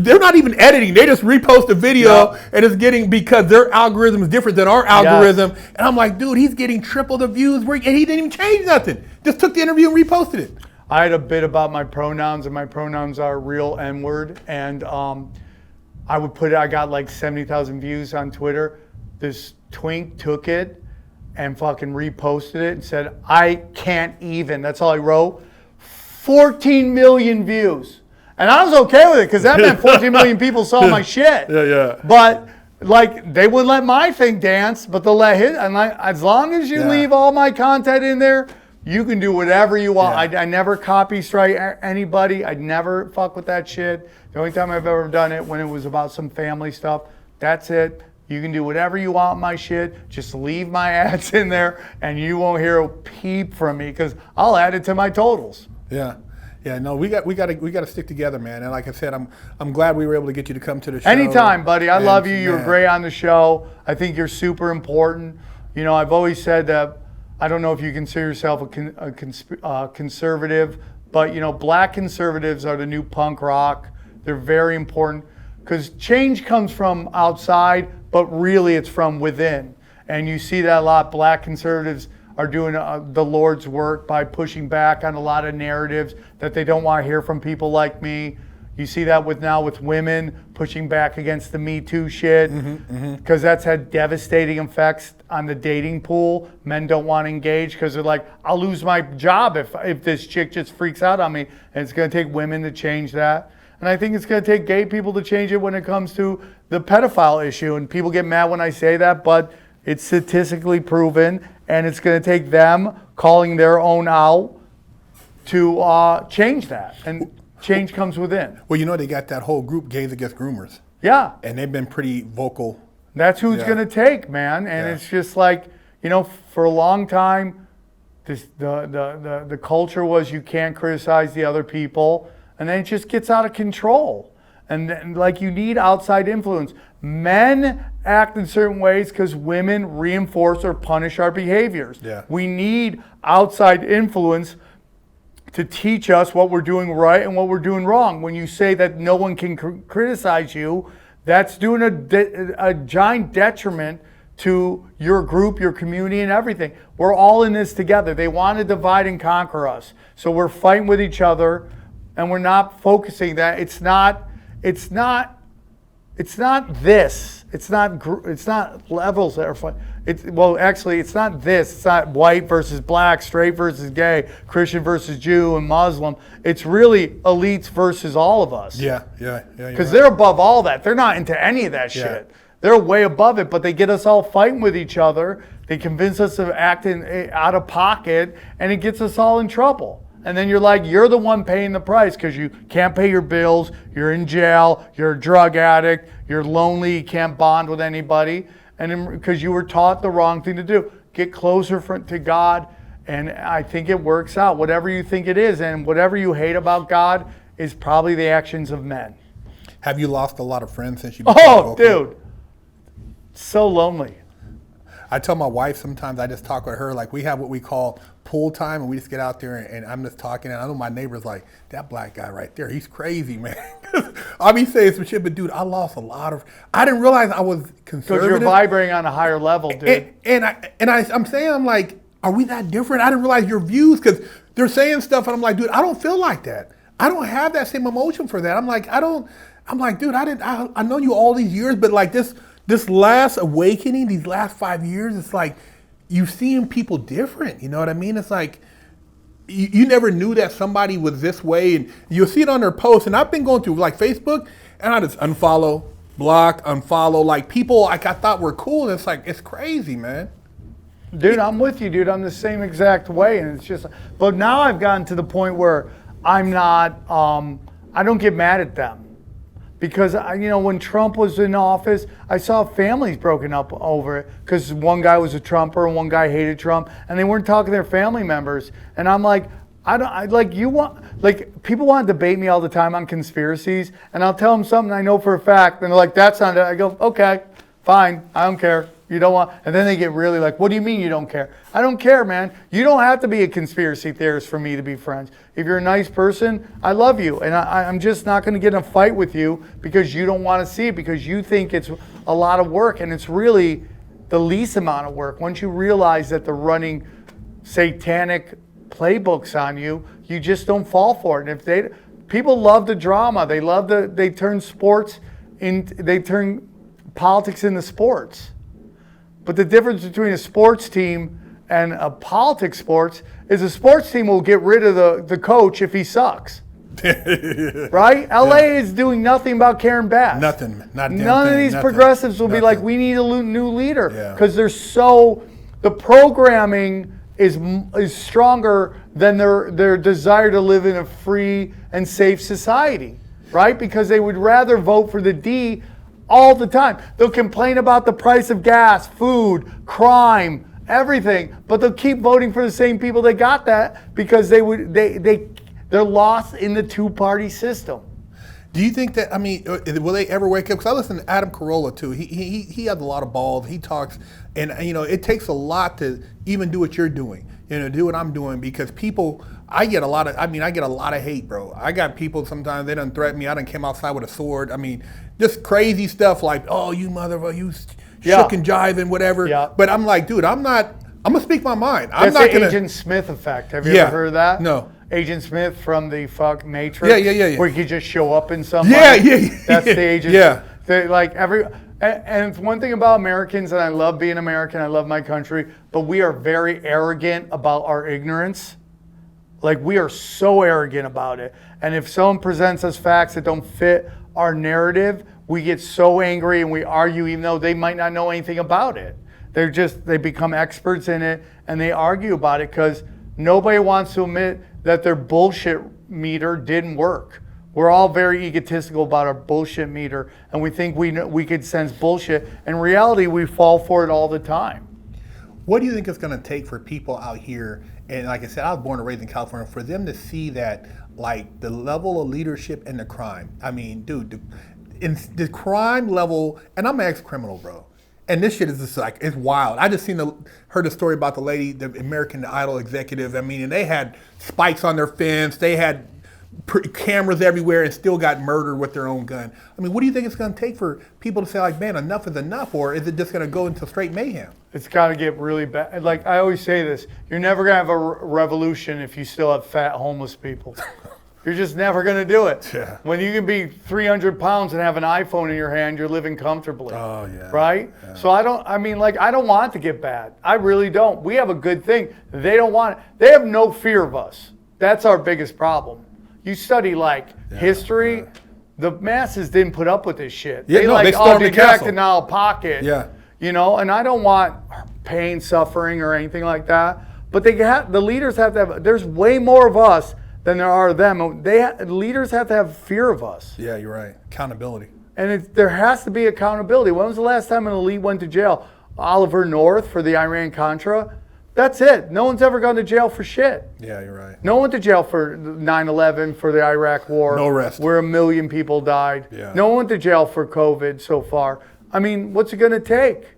they're not even editing. They just repost a video, and it's getting, because their algorithm is different than our algorithm. Yes. And I'm like, dude, he's getting triple the views, and he didn't even change nothing. Just took the interview and reposted it. I had a bit about my pronouns, and my pronouns are real N-word. And I would put it, I got like 70,000 views on Twitter. This twink took it and fucking reposted it and said, I can't even. That's all I wrote. 14 million views. And I was okay with it, because that meant 14 million people saw my shit. Yeah. But like, they wouldn't let my thing dance, but they'll let his. And like, as long as you leave all my content in there, you can do whatever you want. I never copy strike anybody. I never fuck with that shit. The only time I've ever done it when it was about some family stuff. That's it. You can do whatever you want with my shit. Just leave my ads in there, and you won't hear a peep from me, because I'll add it to my totals. Yeah. No, we got to stick together, man. And like I said, I'm glad we were able to get you to come to the show. Anytime, buddy. I love you. You're great on the show. I think you're super important. You know, I've always said that. I don't know if you consider yourself a conservative, but, you know, black conservatives are the new punk rock. They're very important, because change comes from outside, but really it's from within. And you see that a lot. Black conservatives are doing the Lord's work by pushing back on a lot of narratives that they don't want to hear from people like me. You see that with women pushing back against the Me Too shit, because that's had devastating effects on the dating pool. Men don't want to engage because they're like, I'll lose my job if this chick just freaks out on me. And it's going to take women to change that. And I think it's going to take gay people to change it when it comes to the pedophile issue. And people get mad when I say that, but it's statistically proven, and it's going to take them calling their own out to change that. And change comes within. Well, you know, they got that whole group, Gays Against Groomers. Yeah. And they've been pretty vocal. That's who it's going to take, man. And it's just like, you know, for a long time, The culture was you can't criticize the other people, and then it just gets out of control. And then, like, you need outside influence. Men act in certain ways because women reinforce or punish our behaviors. Yeah. We need outside influence to teach us what we're doing right and what we're doing wrong. When you say that no one can criticize you, that's doing a giant detriment to your group, your community, and everything. We're all in this together. They want to divide and conquer us. So we're fighting with each other, and we're not focusing that. It's not this. It's not levels that are fun. Actually, it's not this. It's not white versus black, straight versus gay, Christian versus Jew, and Muslim. It's really elites versus all of us. Yeah. Because they're above all that. They're not into any of that shit. They're way above it, but they get us all fighting with each other. They convince us of acting out of pocket, and it gets us all in trouble. And then you're like, you're the one paying the price because you can't pay your bills, you're in jail, you're a drug addict, you're lonely, you can't bond with anybody, and because you were taught the wrong thing to do. Get closer to God, and I think it works out. Whatever you think it is, and whatever you hate about God is probably the actions of men. Have you lost a lot of friends since you? Oh, dude, so lonely. I tell my wife sometimes, I just talk with her, like we have what we call pool time, and we just get out there and I'm just talking, and I know my neighbor's like, that black guy right there, he's crazy, man. I'll be saying some shit, but dude, I lost a lot of, I didn't realize I was conservative. Because you're vibrating on a higher level, dude. I'm saying, I'm like, are we that different? I didn't realize your views, because they're saying stuff, and I'm like, dude, I don't feel like that. I don't have that same emotion for that. I'm like, dude, I know you all these years, but like this last awakening, these last 5 years, it's like you seeing people different. You know what I mean? It's like you never knew that somebody was this way, and you'll see it on their posts. And I've been going through like Facebook, and I just unfollow, block, unfollow, like people like I thought were cool. And it's like, it's crazy, man. Dude, I'm with you, dude. I'm the same exact way. And it's just, but now I've gotten to the point where I'm not, I don't get mad at them. Because, when Trump was in office, I saw families broken up over it because one guy was a Trumper and one guy hated Trump, and they weren't talking to their family members. And I'm like, people want to debate me all the time on conspiracies, and I'll tell them something I know for a fact, and they're like, that's not it. I go, okay, fine, I don't care. You don't want, and then they get really like, what do you mean you don't care? I don't care, man. You don't have to be a conspiracy theorist for me to be friends. If you're a nice person, I love you. And I'm just not going to get in a fight with you because you don't want to see it, because you think it's a lot of work, and it's really the least amount of work. Once you realize that they're running satanic playbooks on you, you just don't fall for it. And if people love the drama, they turn politics into sports. But the difference between a sports team and a politics sports is a sports team will get rid of the coach if he sucks. Right? LA is doing nothing about Karen Bass. Nothing. None of these progressives will be like, we need a new leader. Because the programming is stronger than their desire to live in a free and safe society. Right? Because they would rather vote for the D all the time. They'll complain about the price of gas, food, crime, everything, but they'll keep voting for the same people that got that because they're lost in the two-party system. Do you think that, will they ever wake up? Because I listen to Adam Carolla too. He has a lot of balls. He talks, and it takes a lot to even do what you're doing. Do what I'm doing, because people, I get a lot of hate, bro. I got people sometimes, they done threaten me. I done came outside with a sword. Just crazy stuff like, oh, you motherfucker, you shook and jive and whatever. Yeah. But I'm like, dude, I'm gonna speak my mind. That's the Agent Smith effect. Have you ever heard of that? No. Agent Smith from the Matrix. Yeah. Where you could just show up in somebody. Yeah. That's the Agent. Yeah. And it's one thing about Americans, and I love being American, I love my country, but we are very arrogant about our ignorance. Like, we are so arrogant about it. And if someone presents us facts that don't fit our narrative, we get so angry and we argue even though they might not know anything about it. They become experts in it, and they argue about it because nobody wants to admit that their bullshit meter didn't work. We're all very egotistical about our bullshit meter, and we think we could sense bullshit. In reality, we fall for it all the time. What do you think it's going to take for people out here? And like I said, I was born and raised in California. For them to see that, like the level of leadership and the crime. I mean, dude, in the crime level, and I'm an ex-criminal, bro. And this shit is just like, it's wild. I just heard a story about the lady, the American Idol executive. I mean, and they had spikes on their fence. They had cameras everywhere and still got murdered with their own gun. I mean, what do you think it's going to take for people to say, like, man, enough is enough? Or is it just going to go into straight mayhem? It's got to get really bad. Like, I always say this, you're never going to have a revolution if you still have fat homeless people. You're just never going to do it. Yeah. When you can be 300 pounds and have an iPhone in your hand, you're living comfortably. Oh, yeah. Right? Yeah. So I don't want it to get bad. I really don't. We have a good thing. They don't want it. They have no fear of us. That's our biggest problem. You study history, the masses didn't put up with this shit. Yeah, they stormed the castle. In our pocket. Yeah. And I don't want pain, suffering, or anything like that. But the leaders have to have, there's way more of us than there are of them. Leaders have to have fear of us. Yeah, you're right. Accountability. And there has to be accountability. When was the last time an elite went to jail? Oliver North for the Iran-Contra? That's it. No one's ever gone to jail for shit. Yeah, you're right. No one went to jail for 9/11, for the Iraq War. No arrest. Where 1 million people died. Yeah. No one went to jail for COVID so far. I mean, what's it going to take?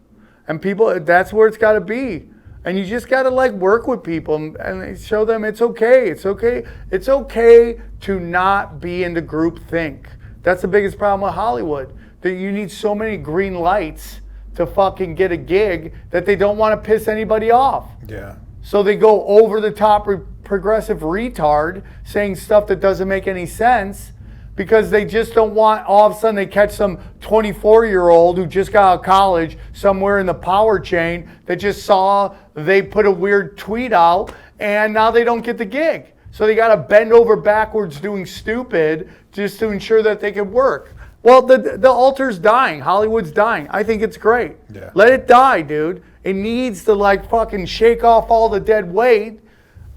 And people, that's where it's got to be. And you just got to work with people and show them it's okay. It's okay. It's okay to not be into groupthink. That's the biggest problem with Hollywood. That you need so many green lights to fucking get a gig that they don't want to piss anybody off. Yeah. So they go over the top progressive retard saying stuff that doesn't make any sense because they just don't want, all of a sudden they catch some 24-year-old who just got out of college somewhere in the power chain that just saw they put a weird tweet out and now they don't get the gig. So they got to bend over backwards doing stupid just to ensure that they can work. Well, the altar's dying. Hollywood's dying. I think it's great. Yeah. Let it die, dude. It needs to fucking shake off all the dead weight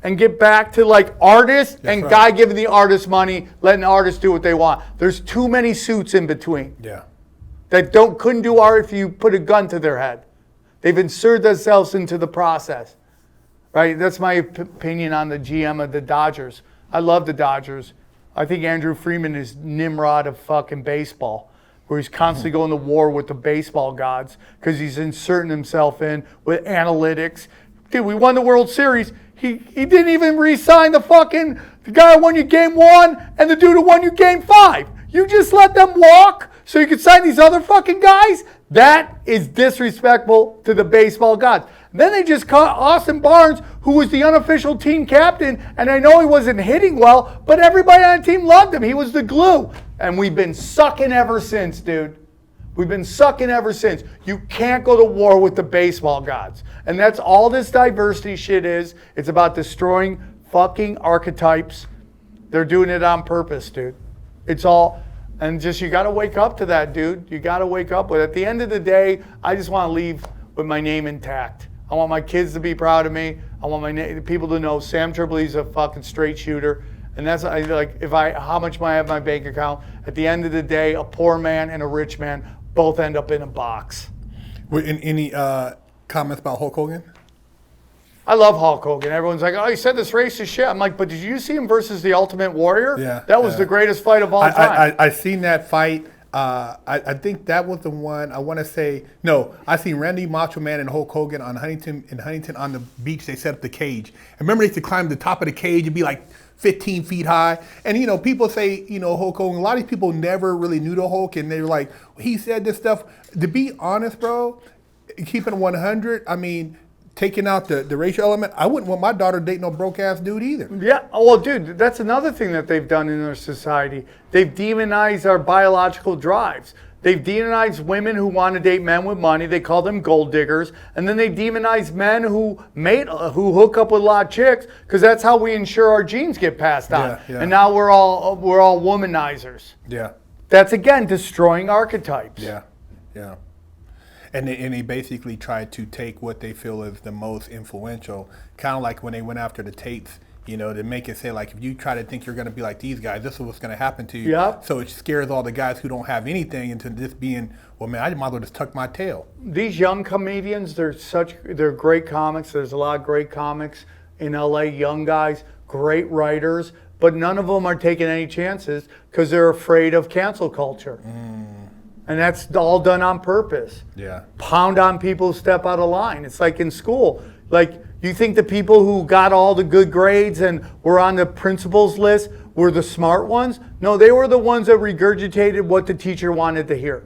and get back to artists and right. guy giving the artist money, letting the artists do what they want. There's too many suits in between. Yeah. That couldn't do art if you put a gun to their head. They've inserted themselves into the process. Right? That's my opinion on the GM of the Dodgers. I love the Dodgers. I think Andrew Freeman is Nimrod of fucking baseball, where he's constantly going to war with the baseball gods because he's inserting himself in with analytics. Dude, we won the World Series. He didn't even re-sign the guy who won you game 1 and the dude who won you game 5. You just let them walk so you could sign these other fucking guys? That is disrespectful to the baseball gods. Then they just caught Austin Barnes, who was the unofficial team captain, and I know he wasn't hitting well, but everybody on the team loved him. He was the glue. And we've been sucking ever since, dude. We've been sucking ever since. You can't go to war with the baseball gods. And that's all this diversity shit is. It's about destroying fucking archetypes. They're doing it on purpose, dude. It's all, and just you got to wake up to that, dude. You got to wake up with it. At the end of the day, I just want to leave with my name intact. I want my kids to be proud of me. I want people to know Sam Tripoli's a fucking straight shooter. And that's how much I have in my bank account. At the end of the day, a poor man and a rich man both end up in a box. Any comments about Hulk Hogan? I love Hulk Hogan. Everyone's like, oh, he said this racist shit. I'm like, but did you see him versus the Ultimate Warrior? Yeah. That was the greatest fight of all time. I seen that fight. I think that was the one. I want to say no. I seen Randy Macho Man and Hulk Hogan on Huntington on the beach. They set up the cage. And remember, they used to climb the top of the cage and be 15 feet high. And people say Hulk Hogan. A lot of these people never really knew the Hulk, and they were like, he said this stuff. To be honest, bro, keeping it 100. I mean, taking out the racial element, I wouldn't want my daughter to date no broke ass dude either. Yeah, well, dude, that's another thing that they've done in our society. They've demonized our biological drives. They've demonized women who want to date men with money. They call them gold diggers. And then they demonize men who hook up with a lot of chicks because that's how we ensure our genes get passed on. Yeah. And now we're all womanizers. Yeah. That's, again, destroying archetypes. Yeah. And they basically try to take what they feel is the most influential, kind of like when they went after the tapes, to make it say like, if you try to think you're going to be like these guys, this is what's going to happen to you. Yep. So it scares all the guys who don't have anything into this being, well, man, I might as well just tuck my tail. These young comedians, they're great comics. There's a lot of great comics in LA, young guys, great writers, but none of them are taking any chances because they're afraid of cancel culture. And that's all done on purpose. Yeah. Pound on people who step out of line. It's like in school. Like, you think the people who got all the good grades and were on the principal's list were the smart ones? No, they were the ones that regurgitated what the teacher wanted to hear.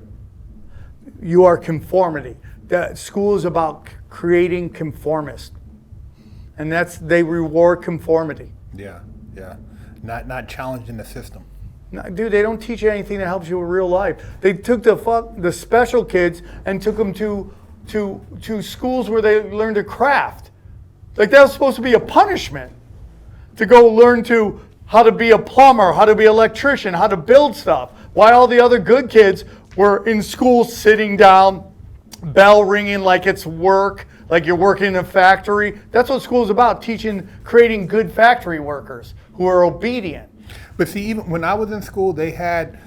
You are conformity. That school is about creating conformists. And they reward conformity. Yeah. Not challenging the system. No, dude, they don't teach you anything that helps you in real life. They took the special kids and took them to schools where they learned to craft. Like, that was supposed to be a punishment, to go learn how to be a plumber, how to be an electrician, how to build stuff. Why all the other good kids were in school sitting down, bell ringing like it's work, like you're working in a factory. That's what school's about, creating good factory workers who are obedient. But see, even when I was in school, they had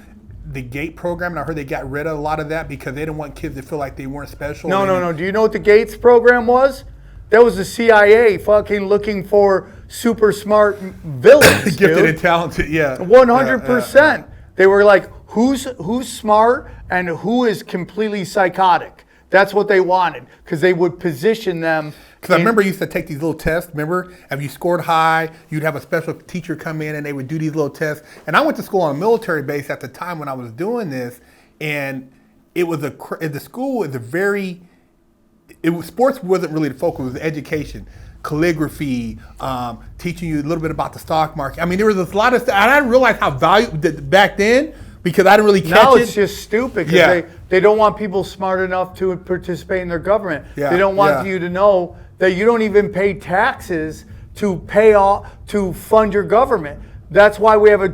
the GATE program, and I heard they got rid of a lot of that because they didn't want kids to feel like they weren't special. No. Do you know what the GATES program was? That was the CIA fucking looking for super smart villains, Gifted dude. and talented, yeah. 100%. They were like, who's smart and who is completely psychotic? That's what they wanted, because they would position them. Because I remember you used to take these little tests. Remember, if you scored high, you'd have a special teacher come in and they would do these little tests. And I went to school on a military base at the time when I was doing this, and the school was sports wasn't really the focus. It was education, calligraphy, teaching you a little bit about the stock market. I mean, there was a lot of stuff. I didn't realize how valuable back then, because I didn't really catch it. Now it's just stupid, because they don't want people smart enough to participate in their government. Yeah, they don't want you to know that you don't even pay taxes to fund your government. That's why we have a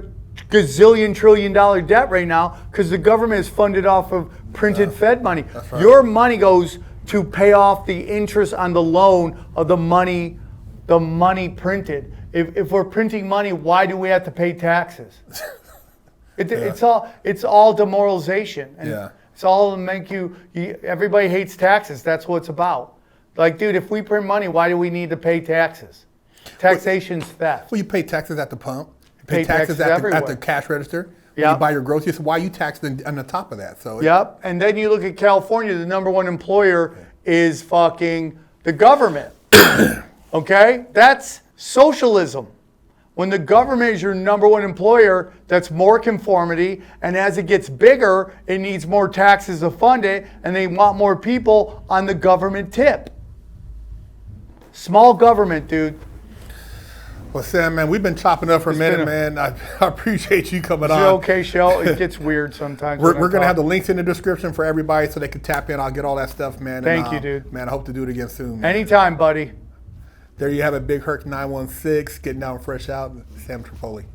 gazillion trillion dollar debt right now, because the government is funded off of printed Fed money. That's right. Your money goes to pay off the interest on the loan of the money printed. If we're printing money, why do we have to pay taxes? It's all demoralization. And it's all to make everybody hates taxes. That's what it's about. Like, dude, if we print money, why do we need to pay taxes? Taxation's theft. Well, you pay taxes at the pump. You pay taxes at the cash register. When you buy your groceries. So why are you taxed on the top of that? So and then you look at California, the number one employer is fucking the government. Okay? That's socialism. When the government is your number one employer, that's more conformity, and as it gets bigger, it needs more taxes to fund it, and they want more people on the government tip. Small government, dude. Well, Sam, man, we've been chopping up for a minute, man. I appreciate you coming on. Okay, Shell. It gets weird sometimes. We're going to have the links in the description for everybody so they can tap in. I'll get all that stuff, man. Thank you, dude. Man, I hope to do it again soon, man. Anytime, buddy. There you have it, Big Herc 916, getting down fresh out, Sam Tripoli.